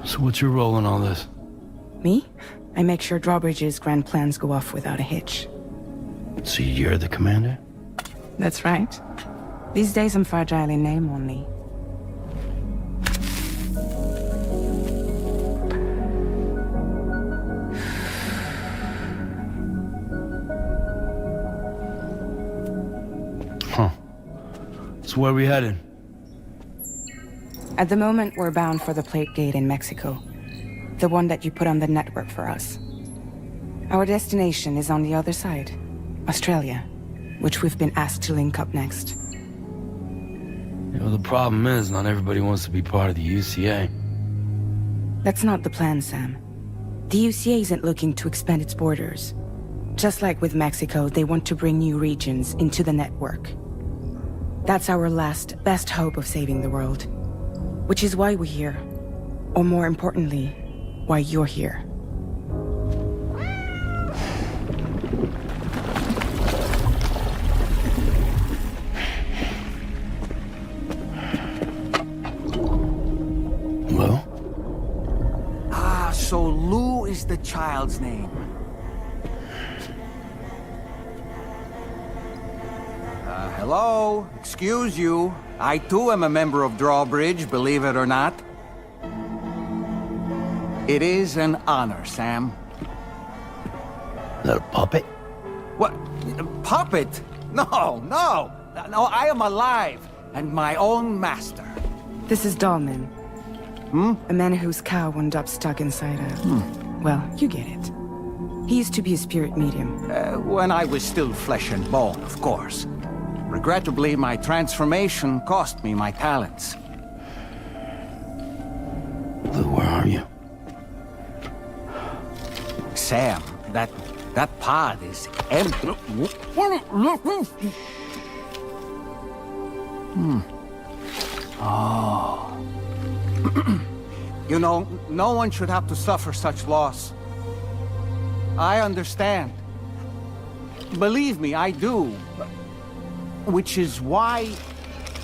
So what's your role in all this? Me? I make sure Drawbridge's grand plans go off without a hitch. So you're the commander? That's right. These days I'm fragile in name only. Huh. So where are we headed? At the moment, we're bound for the plate gate in Mexico. The one that you put on the network for us. Our destination is on the other side, Australia, which we've been asked to link up next. You know, the problem is not everybody wants to be part of the UCA. That's not the plan, Sam. The UCA isn't looking to expand its borders. Just like with Mexico, they want to bring new regions into the network. That's our last, best hope of saving the world. Which is why we're here. Or more importantly, why you're here. Well? So Lou is the child's name. Hello? Excuse you. I too am a member of Drawbridge, believe it or not. It is an honor, Sam. Is that a puppet? What? Puppet? No, no! No, I am alive, and my own master. This is Dahlman. A man whose cow wound up stuck inside a... Well, you get it. He used to be a spirit medium. When I was still flesh and bone, of course. Regrettably, my transformation cost me my talents. Lou, where are you? Sam, that pod is empty. Oh. You know, no one should have to suffer such loss. I understand. Believe me, I do. Which is why,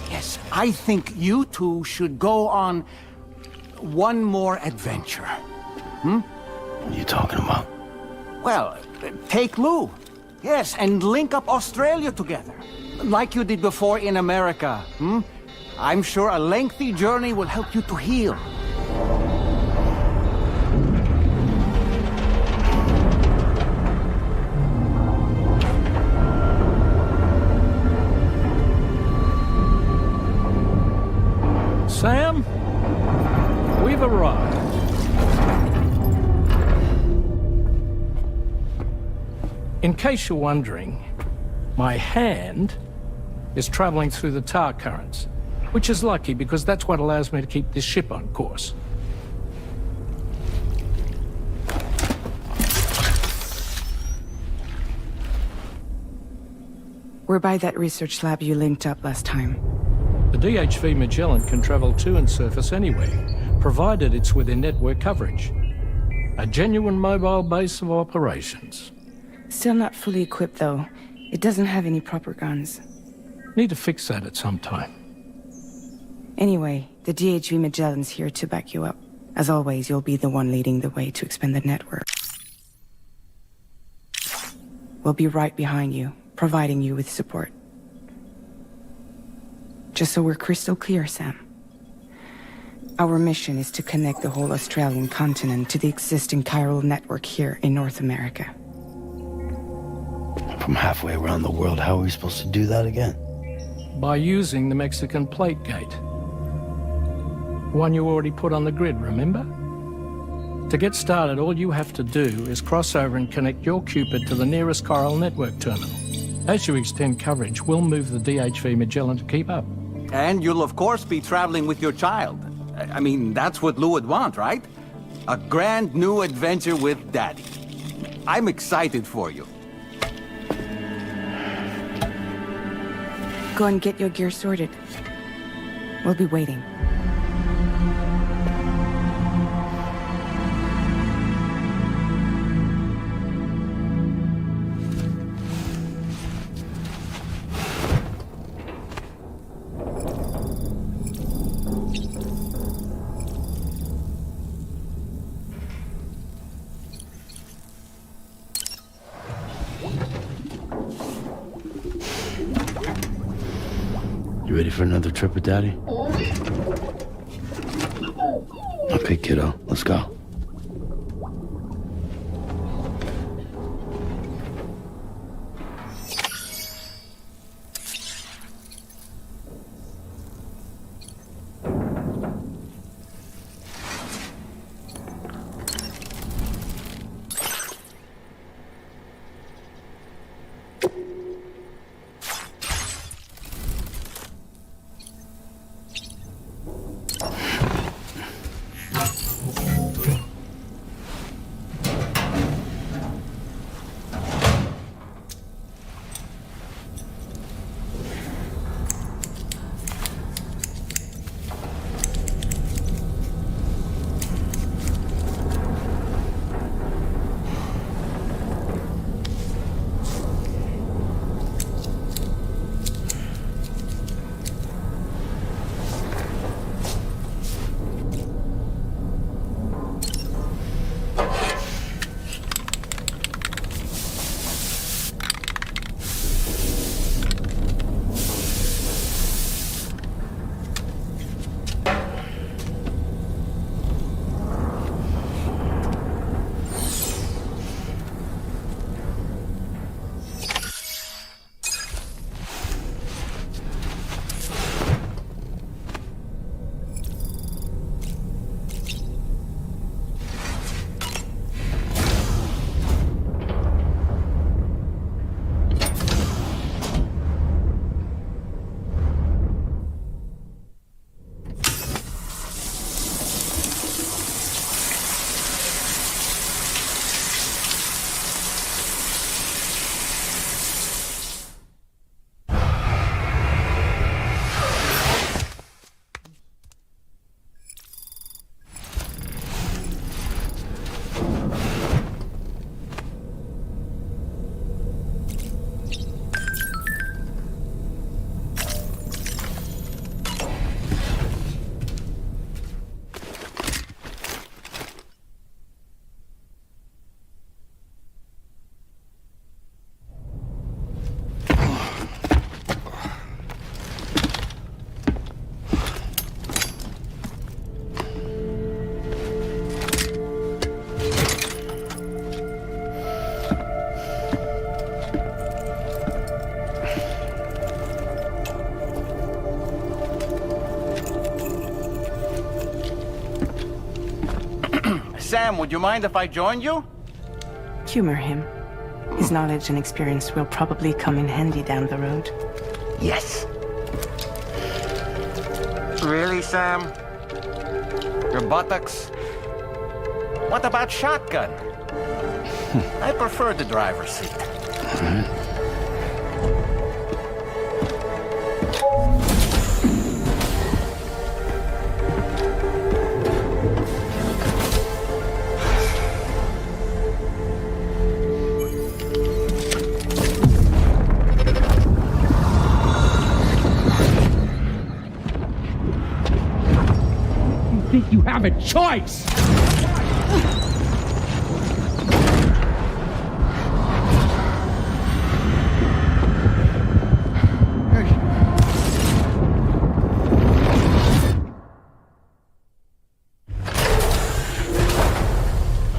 yes, I think you two should go on one more adventure. What are you talking about? Well, take Lou. Yes, and link up Australia together. Like you did before in America. I'm sure a lengthy journey will help you to heal. Sam, we've arrived. In case you're wondering, my hand is traveling through the tar currents, which is lucky because that's what allows me to keep this ship on course. We're by that research lab you linked up last time. The DHV Magellan can travel to and surface anywhere, provided it's within network coverage. A genuine mobile base of operations. Still not fully equipped, though. It doesn't have any proper guns. Need to fix that at some time. Anyway, the DHV Magellan's here to back you up. As always, you'll be the one leading the way to expand the network. We'll be right behind you, providing you with support. Just so we're crystal clear, Sam. Our mission is to connect the whole Australian continent to the existing chiral network here in North America. From halfway around the world, how are we supposed to do that again? By using the Mexican plate gate. One you already put on the grid, remember? To get started, all you have to do is cross over and connect your Cupid to the nearest chiral network terminal. As you extend coverage, we'll move the DHV Magellan to keep up. And you'll of course be traveling with your child. I mean, that's what Lou would want, right? A grand new adventure with Daddy. I'm excited for you. Go and get your gear sorted. We'll be waiting. You ready for another trip with Daddy? Okay, kiddo, let's go. Sam, would you mind if I joined you? Humor him. His knowledge and experience will probably come in handy down the road. Yes. Really, Sam? Your buttocks? What about shotgun? I prefer the driver's seat. Think you have a choice?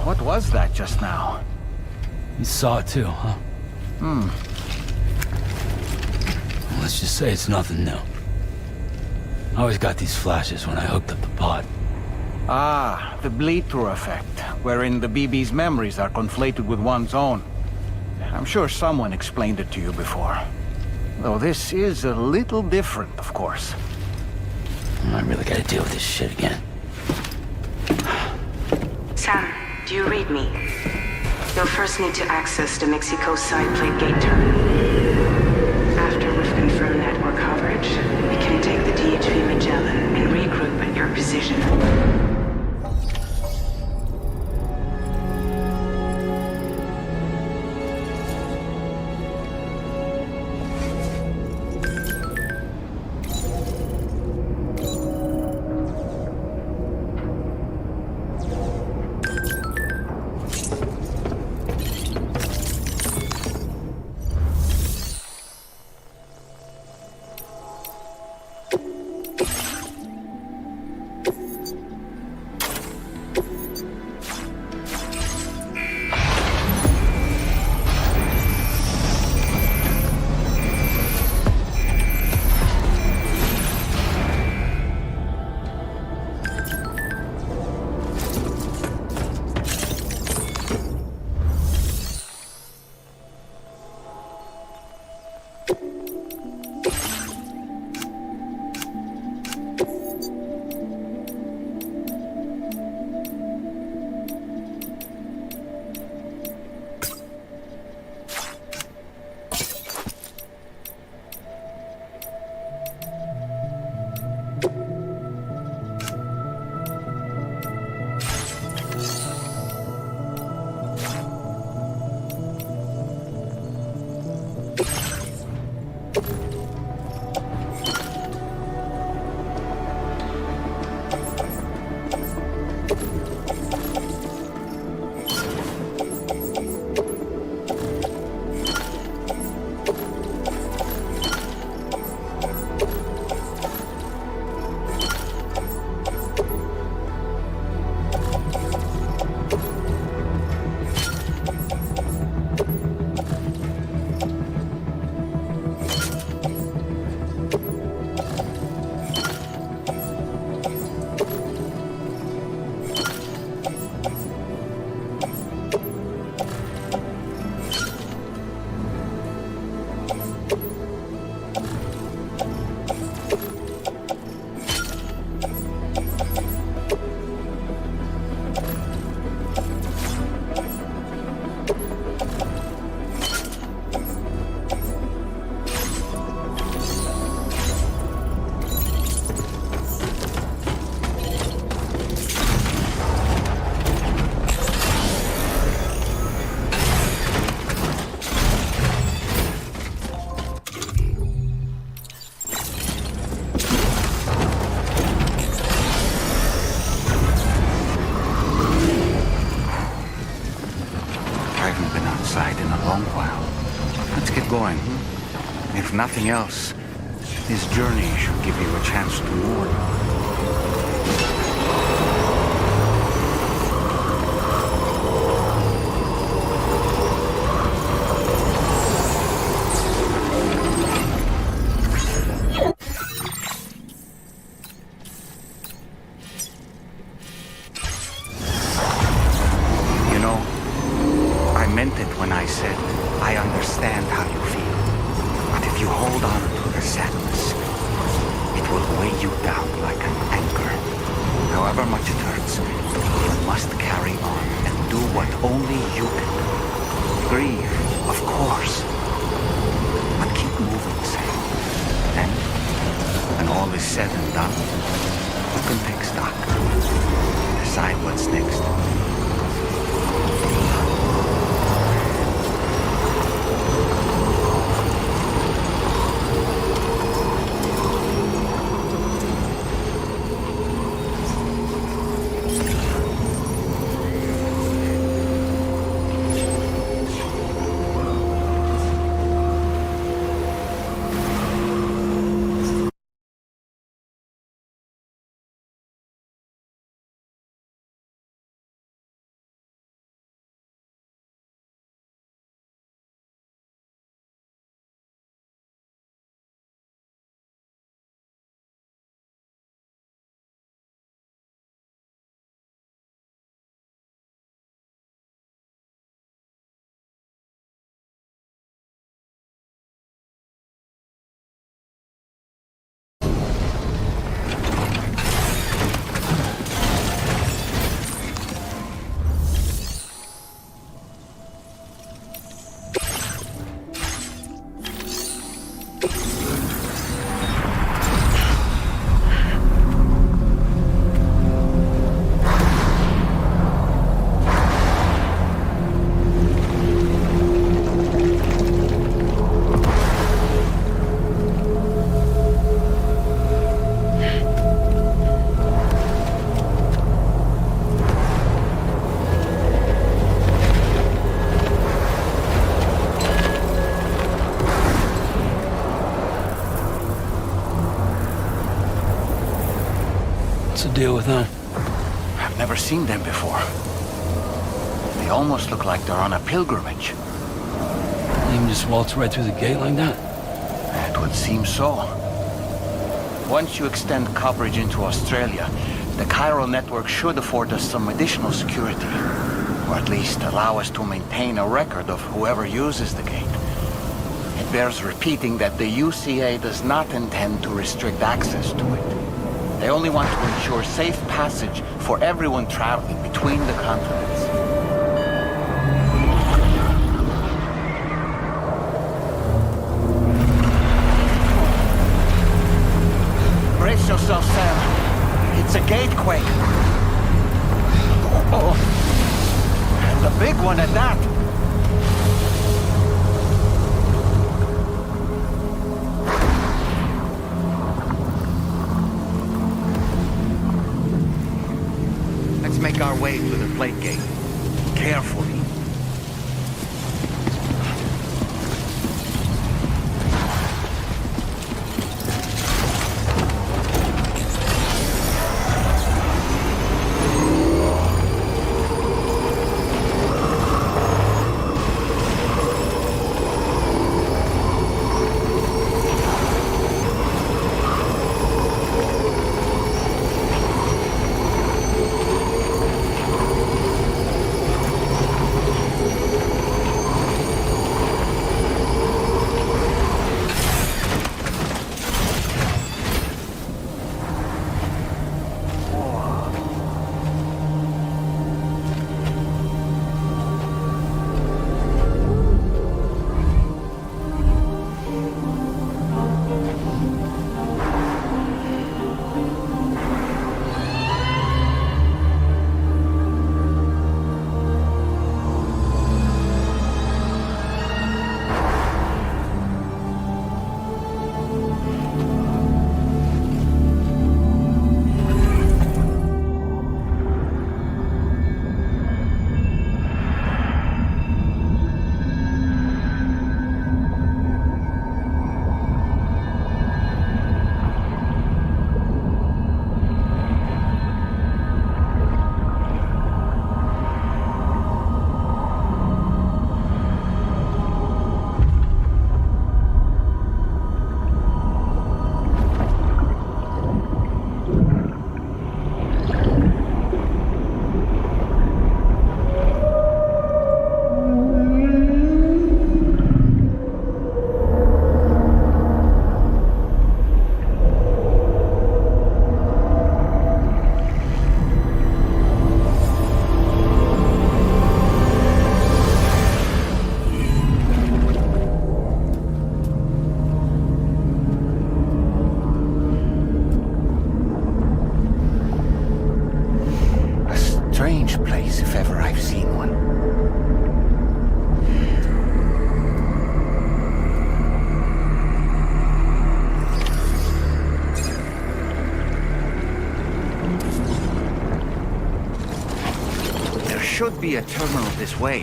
What was that just now? You saw it too, huh? Let's just say it's nothing new. I always got these flashes when I hooked up the pod. Ah, the bleed-through effect, wherein the BB's memories are conflated with one's own. I'm sure someone explained it to you before. Though this is a little different, of course. I really gotta deal with this shit again. Sam, do you read me? You'll first need to access the Mexico side plate gate terminal. After we've confirmed network coverage, we can take the DHV Magellan and regroup at your position. outside in a long while. Let's get going. If nothing else, this journey should give you a chance to mourn. Deal with that? I've never seen them before. They almost look like they're on a pilgrimage. They can just waltz right through the gate like that? It would seem so. Once you extend coverage into Australia, the chiral network should afford us some additional security. Or at least allow us to maintain a record of whoever uses the gate. It bears repeating that the UCA does not intend to restrict access to it. They only want to ensure safe passage for everyone traveling between the continents. Brace yourself, Sam. It's a gatequake. Oh, and a big one at that. Make our way to the plate gate. Carefully. be a terminal this way.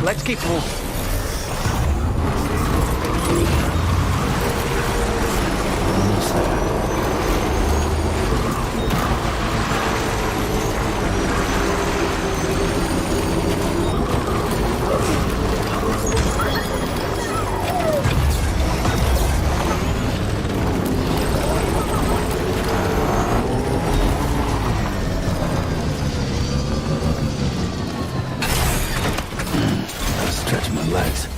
Let's keep moving. Stretch my legs.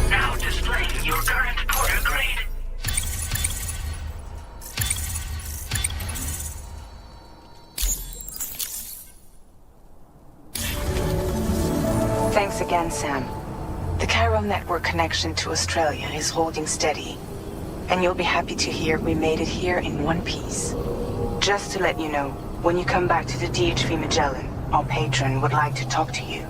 Now displaying your current porter grade. Thanks again, Sam. The chiral network connection to Australia is holding steady. And you'll be happy to hear we made it here in one piece. Just to let you know, when you come back to the DHV Magellan, our patron would like to talk to you.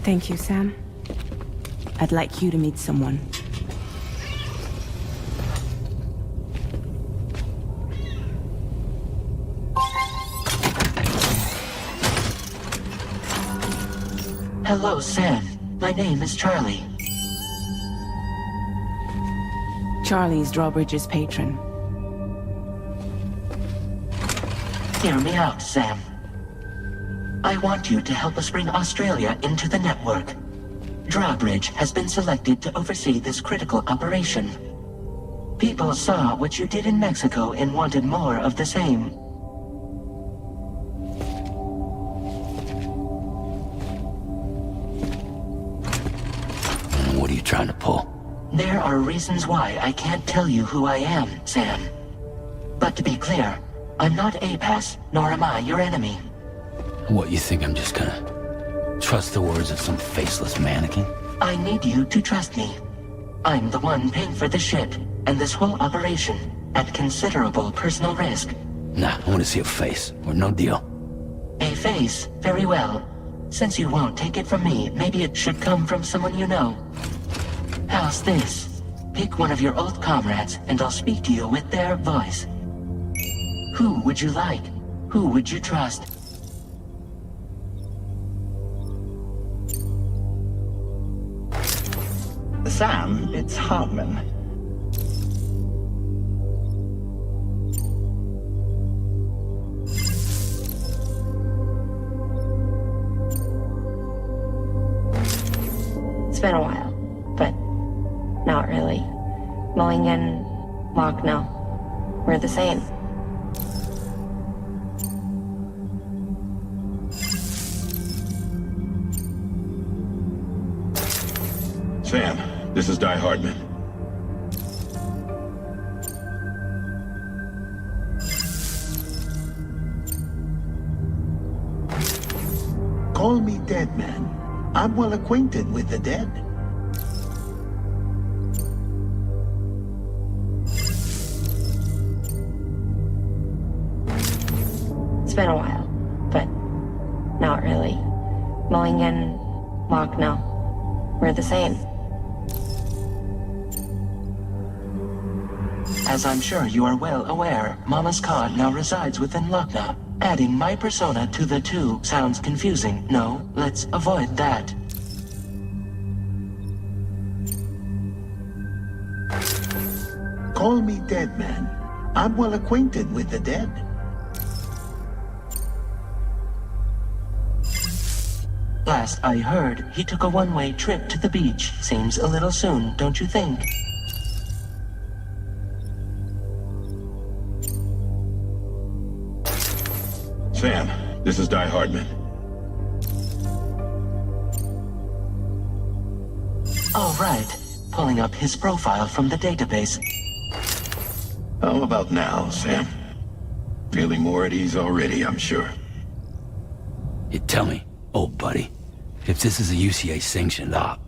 Thank you, Sam. I'd like you to meet someone. Hello, Sam. My name is Charlie. Charlie's Drawbridge's patron. Hear me out, Sam. I want you to help us bring Australia into the network. Drawbridge has been selected to oversee this critical operation. People saw what you did in Mexico and wanted more of the same. What are you trying to pull? There are reasons why I can't tell you who I am, Sam. But to be clear, I'm not APAS, nor am I your enemy. What, you think I'm just gonna trust the words of some faceless mannequin? I need you to trust me. I'm the one paying for the ship, and this whole operation, at considerable personal risk. Nah, I want to see a face, or no deal. A face? Very well. Since you won't take it from me, maybe it should come from someone you know. How's this? Pick one of your old comrades, and I'll speak to you with their voice. Who would you like? Who would you trust? Sam, it's Hartman. It's been a while, but not really. Mulligan, Locke, no. We're the same. Sam, this is Di Hardman. Call me dead, man. I'm well acquainted with the dead. It's been a while, but not really. Mulligan, Lochno, we're the same. As I'm sure you are well aware, Mama's Khan now resides within Lochna. Adding my persona to the two sounds confusing. No, let's avoid that. Call me dead, man. I'm well acquainted with the dead. Last I heard, he took a one-way trip to the beach. Seems a little soon, don't you think? Sam, this is Di Hardman. All right. Pulling up his profile from the database. How about now, Sam? Feeling more at ease already, I'm sure. You tell me, old buddy, if this is a UCA-sanctioned op,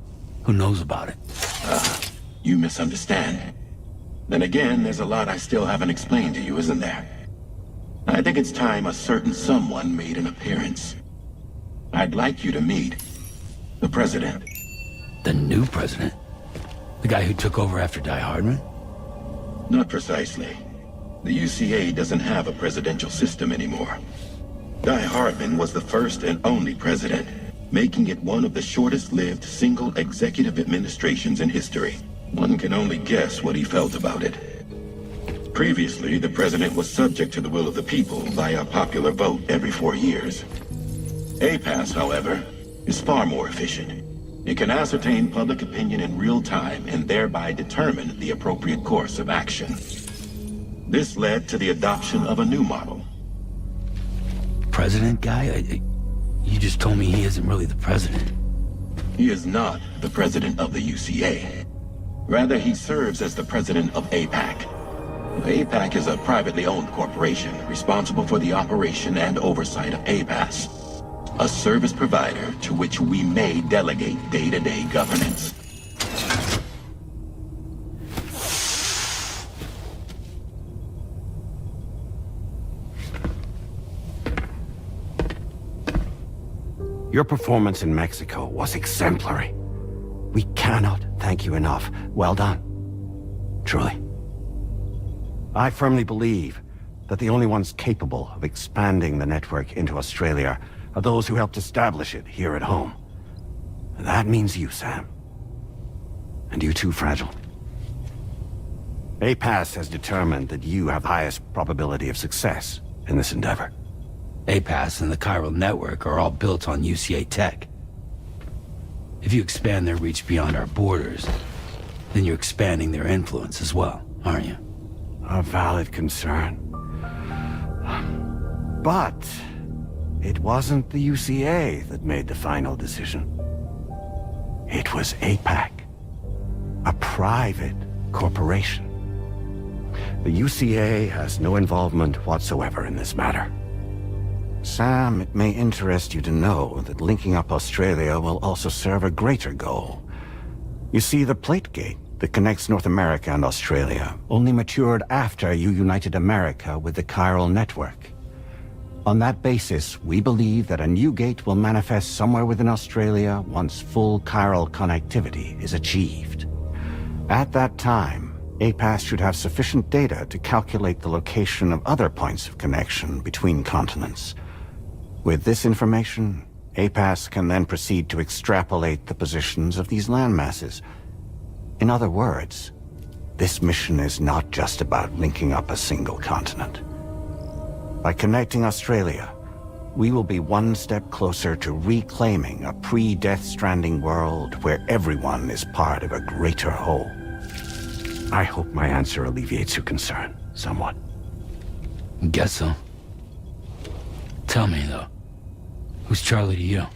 who knows about it? You misunderstand. Then again, there's a lot I still haven't explained to you, isn't there? I think it's time a certain someone made an appearance. I'd like you to meet the president. The new president? The guy who took over after Di Hardman? Not precisely. The UCA doesn't have a presidential system anymore. Di Hardman was the first and only president, making it one of the shortest-lived single executive administrations in history. One can only guess what he felt about it. Previously, the president was subject to the will of the people via popular vote every 4 years. APAS, however, is far more efficient. It can ascertain public opinion in real time and thereby determine the appropriate course of action. This led to the adoption of a new model. President guy? You just told me he isn't really the president. He is not the president of the UCA. Rather, he serves as the president of APAC. APAC is a privately owned corporation responsible for the operation and oversight of APAS, a service provider to which we may delegate day-to-day governance. Your performance in Mexico was exemplary. We cannot thank you enough. Well done. Truly. I firmly believe that the only ones capable of expanding the network into Australia are those who helped establish it here at home. And that means you, Sam. And you too, Fragile. APAS has determined that you have the highest probability of success in this endeavor. APAS and the chiral network are all built on UCA tech. If you expand their reach beyond our borders, then you're expanding their influence as well, aren't you? A valid concern. But it wasn't the UCA that made the final decision. It was APAC, a private corporation. The UCA has no involvement whatsoever in this matter. Sam, it may interest you to know that linking up Australia will also serve a greater goal. You see, the plate gate that connects North America and Australia only matured after you united America with the chiral network. On that basis, we believe that a new gate will manifest somewhere within Australia once full chiral connectivity is achieved. At that time, APAS should have sufficient data to calculate the location of other points of connection between continents. With this information, APAS can then proceed to extrapolate the positions of these landmasses. In other words, this mission is not just about linking up a single continent. By connecting Australia, we will be one step closer to reclaiming a pre-Death Stranding world where everyone is part of a greater whole. I hope my answer alleviates your concern somewhat. Guess so. Tell me, though, who's Charlie to you?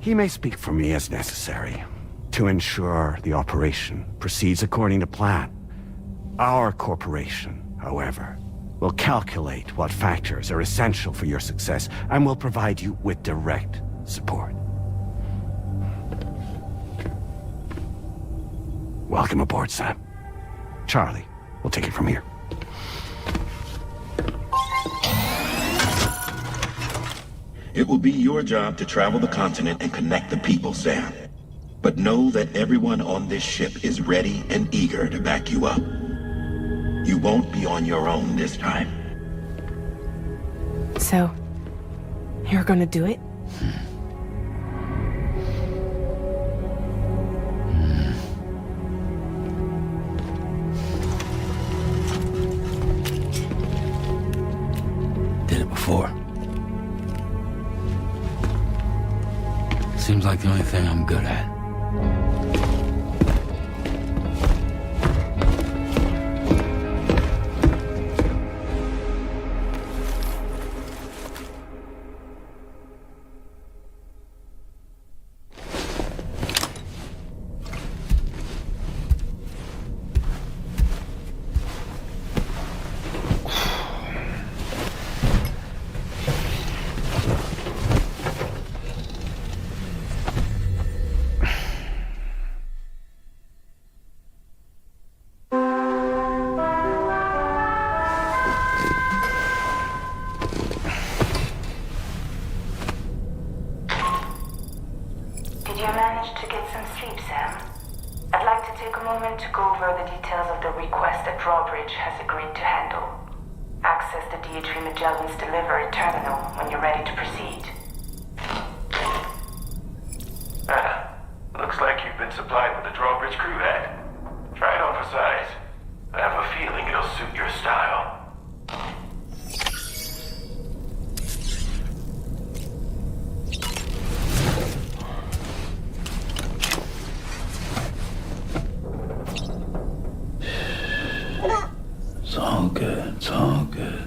He may speak for me as necessary to ensure the operation proceeds according to plan. Our corporation, however, will calculate what factors are essential for your success and will provide you with direct support. Welcome aboard, Sam. Charlie, we'll take it from here. It will be your job to travel the continent and connect the people, Sam. But know that everyone on this ship is ready and eager to back you up. You won't be on your own this time. So, you're gonna do it? Did it before. Seems like the only thing I'm good at. Did you manage to get some sleep, Sam? I'd like to take a moment to go over the details of the request that Drawbridge has agreed to handle. Access the DHV Magellan's delivery terminal when you're ready to proceed. Looks like you've been supplied with the Drawbridge crew hat. Try it on for size. I have a feeling it'll suit your style. It's all good, it's all good.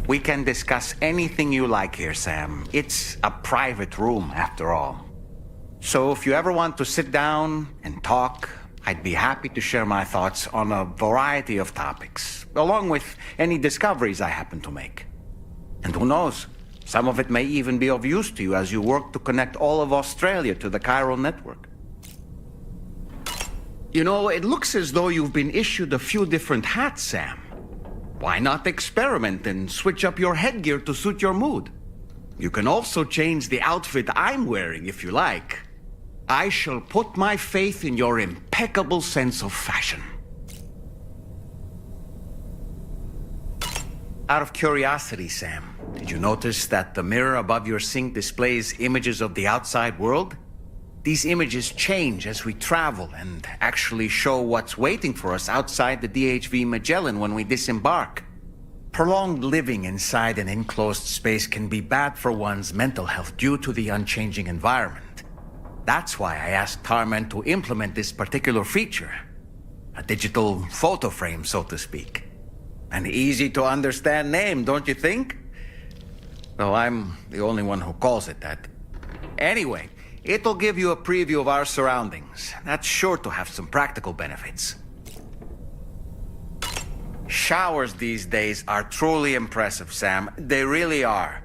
We can discuss anything you like here, Sam. It's a private room, after all. So if you ever want to sit down and talk, I'd be happy to share my thoughts on a variety of topics, along with any discoveries I happen to make. And who knows, some of it may even be of use to you as you work to connect all of Australia to the chiral network. You know, it looks as though you've been issued a few different hats, Sam. Why not experiment and switch up your headgear to suit your mood? You can also change the outfit I'm wearing if you like. I shall put my faith in your impeccable sense of fashion. Out of curiosity, Sam, did you notice that the mirror above your sink displays images of the outside world? These images change as we travel and actually show what's waiting for us outside the DHV Magellan when we disembark. Prolonged living inside an enclosed space can be bad for one's mental health due to the unchanging environment. That's why I asked Tarman to implement this particular feature. A digital photo frame, so to speak. An easy to understand name, don't you think? Though I'm the only one who calls it that. Anyway, it'll give you a preview of our surroundings. That's sure to have some practical benefits. Showers these days are truly impressive, Sam. They really are.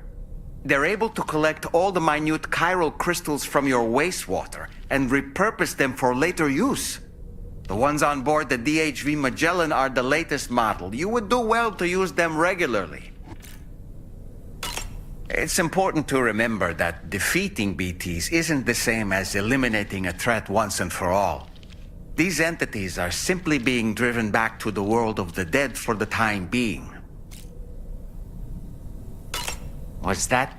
They're able to collect all the minute chiral crystals from your wastewater and repurpose them for later use. The ones on board the DHV Magellan are the latest model. You would do well to use them regularly. It's important to remember that defeating BTs isn't the same as eliminating a threat once and for all. These entities are simply being driven back to the world of the dead for the time being. Was that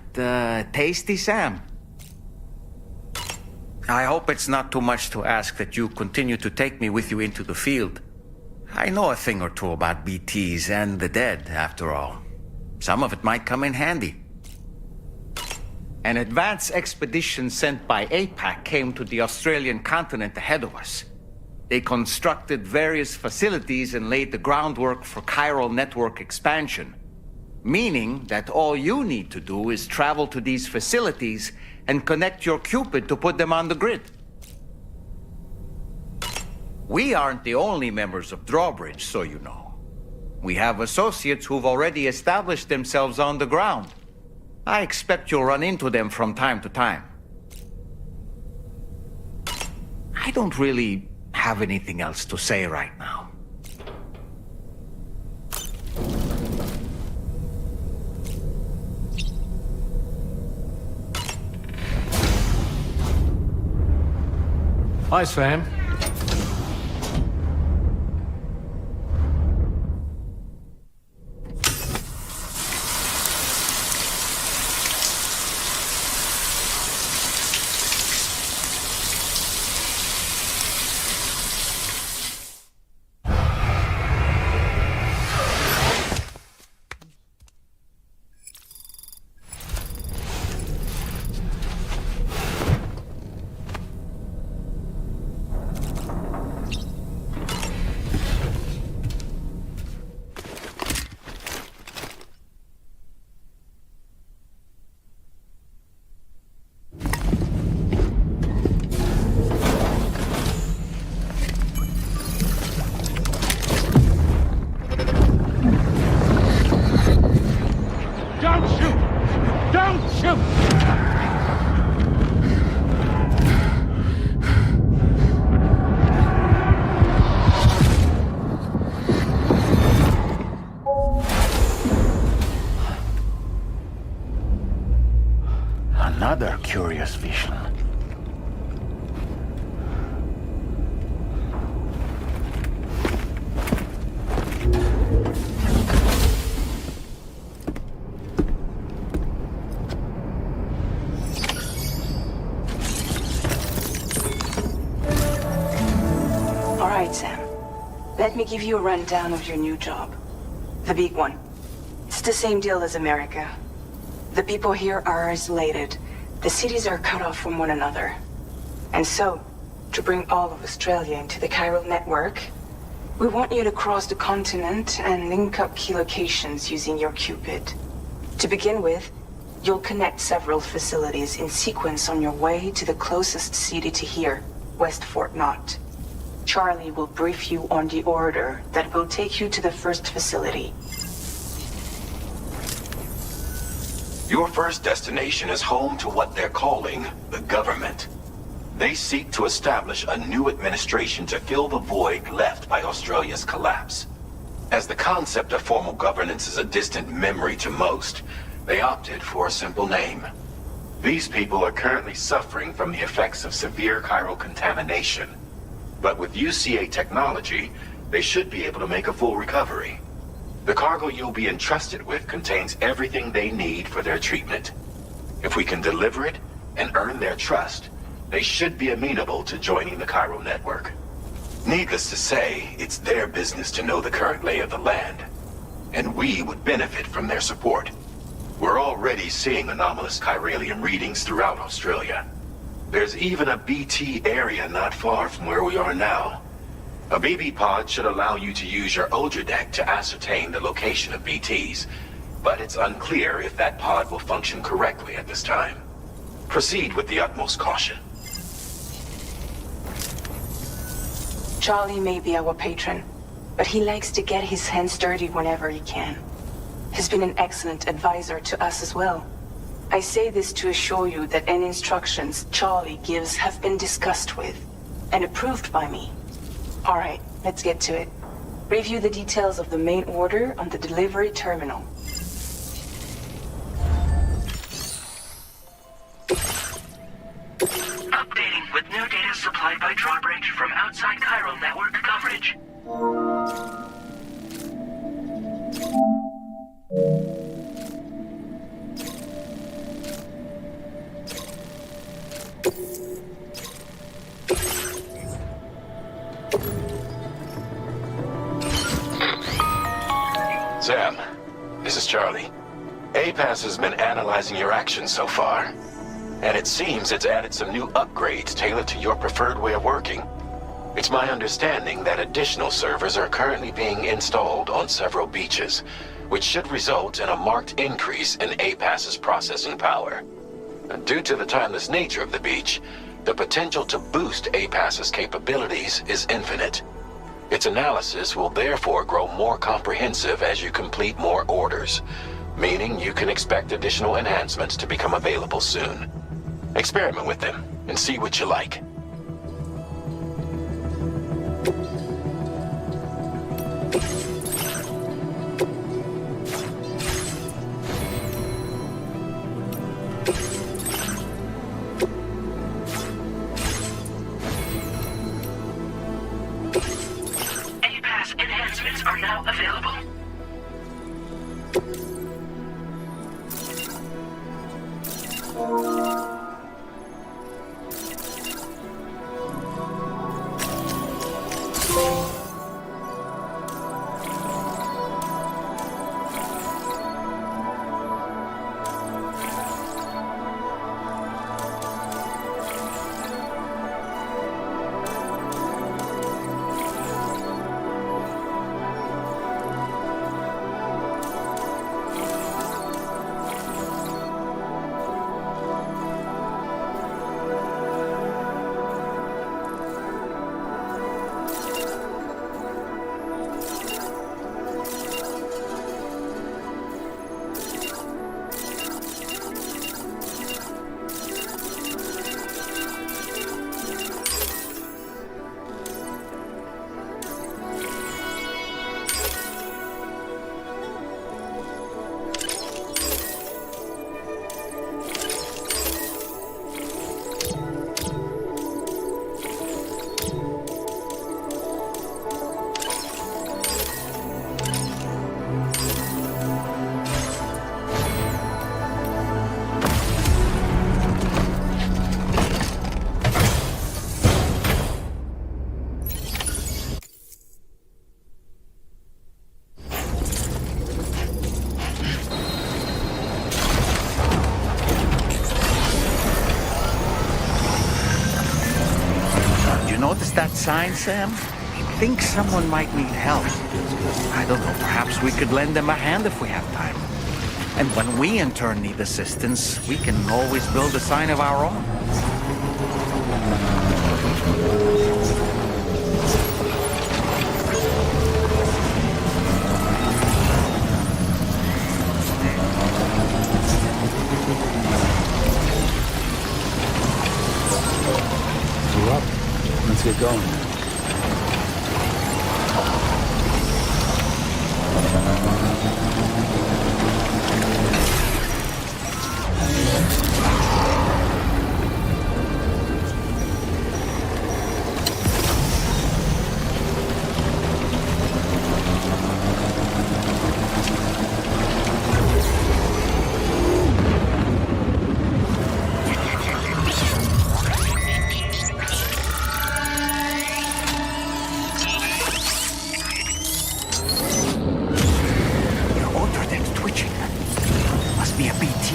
tasty, Sam? I hope it's not too much to ask that you continue to take me with you into the field. I know a thing or two about BTs and the dead, after all. Some of it might come in handy. An advance expedition sent by APAC came to the Australian continent ahead of us. They constructed various facilities and laid the groundwork for chiral network expansion, meaning that all you need to do is travel to these facilities and connect your Cupid to put them on the grid. We aren't the only members of Drawbridge, so you know. We have associates who've already established themselves on the ground. I expect you'll run into them from time to time. I don't really have anything else to say right now. Hi, Sam. Another curious vision. All right, Sam. Let me give you a rundown of your new job. The big one. It's the same deal as America. The people here are isolated. The cities are cut off from one another. And so, to bring all of Australia into the chiral network, we want you to cross the continent and link up key locations using your Cupid. To begin with, you'll connect several facilities in sequence on your way to the closest city to here, West Fort Knott. Charlie will brief you on the order that will take you to the first facility. Your first destination is home to what they're calling the government. They seek to establish a new administration to fill the void left by Australia's collapse. As the concept of formal governance is a distant memory to most, they opted for a simple name. These people are currently suffering from the effects of severe chiral contamination. But with UCA technology, they should be able to make a full recovery. The cargo you'll be entrusted with contains everything they need for their treatment. If we can deliver it and earn their trust, they should be amenable to joining the chiral network. Needless to say, it's their business to know the current lay of the land, and we would benefit from their support. We're already seeing anomalous chiralium readings throughout Australia. There's even a BT area not far from where we are now. A BB pod should allow you to use your Ultra deck to ascertain the location of BTs, but it's unclear if that pod will function correctly at this time. Proceed with the utmost caution. Charlie may be our patron, but he likes to get his hands dirty whenever he can. He's been an excellent advisor to us as well. I say this to assure you that any instructions Charlie gives have been discussed with and approved by me. All right, let's get to it. Review the details of the main order on the delivery terminal. Updating with new data supplied by Drawbridge from outside Chiral network coverage. Sam, this is Charlie. APAS has been analyzing your actions so far, and it seems it's added some new upgrades tailored to your preferred way of working. It's my understanding that additional servers are currently being installed on several beaches, which should result in a marked increase in APAS's processing power. Due to the timeless nature of the beach, the potential to boost APAS's capabilities is infinite. Its analysis will therefore grow more comprehensive as you complete more orders, meaning you can expect additional enhancements to become available soon. Experiment with them and see what you like. Enhancements are now available. Notice that sign, Sam? I think someone might need help. I don't know, perhaps we could lend them a hand if we have time. And when we in turn need assistance, we can always build a sign of our own. We're up. Let's get going.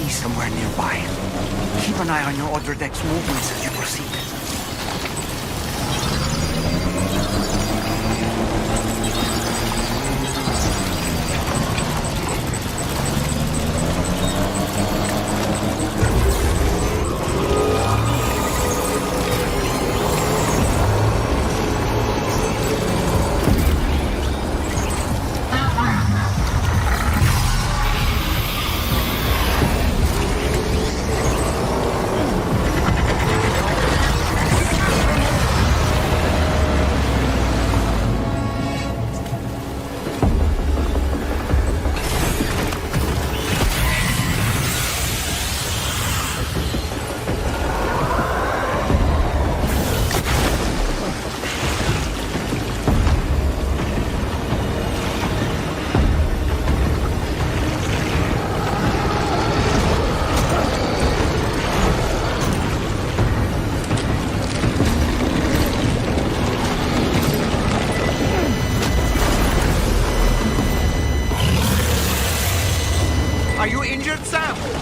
Somewhere nearby. Keep an eye on your other deck's movements as you proceed. Sam!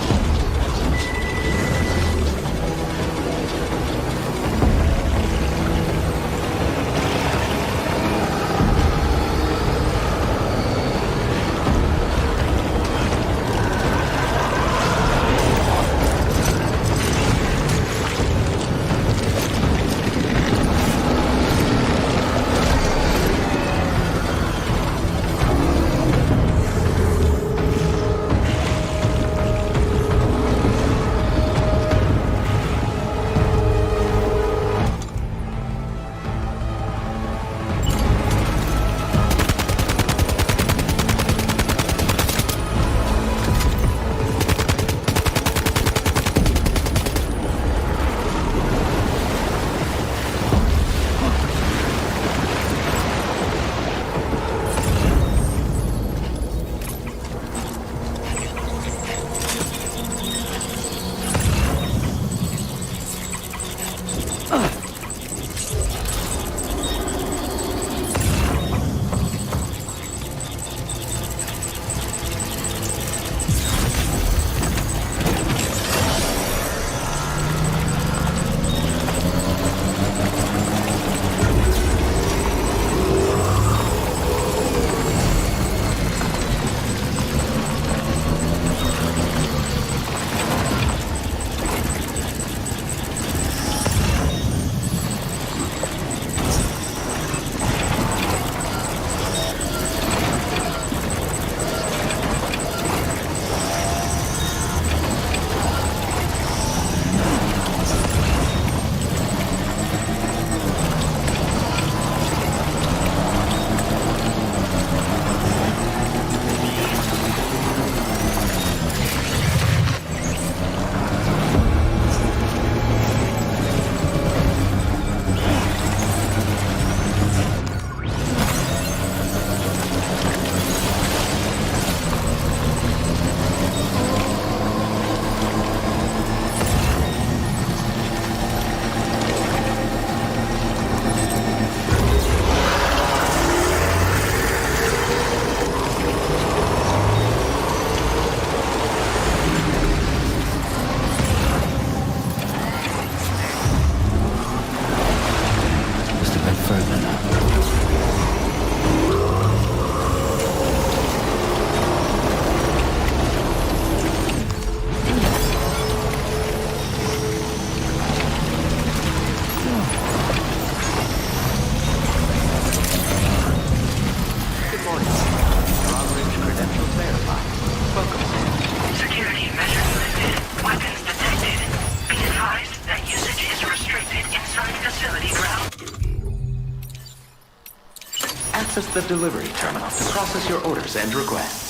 Access the delivery terminal to process your orders and requests.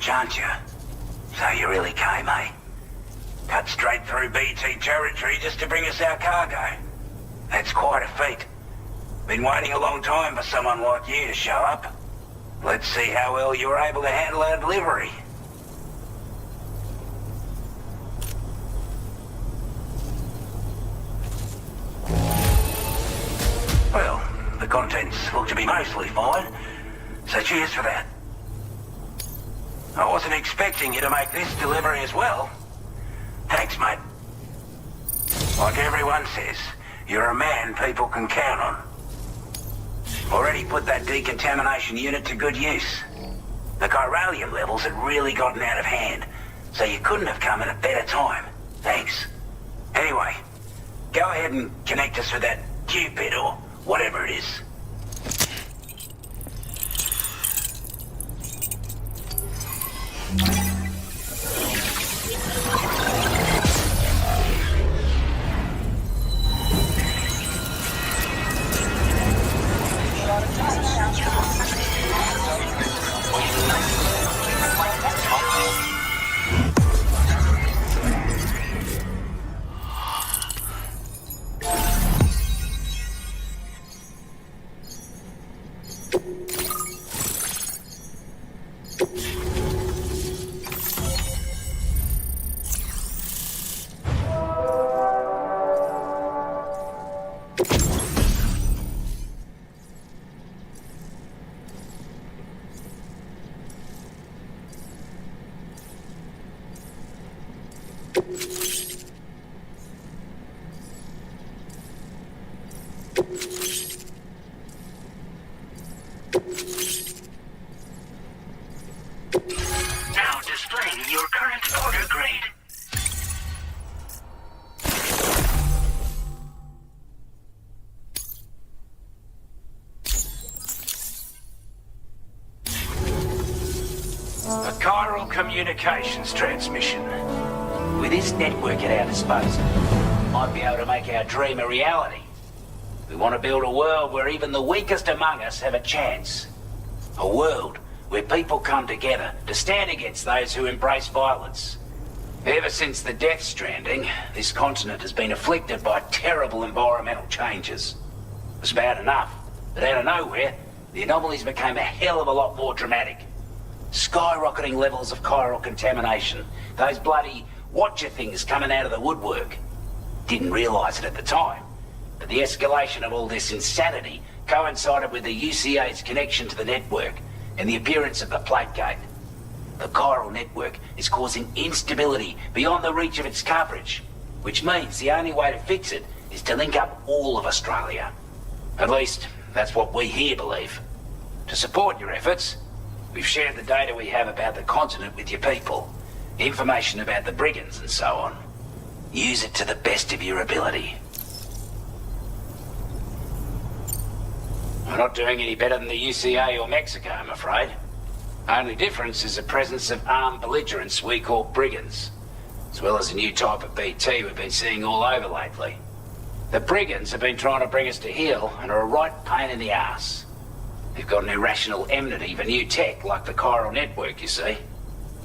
Aren't you? So you really came, eh? Cut straight through BT territory just to bring us our cargo. That's quite a feat. Been waiting a long time for someone like you to show up. Let's see how well you were able to handle our delivery. Well, the contents look to be mostly fine, so cheers for that. I wasn't expecting you to make this delivery as well. Thanks, mate. Like everyone says, you're a man people can count on. Already put that decontamination unit to good use. The chiralium levels had really gotten out of hand, so you couldn't have come at a better time. Thanks. Anyway, go ahead and connect us with that Cupid or whatever it is. Now displaying your current order grade. A chiral communications transmission. With this network at our disposal, we might be able to make our dream a reality. We want to build a world where even the weakest among us have a chance. A world where people come together to stand against those who embrace violence. Ever since the death stranding, this continent has been afflicted by terrible environmental changes. It was bad enough, but out of nowhere, the anomalies became a hell of a lot more dramatic. Skyrocketing levels of chiral contamination. Those bloody watcher things coming out of the woodwork. Didn't realize it at the time, but the escalation of all this insanity coincided with the UCA's connection to the network and the appearance of the plate gate. The chiral network is causing instability beyond the reach of its coverage, which means the only way to fix it is to link up all of Australia. At least, that's what we here believe. To support your efforts, we've shared the data we have about the continent with your people. Information about the brigands and so on. Use it to the best of your ability. We're not doing any better than the UCA or Mexico, I'm afraid. Only difference is the presence of armed belligerents we call brigands, as well as a new type of BT we've been seeing all over lately. The brigands have been trying to bring us to heel and are a right pain in the ass. They've got an irrational enmity for new tech like the chiral network, you see.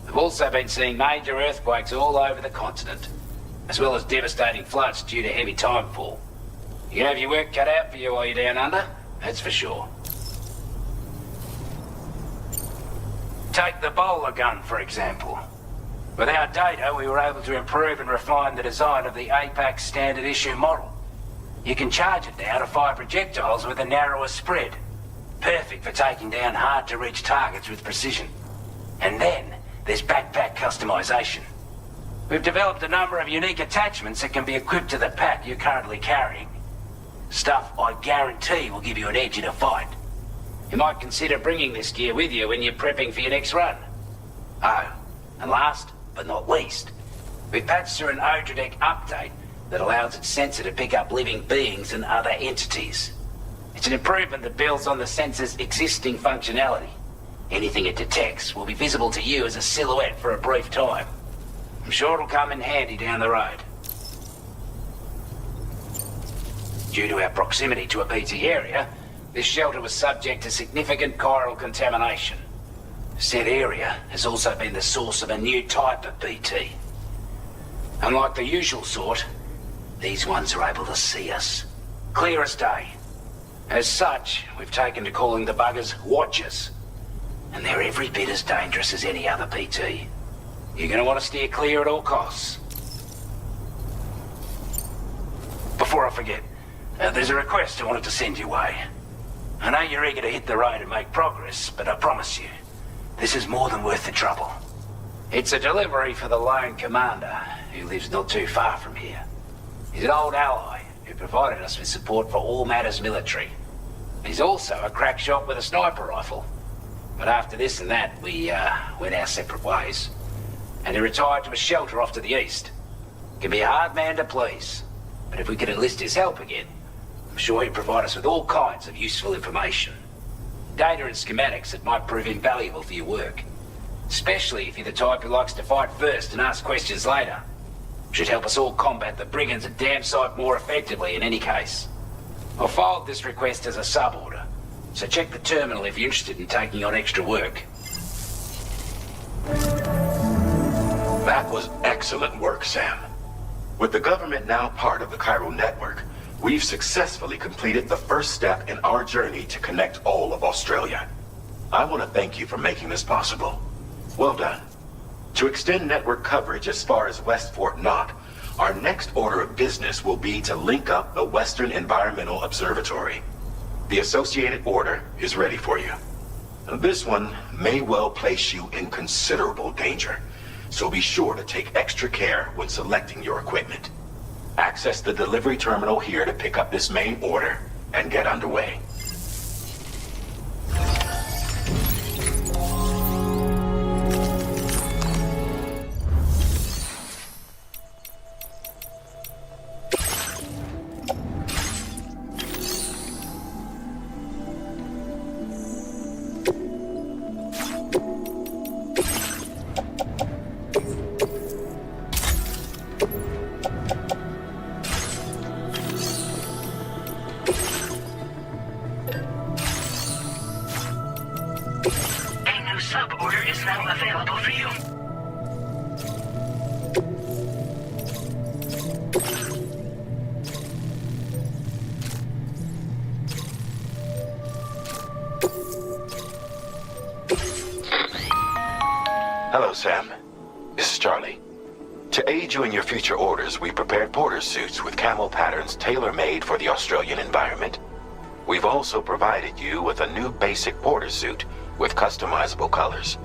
We've also been seeing major earthquakes all over the continent, as well as devastating floods due to heavy timefall. You have your work cut out for you while you're down under, that's for sure. Take the bowler gun, for example. With our data, we were able to improve and refine the design of the APAC standard issue model. You can charge it now to fire projectiles with a narrower spread. Perfect for taking down hard-to-reach targets with precision. And then, there's backpack customization. We've developed a number of unique attachments that can be equipped to the pack you're currently carrying. Stuff I guarantee will give you an edge in a fight. You might consider bringing this gear with you when you're prepping for your next run. Oh, and last but not least, we patched through an Odradec update that allows its sensor to pick up living beings and other entities. It's an improvement that builds on the sensor's existing functionality. Anything it detects will be visible to you as a silhouette for a brief time. I'm sure it'll come in handy down the road. Due to our proximity to a BT area, this shelter was subject to significant chiral contamination. Said area has also been the source of a new type of BT. Unlike the usual sort, these ones are able to see us. Clear as day. As such, we've taken to calling the buggers Watchers. And they're every bit as dangerous as any other PT. You're gonna want to steer clear at all costs. Before I forget, there's a request I wanted to send your way. I know you're eager to hit the road and make progress, but I promise you, this is more than worth the trouble. It's a delivery for the lone commander, who lives not too far from here. He's an old ally who provided us with support for all matters military. He's also a crack shot with a sniper rifle. But after this and that, we went our separate ways. And he retired to a shelter off to the east. Can be a hard man to please, but if we could enlist his help again, I'm sure he'd provide us with all kinds of useful information. Data and schematics that might prove invaluable for your work. Especially if you're the type who likes to fight first and ask questions later. Should help us all combat the brigands a damn sight more effectively in any case. I'll filed this request as a sub-order, so check the terminal if you're interested in taking on extra work. That was excellent work, Sam. With the government now part of the chiral network, we've successfully completed the first step in our journey to connect all of Australia. I want to thank you for making this possible. Well done. To extend network coverage as far as West Fort Knott, our next order of business will be to link up the Western Environmental Observatory. The associated order is ready for you. This one may well place you in considerable danger, so be sure to take extra care when selecting your equipment. Access the delivery terminal here to pick up this main order and get underway. sub-order is now available for you. Hello, Sam. This is Charlie. To aid you in your future orders, we prepared porter suits with camo patterns tailor-made for the Australian environment. We've also provided you with a new basic porter suit with customizable colors.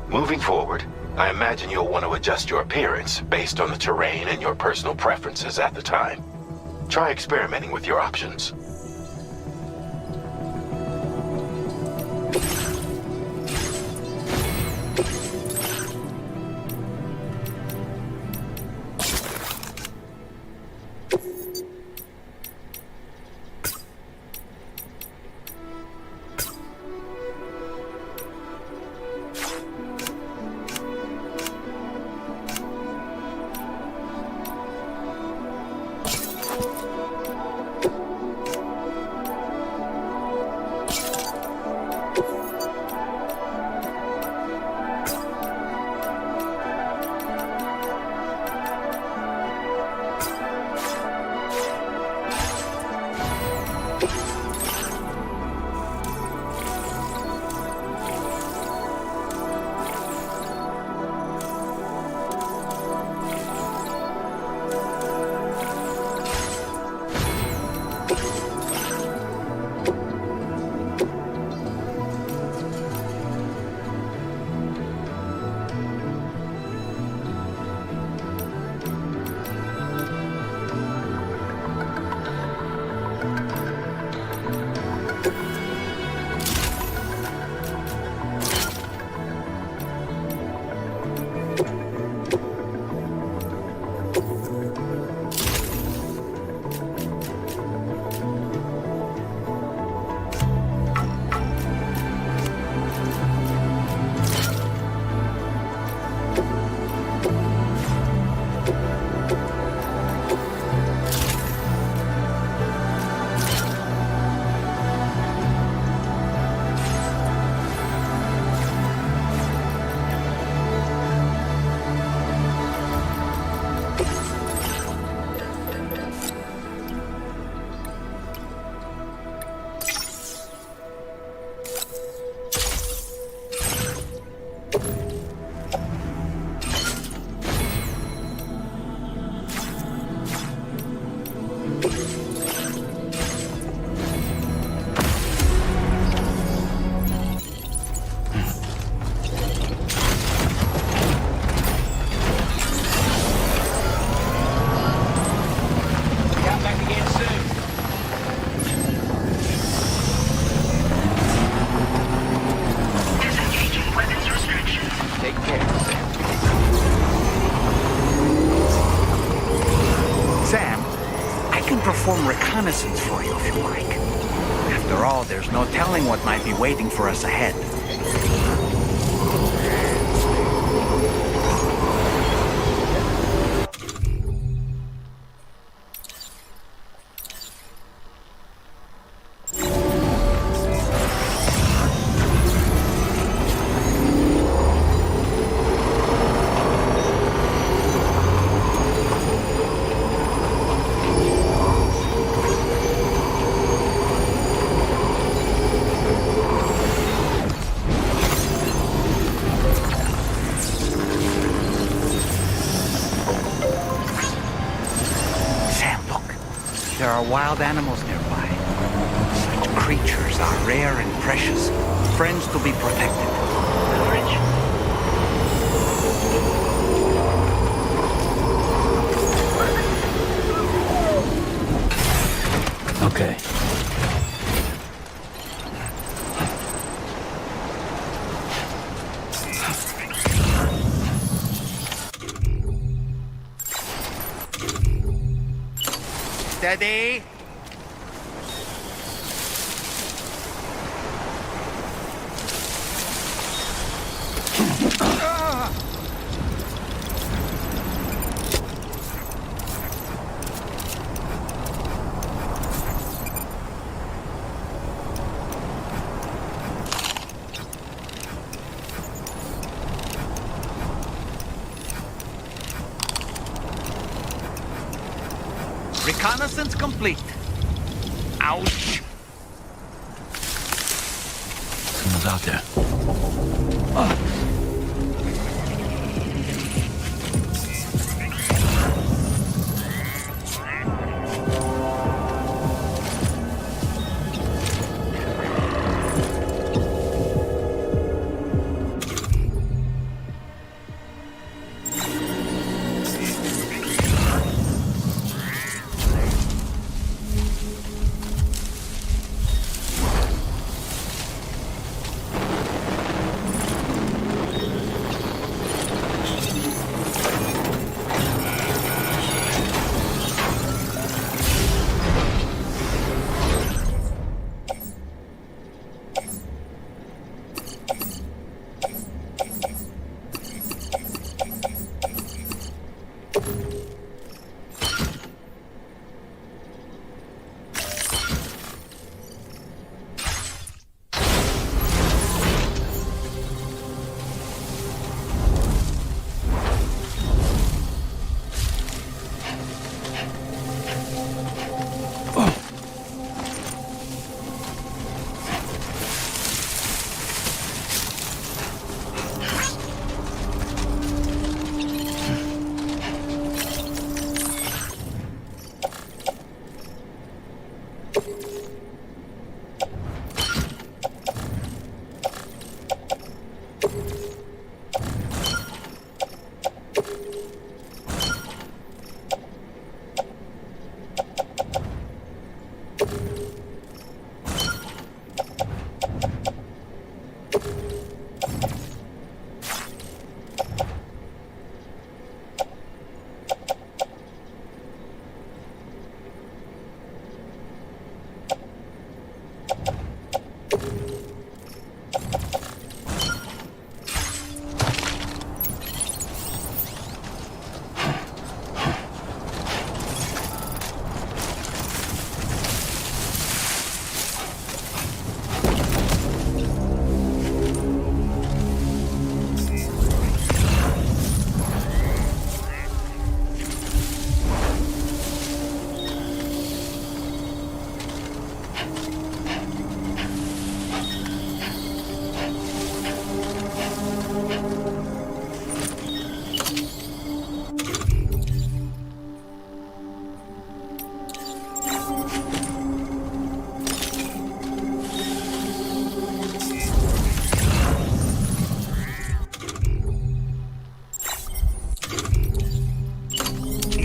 Moving forward, I imagine you'll want to adjust your appearance based on the terrain and your personal preferences at the time. Try experimenting with your options. Reconnaissance for you, if you like. After all, there's no telling what might be waiting for us ahead. There are wild animals nearby. Such creatures are rare and precious, friends to be protected. Courage. Okay. Steady. Reconnaissance complete. Ouch. Someone's out there.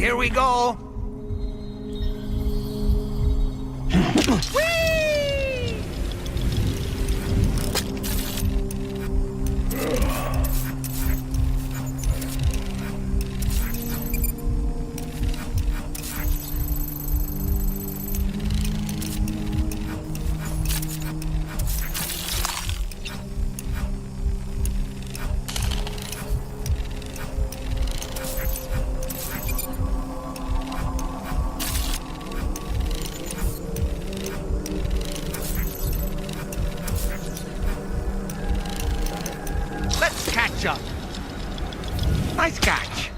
Here we go. Catch up. Nice catch.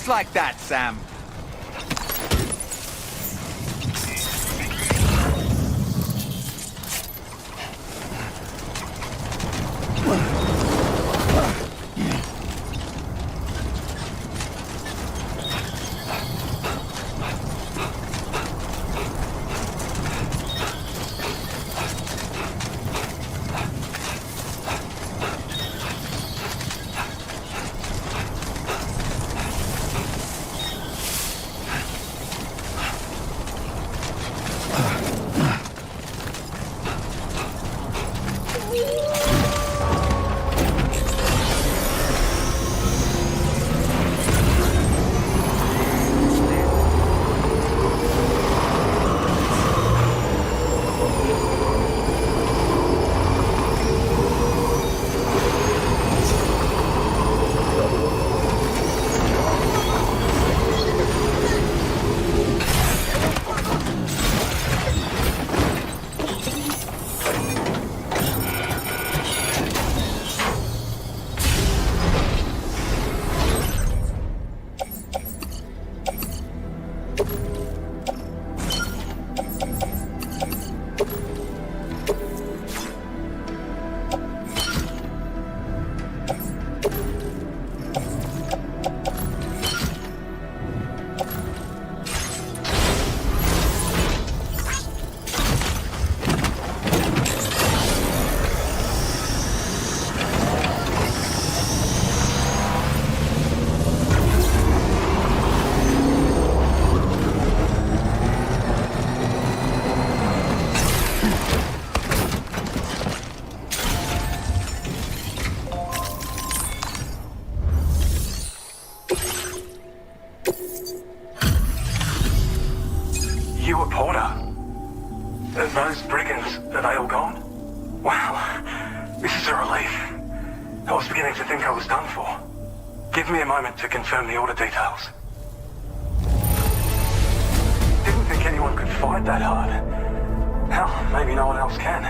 Just like that, Sam. You a Porter? And those brigands, are they all gone? Wow, this is a relief. I was beginning to think I was done for. Give me a moment to confirm the order details. Didn't think anyone could fight that hard. Hell, maybe no one else can.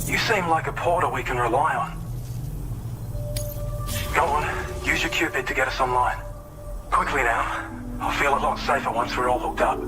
You seem like a porter we can rely on. Go on, use your Cupid to get us online. Quickly now. I'll feel a lot safer once we're all hooked up.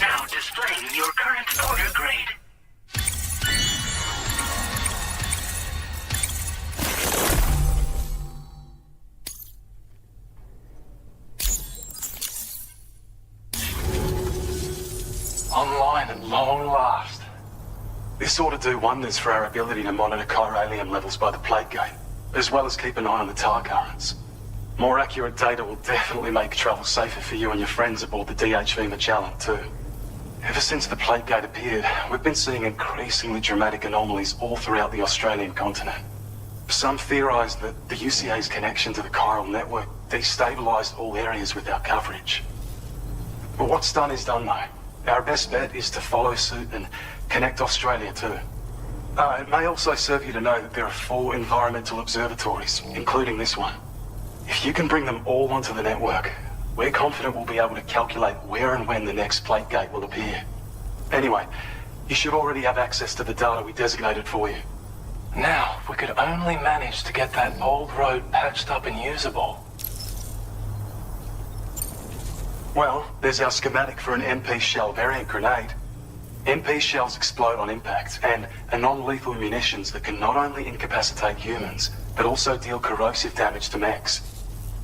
Now displaying your current order grade. Online at long last. This ought to do wonders for our ability to monitor chiralium levels by the plate gate, as well as keep an eye on the tar currents. More accurate data will definitely make travel safer for you and your friends aboard the DHV Magellan, too. Ever since the plate gate appeared, we've been seeing increasingly dramatic anomalies all throughout the Australian continent. Some theorize that the UCA's connection to the chiral network destabilized all areas with our coverage. But what's done is done, though. Our best bet is to follow suit and connect Australia, too. It may also serve you to know that there are 4 environmental observatories, including this one. If you can bring them all onto the network, we're confident we'll be able to calculate where and when the next plate gate will appear. Anyway, you should already have access to the data we designated for you. Now, if we could only manage to get that old road patched up and usable. Well, there's our schematic for an MP shell variant grenade. MP shells explode on impact and are non-lethal munitions that can not only incapacitate humans, but also deal corrosive damage to mechs.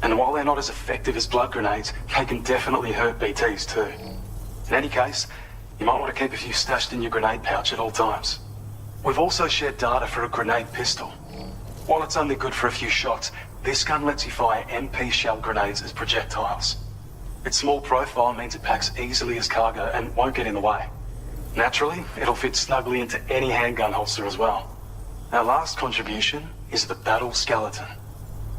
And while they're not as effective as blood grenades, they can definitely hurt BTs too. In any case, you might want to keep a few stashed in your grenade pouch at all times. We've also shared data for a grenade pistol. While it's only good for a few shots, this gun lets you fire MP shell grenades as projectiles. Its small profile means it packs easily as cargo and won't get in the way. Naturally, it'll fit snugly into any handgun holster as well. Our last contribution is the battle skeleton.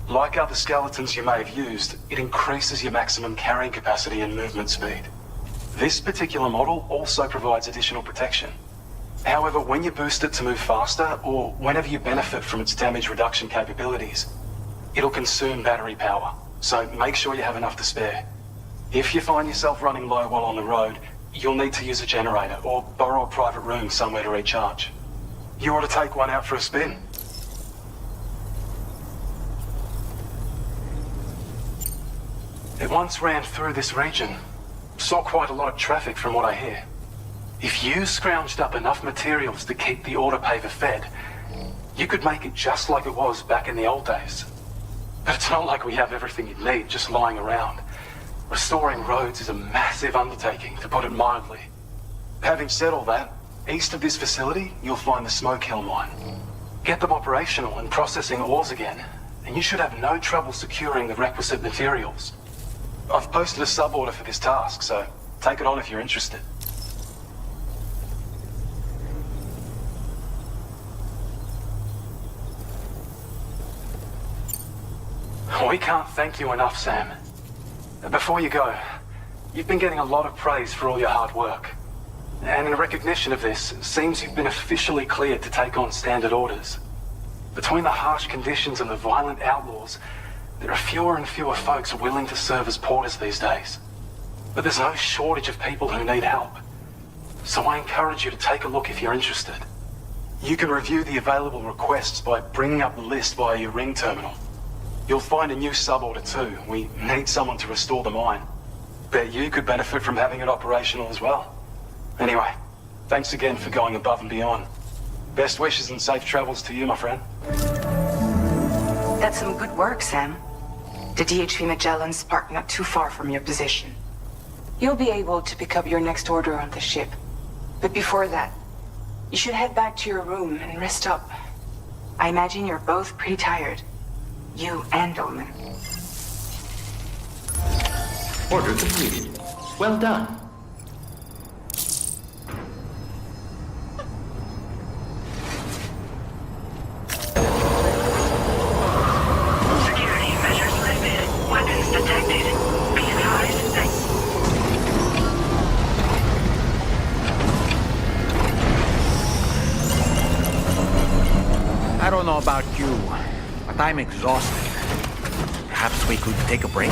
Like other skeletons you may have used, it increases your maximum carrying capacity and movement speed. This particular model also provides additional protection. However, when you boost it to move faster, or whenever you benefit from its damage reduction capabilities, it'll consume battery power, so make sure you have enough to spare. If you find yourself running low while on the road, you'll need to use a generator or borrow a private room somewhere to recharge. You ought to take one out for a spin. It once ran through this region. Saw quite a lot of traffic from what I hear. If you scrounged up enough materials to keep the autopaver fed, you could make it just like it was back in the old days. But it's not like we have everything you'd need just lying around. Restoring roads is a massive undertaking, to put it mildly. Having said all that, east of this facility, you'll find the Smoke Hill mine. Get them operational and processing ores again, and you should have no trouble securing the requisite materials. I've posted a sub-order for this task, so take it on if you're interested. We can't thank you enough, Sam. Before you go, you've been getting a lot of praise for all your hard work. And in recognition of this, it seems you've been officially cleared to take on standard orders. Between the harsh conditions and the violent outlaws, there are fewer and fewer folks willing to serve as porters these days. But there's no shortage of people who need help. So I encourage you to take a look if you're interested. You can review the available requests by bringing up the list via your ring terminal. You'll find a new sub-order too. We need someone to restore the mine. Bet you could benefit from having it operational as well. Anyway, thanks again for going above and beyond. Best wishes and safe travels to you, my friend. That's some good work, Sam. The DHV Magellan's parked not too far from your position. You'll be able to pick up your next order on the ship. But before that, you should head back to your room and rest up. I imagine you're both pretty tired. You and Dolman. Order completed. Well done. Security measures lifted. Weapons detected. Be advised that... I don't know about you, but I'm exhausted. Perhaps we could take a break?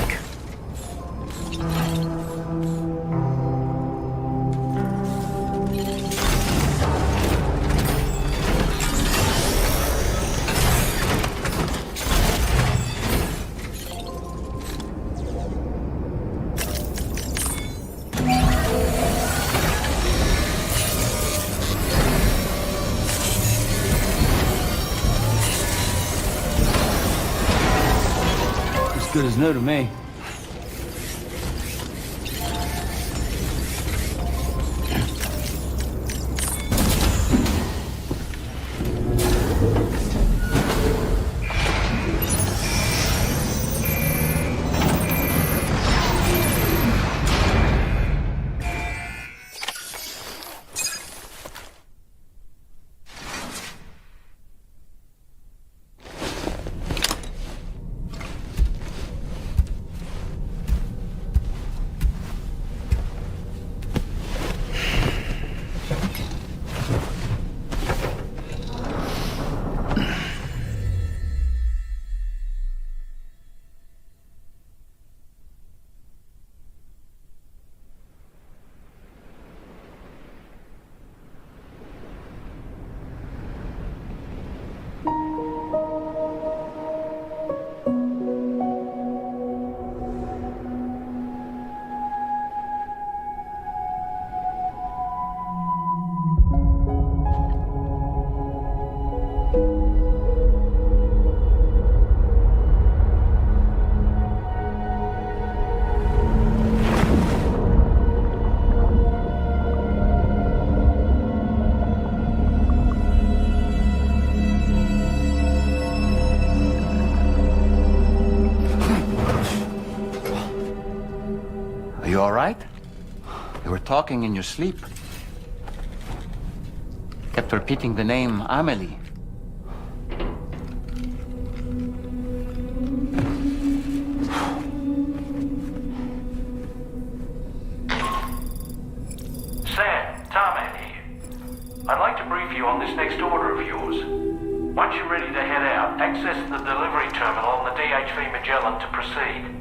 Good as new to me. talking in your sleep. Kept repeating the name Amelie. Sam, Tarman here. I'd like to brief you on this next order of yours. Once you're ready to head out, access the delivery terminal on the DHV Magellan to proceed.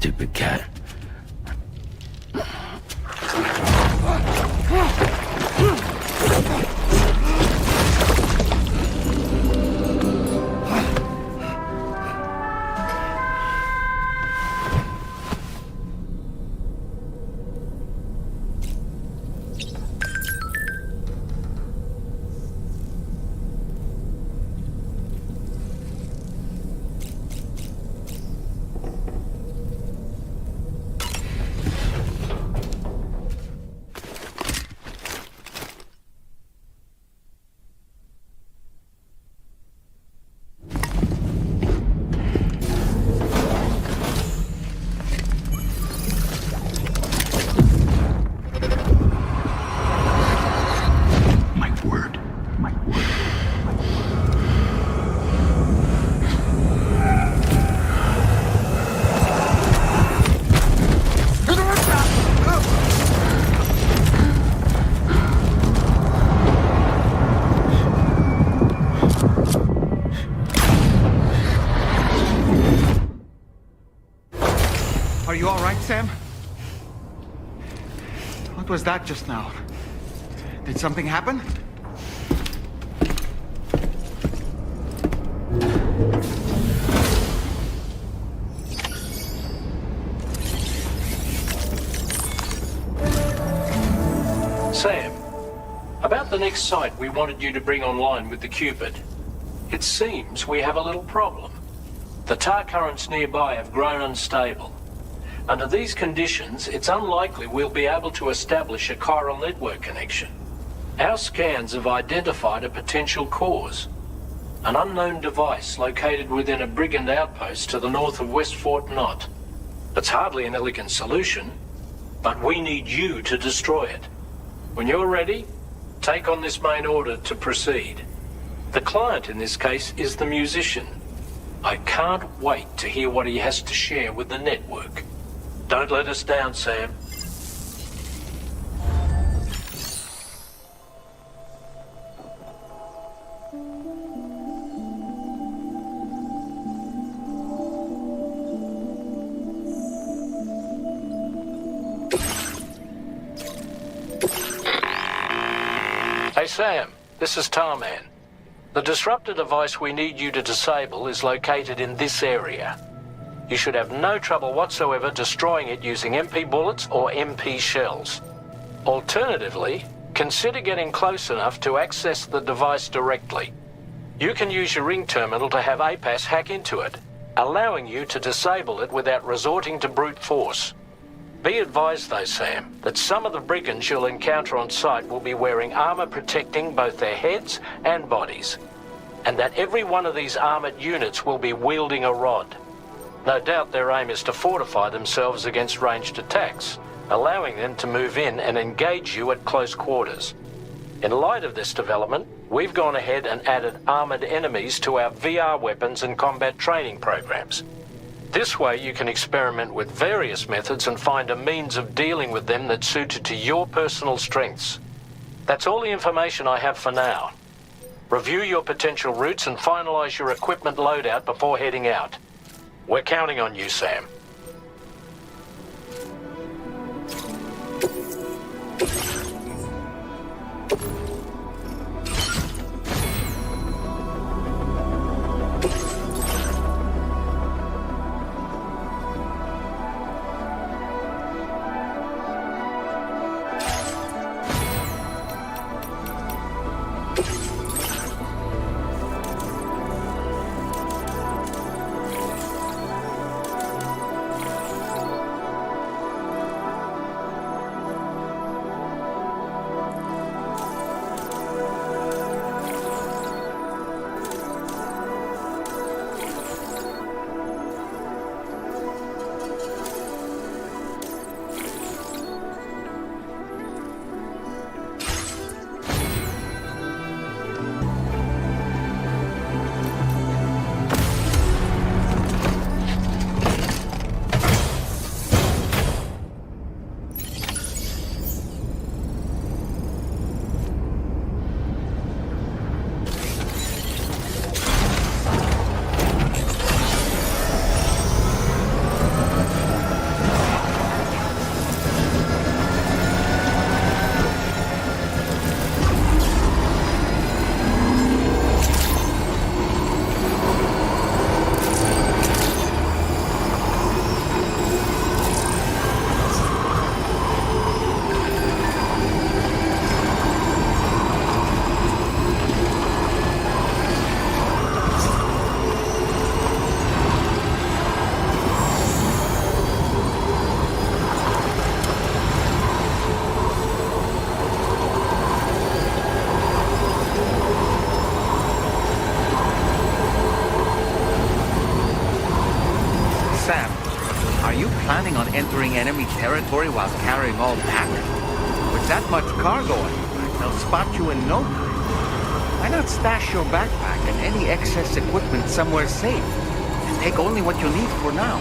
Stupid cat. Are you all right, Sam? What was that just now? Did something happen? Sam, about the next site we wanted you to bring online with the Cupid. It seems we have a little problem. The tar currents nearby have grown unstable. Under these conditions, it's unlikely we'll be able to establish a chiral network connection. Our scans have identified a potential cause. An unknown device located within a brigand outpost to the north of West Fort Knott. It's hardly an elegant solution, but we need you to destroy it. When you're ready, take on this main order to proceed. The client in this case is the musician. I can't wait to hear what he has to share with the network. Don't let us down, Sam. Hey, Sam, this is Tarman. The disruptor device we need you to disable is located in this area. You should have no trouble whatsoever destroying it using MP bullets or MP shells. Alternatively, consider getting close enough to access the device directly. You can use your ring terminal to have APAS hack into it, allowing you to disable it without resorting to brute force. Be advised though, Sam, that some of the brigands you'll encounter on site will be wearing armor protecting both their heads and bodies, and that every one of these armored units will be wielding a rod. No doubt their aim is to fortify themselves against ranged attacks, allowing them to move in and engage you at close quarters. In light of this development, we've gone ahead and added armored enemies to our VR weapons and combat training programs. This way you can experiment with various methods and find a means of dealing with them that's suited to your personal strengths. That's all the information I have for now. Review your potential routes and finalize your equipment loadout before heading out. We're counting on you, Sam. Planning on entering enemy territory while carrying all that? With that much cargo on your back, they'll spot you in no time. Why not stash your backpack and any excess equipment somewhere safe? And take only what you need for now.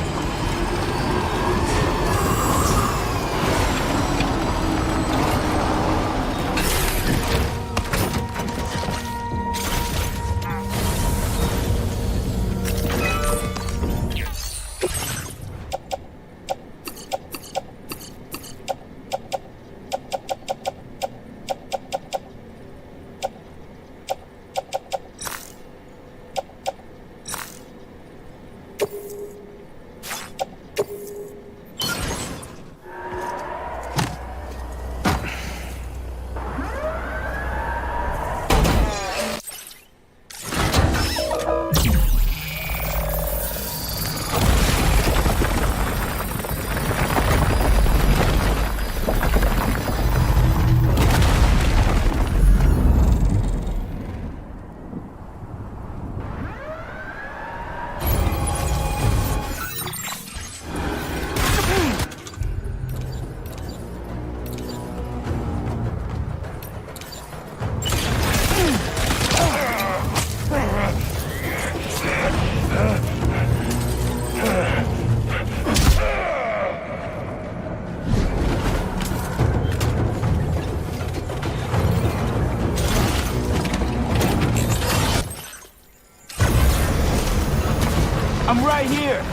I'm right here!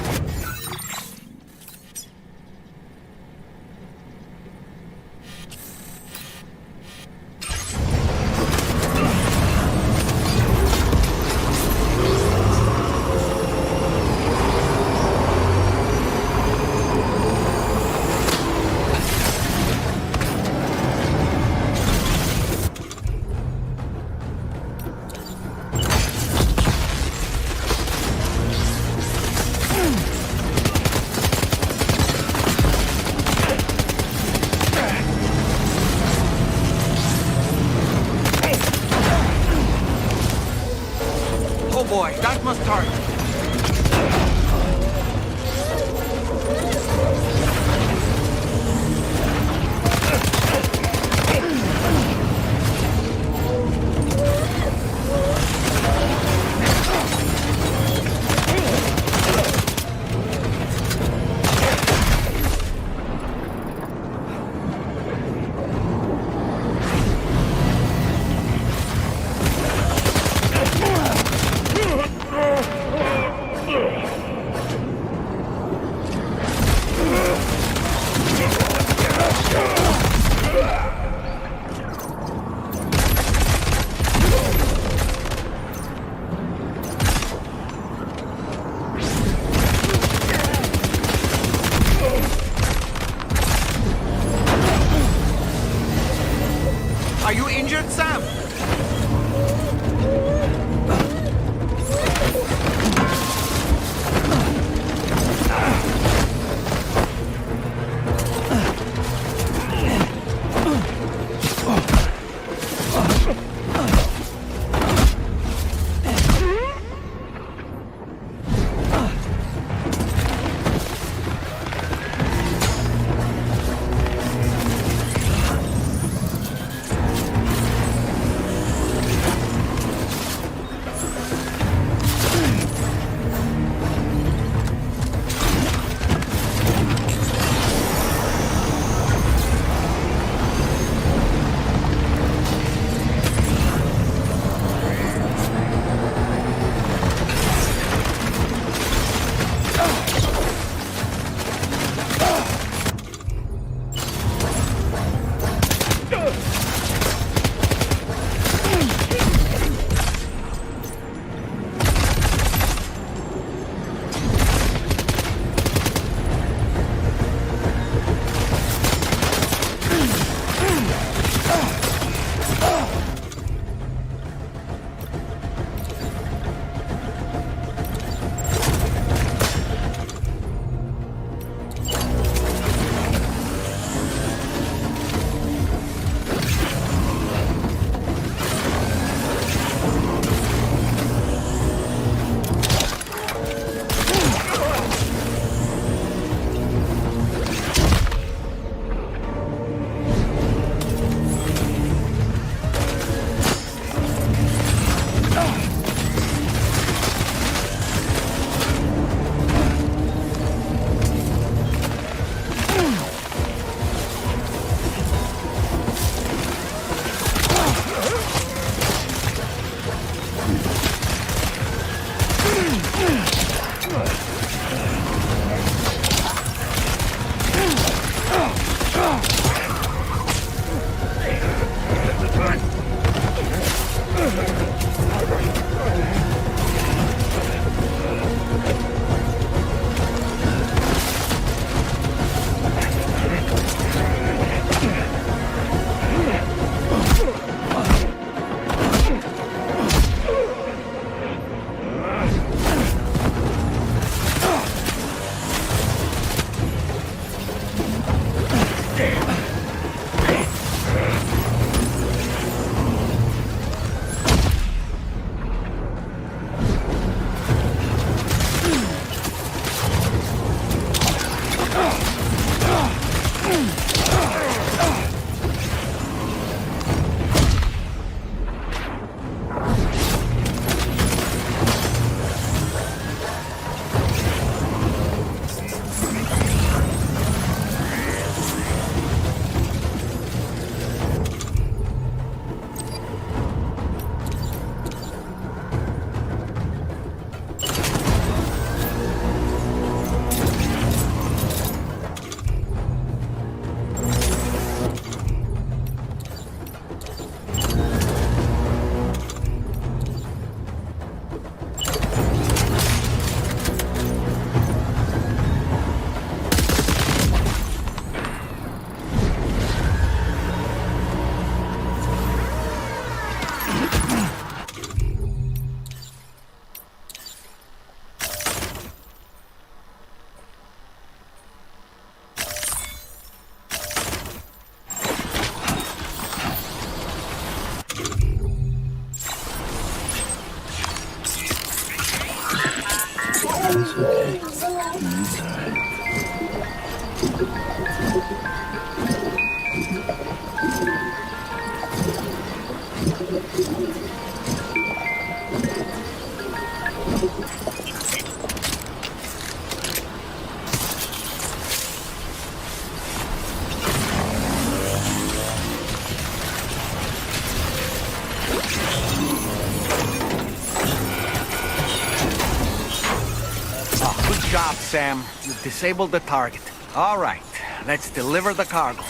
target. That's okay. It's all right. Good job, Sam. You've disabled the target. All right, let's deliver the cargo.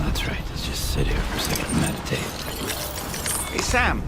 That's right. Let's just sit here for a second and meditate. Hey, Sam.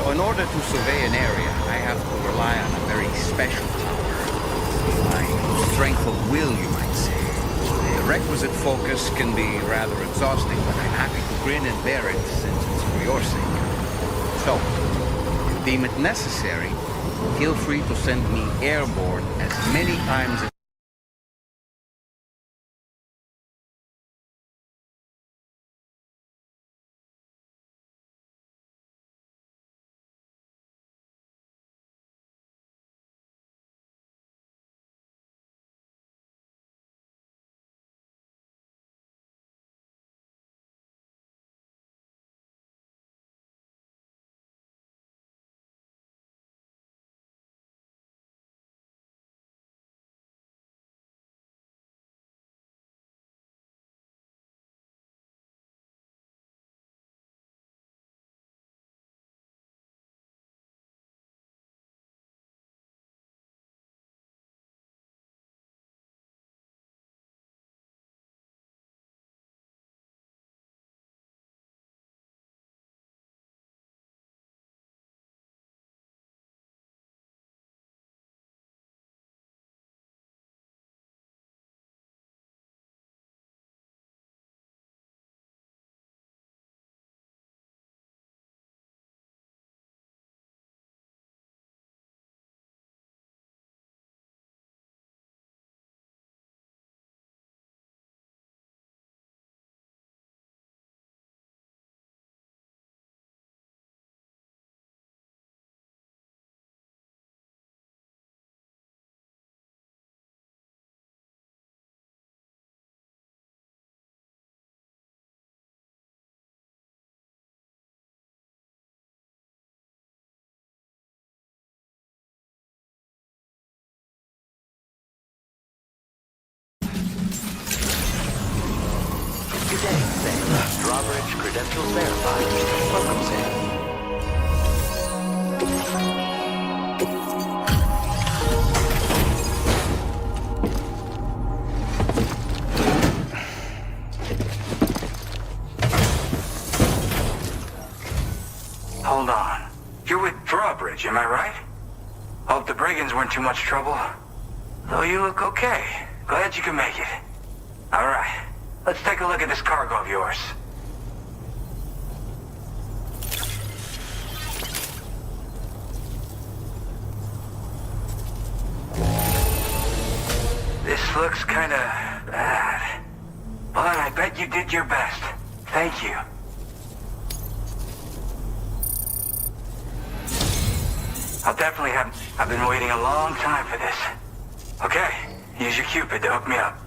In order to survey an area, I have to rely on a very special power. My strength of will, you might say. The requisite focus can be rather exhausting, but I'm happy to grin and bear it since it's for your sake. So, if you deem it necessary, feel free to send me airborne as many times as drawbridge credentials verified. Welcome, Sam. Hold on. You're with Drawbridge, am I right? Hope the brigands weren't too much trouble. Though you look okay. Glad you can make it. Alright. Let's take a look at this cargo of yours. This looks kinda bad. But I bet you did your best. Thank you. I'll definitely have... I've been waiting a long time for this. Okay, use your Cupid to hook me up.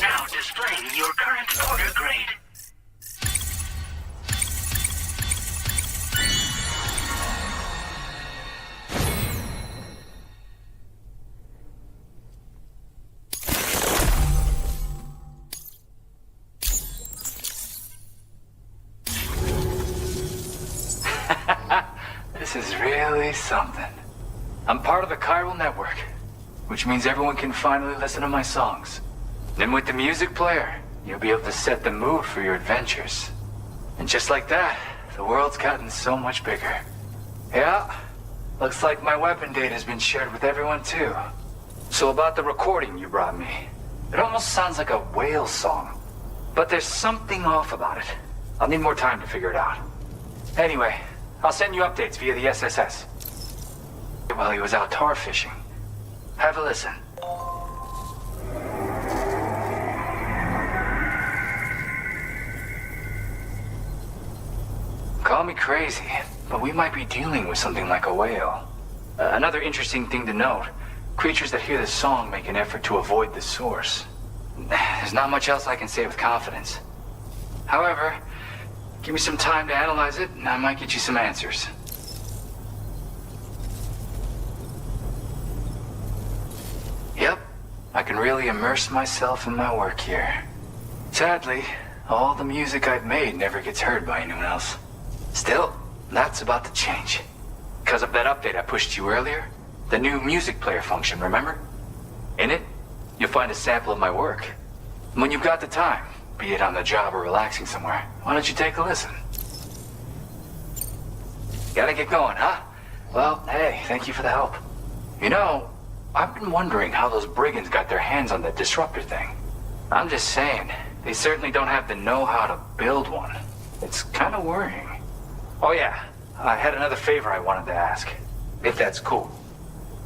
Now displaying your current order grade. This is really something. I'm part of the chiral network, which means everyone can finally listen to my songs. Then with the music player, you'll be able to set the mood for your adventures. And just like that, the world's gotten so much bigger. Yeah, looks like my weapon data has been shared with everyone too. So about the recording you brought me, it almost sounds like a whale song. But there's something off about it. I'll need more time to figure it out. Anyway, I'll send you updates via the SSS. While he was out tar fishing. Have a listen. Call me crazy, but we might be dealing with something like a whale. Another interesting thing to note, creatures that hear this song make an effort to avoid the source. There's not much else I can say with confidence. However, give me some time to analyze it, and I might get you some answers. Yep, I can really immerse myself in my work here. Sadly, all the music I've made never gets heard by anyone else. Still, that's about to change. Because of that update I pushed you earlier, the new music player function, remember? In it, you'll find a sample of my work. When you've got the time, be it on the job or relaxing somewhere, why don't you take a listen? Gotta get going, huh? Well, hey, thank you for the help. You know, I've been wondering how those brigands got their hands on that disruptor thing. I'm just saying, they certainly don't have the know-how to build one. It's kind of worrying. Oh yeah, I had another favor I wanted to ask, if that's cool.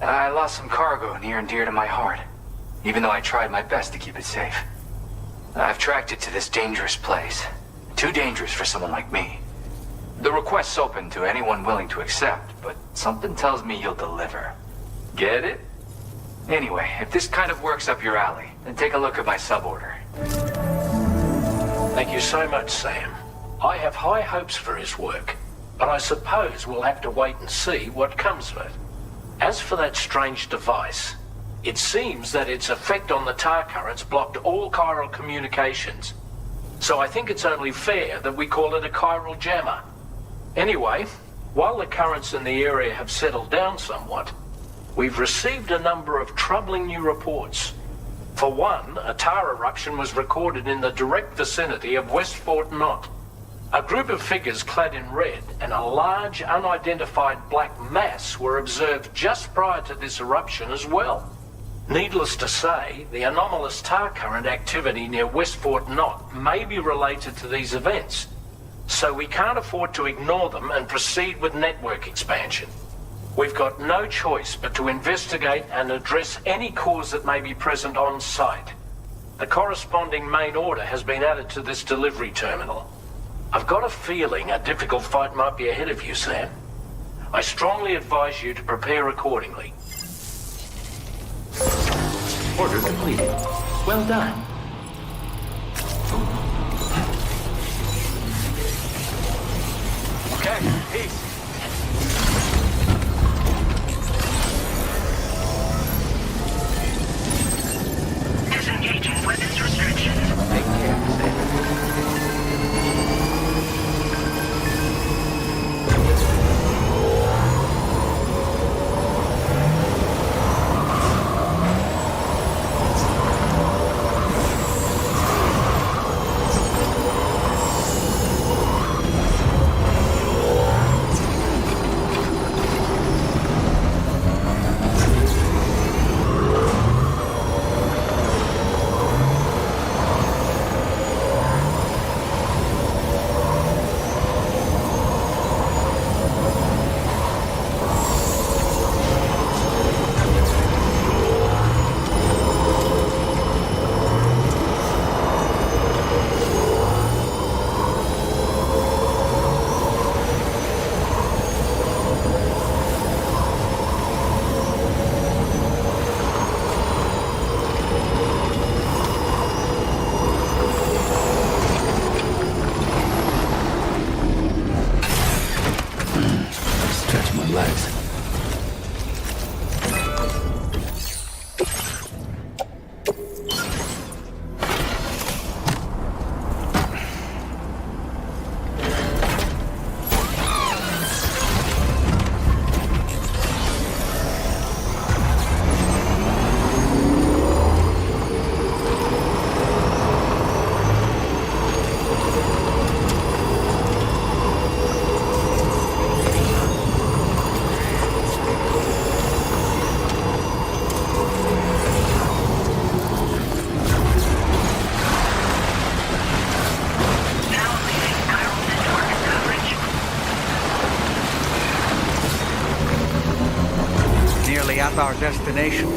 I lost some cargo near and dear to my heart, even though I tried my best to keep it safe. I've tracked it to this dangerous place. Too dangerous for someone like me. The request's open to anyone willing to accept, but something tells me you'll deliver. Get it? Anyway, if this kind of works up your alley, then take a look at my suborder. Thank you so much, Sam. I have high hopes for his work, but I suppose we'll have to wait and see what comes of it. As for that strange device, it seems that its effect on the tar currents blocked all chiral communications. So I think it's only fair that we call it a chiral jammer. Anyway, while the currents in the area have settled down somewhat, we've received a number of troubling new reports. For one, a tar eruption was recorded in the direct vicinity of West Fort Knot. A group of figures clad in red and a large unidentified black mass were observed just prior to this eruption as well. Needless to say, the anomalous tar current activity near West Fort Knot may be related to these events, so we can't afford to ignore them and proceed with network expansion. We've got no choice but to investigate and address any cause that may be present on site. The corresponding main order has been added to this delivery terminal. I've got a feeling a difficult fight might be ahead of you, Sam. I strongly advise you to prepare accordingly. Order completed. Well done. Okay, peace. Disengaging weapons restrictions. Take care, Sam. At our destination.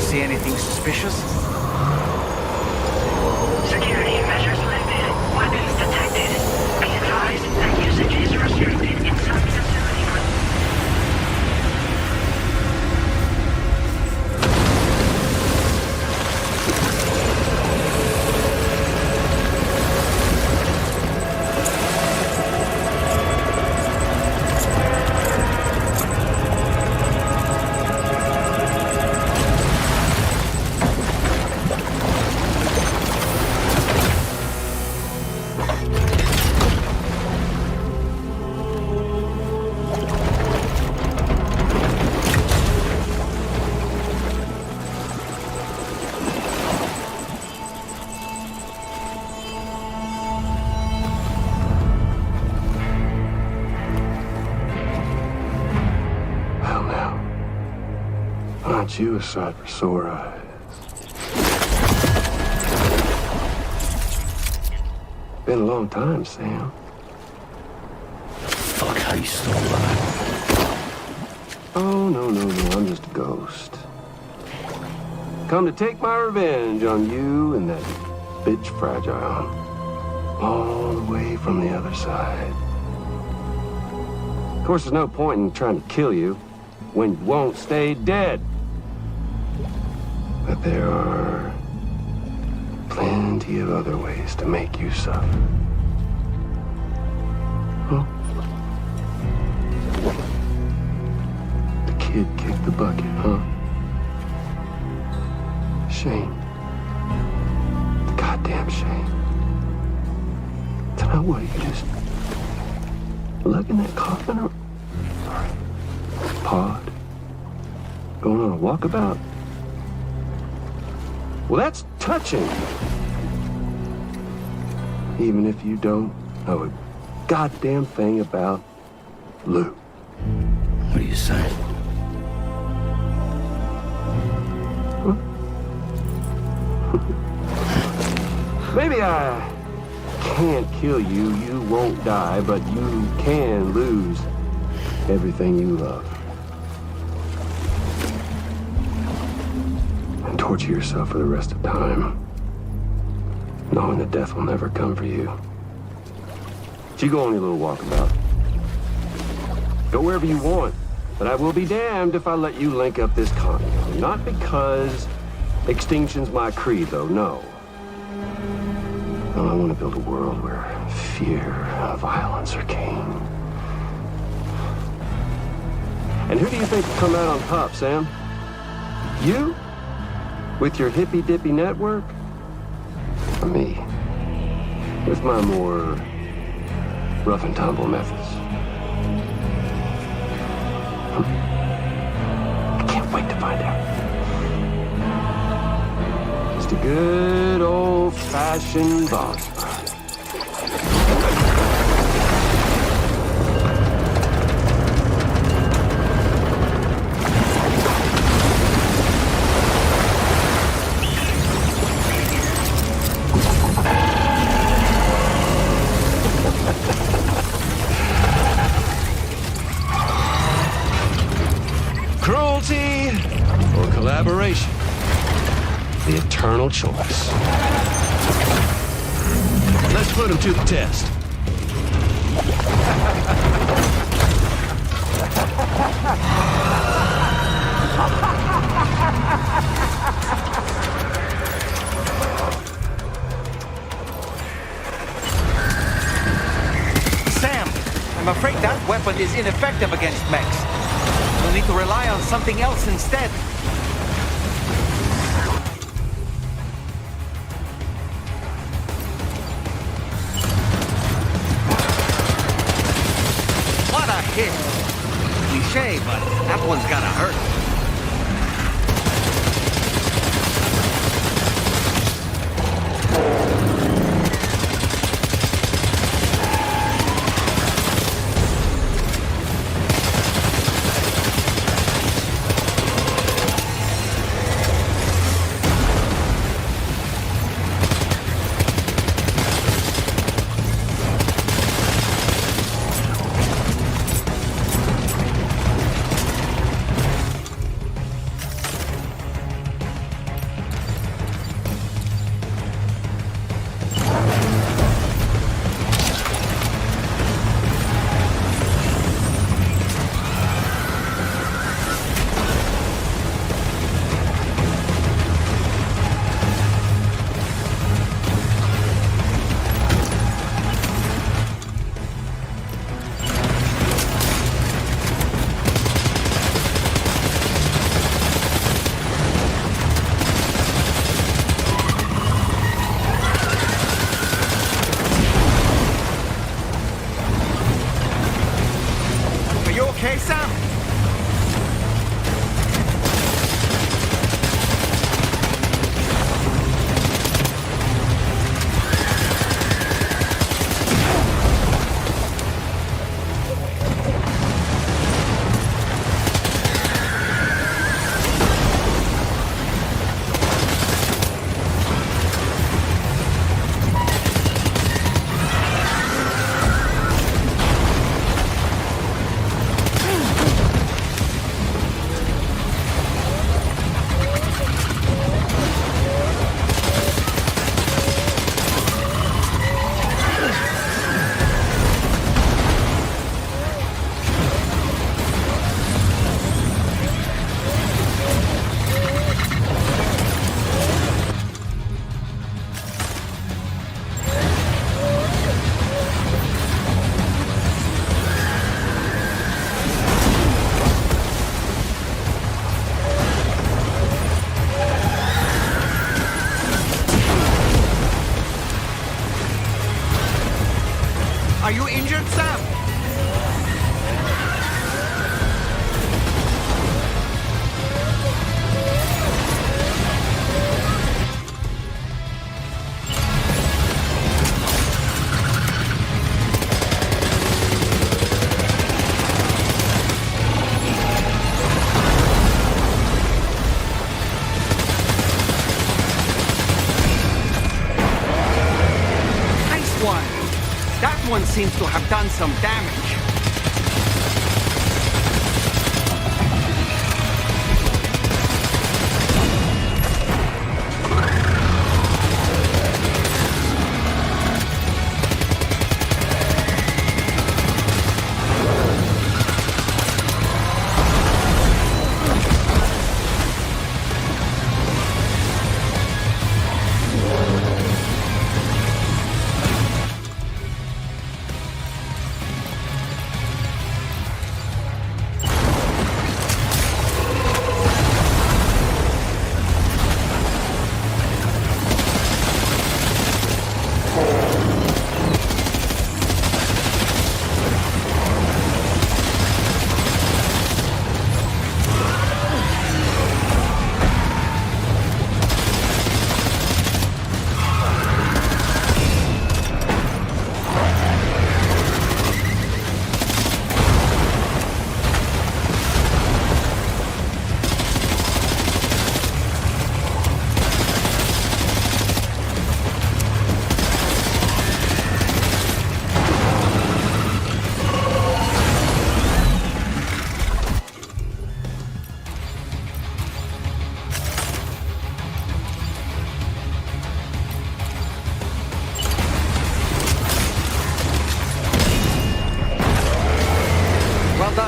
See anything suspicious? Security measures lifted. Weapons detected. Be advised that usage is restricted inside the facility. Aren't you a sight for sore eyes? Been a long time, Sam. Fuck, how you still alive? Oh, no, I'm just a ghost. Come to take my revenge on you and that bitch Fragile. All the way from the other side. Of course, there's no point in trying to kill you when you won't stay dead. But there are plenty of other ways to make you suffer. Huh? The kid kicked the bucket, huh? Shame. The goddamn shame. Tonight what, you just lug in that coffin or... Sorry. Pod? Going on a walkabout? Well, that's touching. Even if you don't know a goddamn thing about Lou. What are you saying? Maybe I can't kill you, you won't die, but you can lose everything you love. And torture yourself for the rest of time, knowing that death will never come for you. So you go on your little walkabout. Go wherever you want, but I will be damned if I let you link up this continent. Not because extinction's my creed, though, no. No, I want to build a world where fear and violence are king. And who do you think will come out on top, Sam? You? With your hippy-dippy network? Or me? With my more rough-and-tumble methods? I can't wait to find out. Just a good old-fashioned boss fight. Cruelty or collaboration? The eternal choice. Let's put him to the test. Sam, I'm afraid that weapon is ineffective against mechs. We'll need to rely on something else instead. What a hit! Cliché, but that one's gotta hurt. Okay, Sam? seems to have done some damage.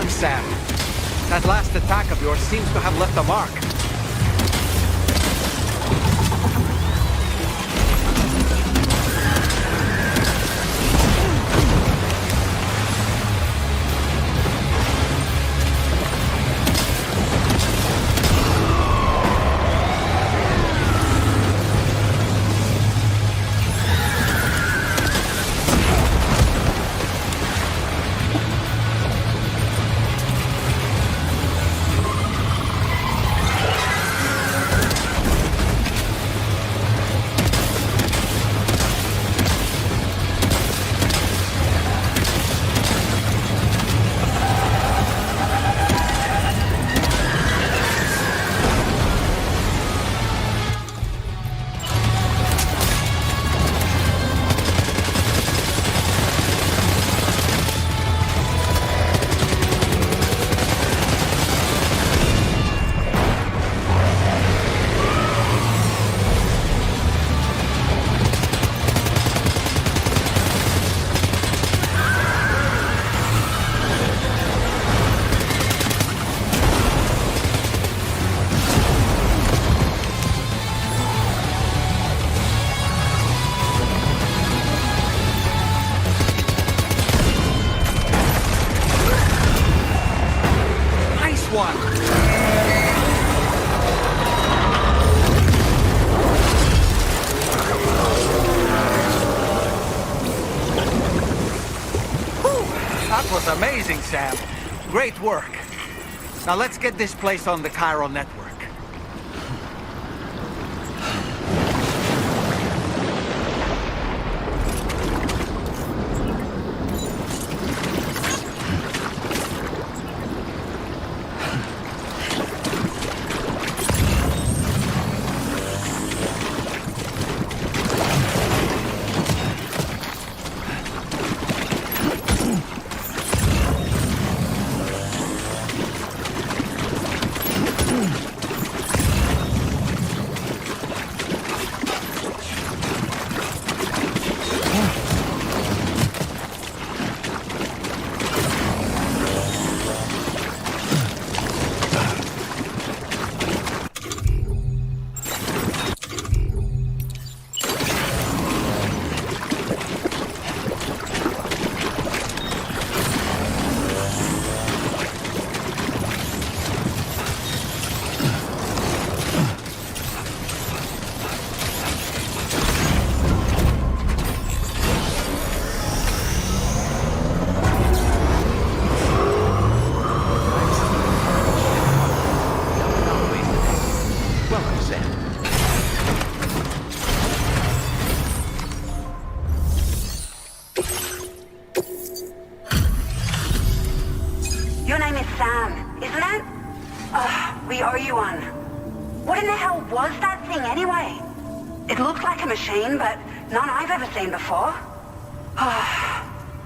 Sam. That last attack of yours seems to have left a mark. Amazing, Sam. Great work. Now let's get this place on the chiral network. Your name is Sam, isn't it? We owe you one. What in the hell was that thing anyway? It looked like a machine, but none I've ever seen before.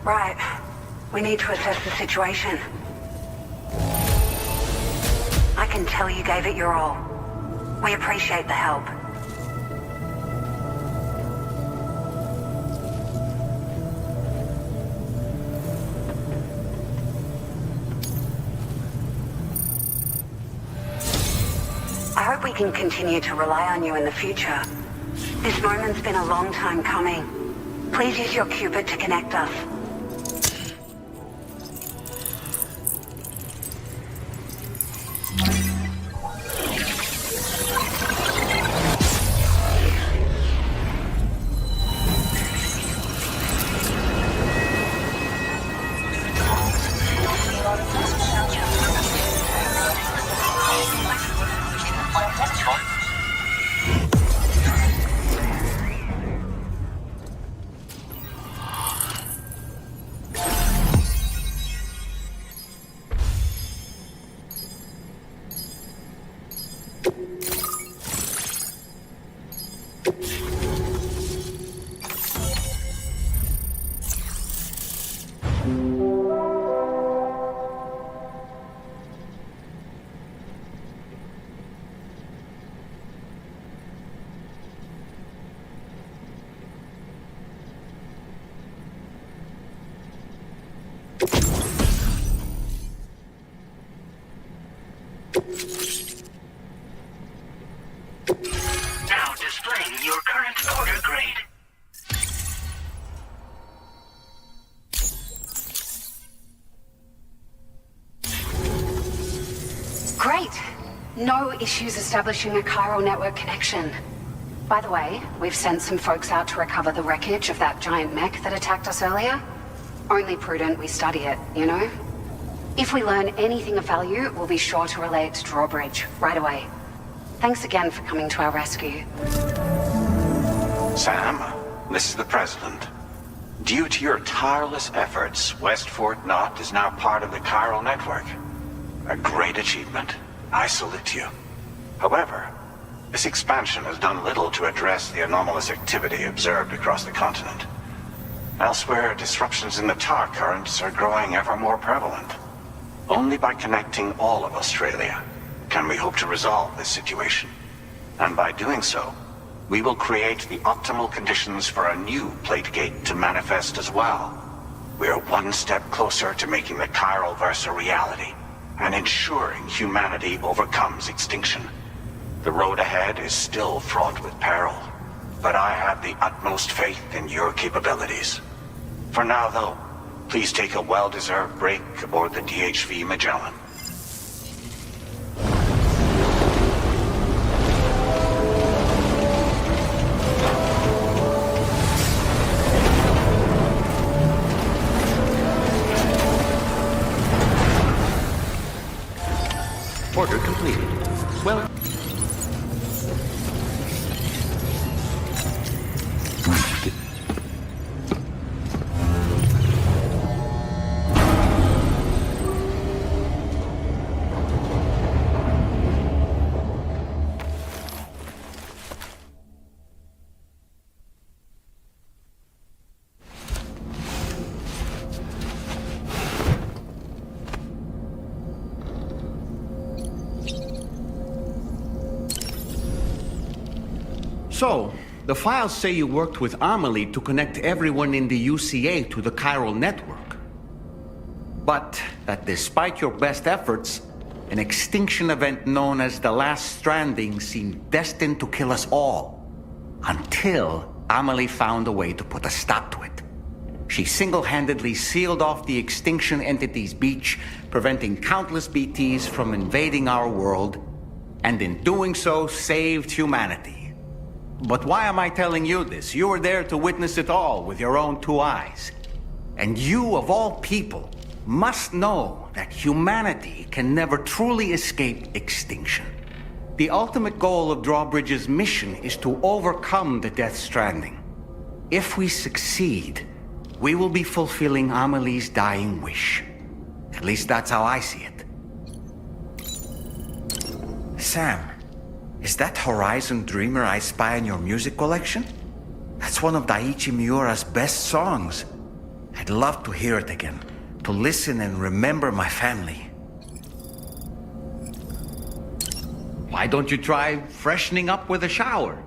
Right. We need to assess the situation. I can tell you gave it your all. We appreciate the help. I hope we can continue to rely on you in the future. This moment's been a long time coming. Please use your Cupid to connect us. Now displaying your current order grade. Great. No issues establishing a chiral network connection. By the way, we've sent some folks out to recover the wreckage of that giant mech that attacked us earlier. Only prudent we study it, you know? If we learn anything of value, we'll be sure to relay it to Drawbridge right away. Thanks again for coming to our rescue. Sam, this is the President. Due to your tireless efforts, West Fort Knot is now part of the chiral network. A great achievement. I salute you. However, this expansion has done little to address the anomalous activity observed across the continent. Elsewhere, disruptions in the tar currents are growing ever more prevalent. Only by connecting all of Australia can we hope to resolve this situation. And by doing so, we will create the optimal conditions for a new Plategate to manifest as well. We're one step closer to making the chiral verse a reality, and ensuring humanity overcomes extinction. The road ahead is still fraught with peril, but I have the utmost faith in your capabilities. For now, though, please take a well-deserved break aboard the DHV Magellan. Order completed. Well... So, the files say you worked with Amelie to connect everyone in the UCA to the chiral network. But that despite your best efforts, an extinction event known as the Last Stranding seemed destined to kill us all. Until Amelie found a way to put a stop to it. She single-handedly sealed off the extinction entity's beach, preventing countless BTs from invading our world, and in doing so, saved humanity. But why am I telling you this? You were there to witness it all with your own two eyes. And you, of all people, must know that humanity can never truly escape extinction. The ultimate goal of Drawbridge's mission is to overcome the Death Stranding. If we succeed, we will be fulfilling Amelie's dying wish. At least that's how I see it. Sam, is that Horizon Dreamer I spy in your music collection? That's one of Daiichi Miura's best songs. I'd love to hear it again, to listen and remember my family. Why don't you try freshening up with a shower?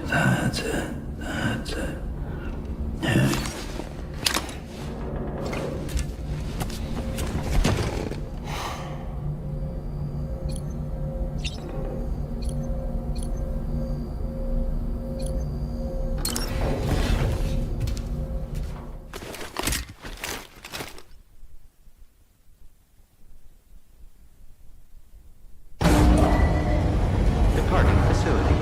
That's it. That's it. Yeah. Departing facility.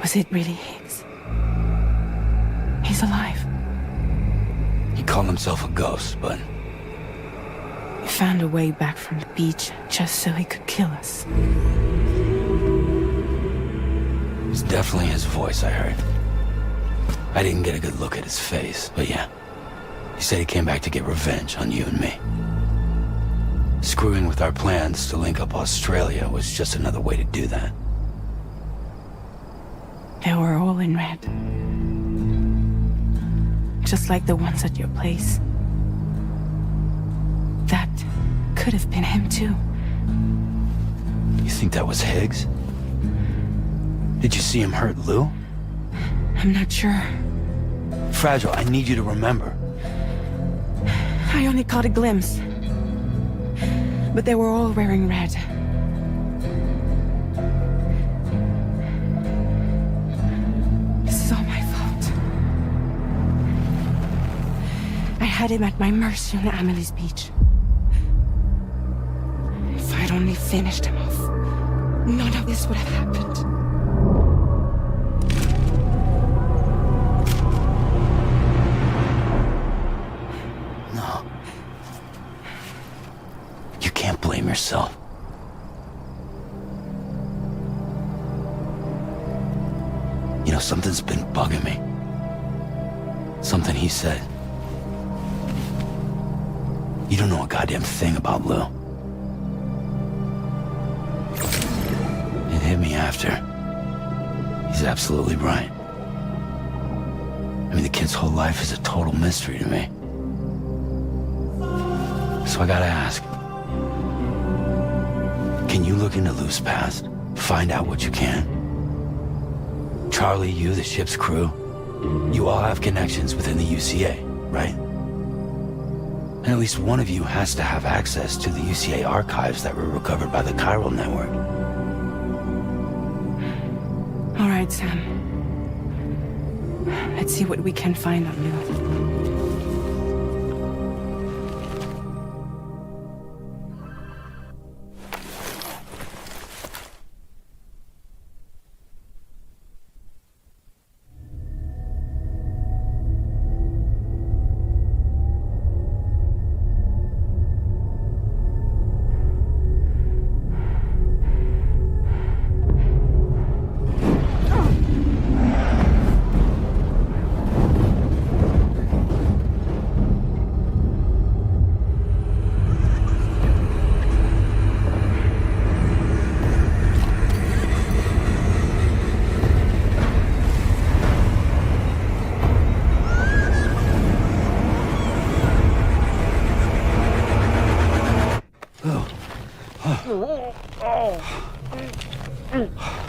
Was it really Higgs? He's alive. He called himself a ghost, but He found a way back from the beach just so he could kill us. it's definitely his voice I heard. I didn't get a good look at his face, but yeah. He said he came back to get revenge on you and me. Screwing with our plans to link up Australia was just another way to do that. They were all in red. Just like the ones at your place. That could have been him too. You think that was Higgs? Did you see him hurt Lou? I'm not sure. Fragile, I need you to remember. I only caught a glimpse. But they were all wearing red. This is all my fault. I had him at my mercy on Amelie's beach. If I'd only finished him off, none of this would have happened. No. You can't blame yourself. You know, something's been bugging me. Something he said. You don't know a goddamn thing about Lou. It hit me after. He's absolutely right. I mean, the kid's whole life is a total mystery to me. So I gotta ask. Can you look into Lou's past? Find out what you can? Charlie, you, the ship's crew, you all have connections within the UCA, right? And at least one of you has to have access to the UCA archives that were recovered by the chiral network. All right, Sam. Let's see what we can find on you.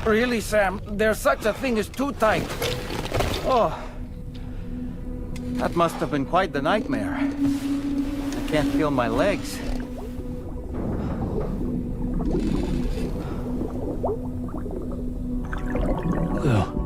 Really, Sam? There's such a thing as too tight. Oh. That must have been quite the nightmare. I can't feel my legs. Ugh.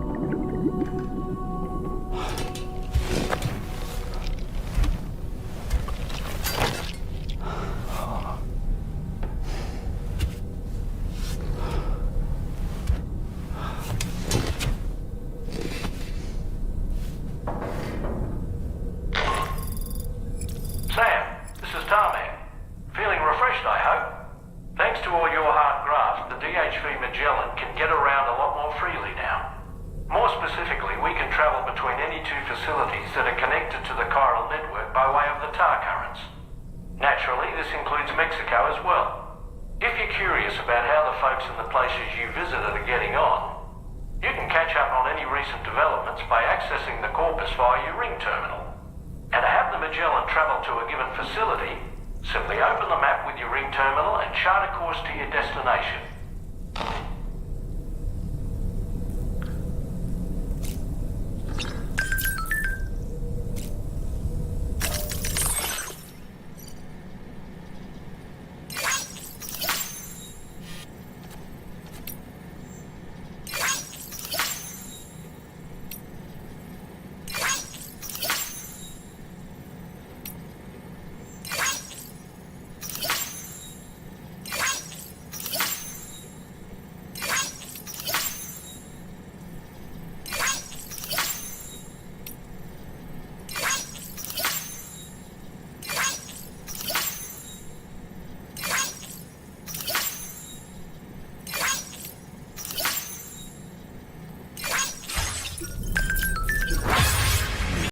If you're curious about how the folks in the places you visited are getting on,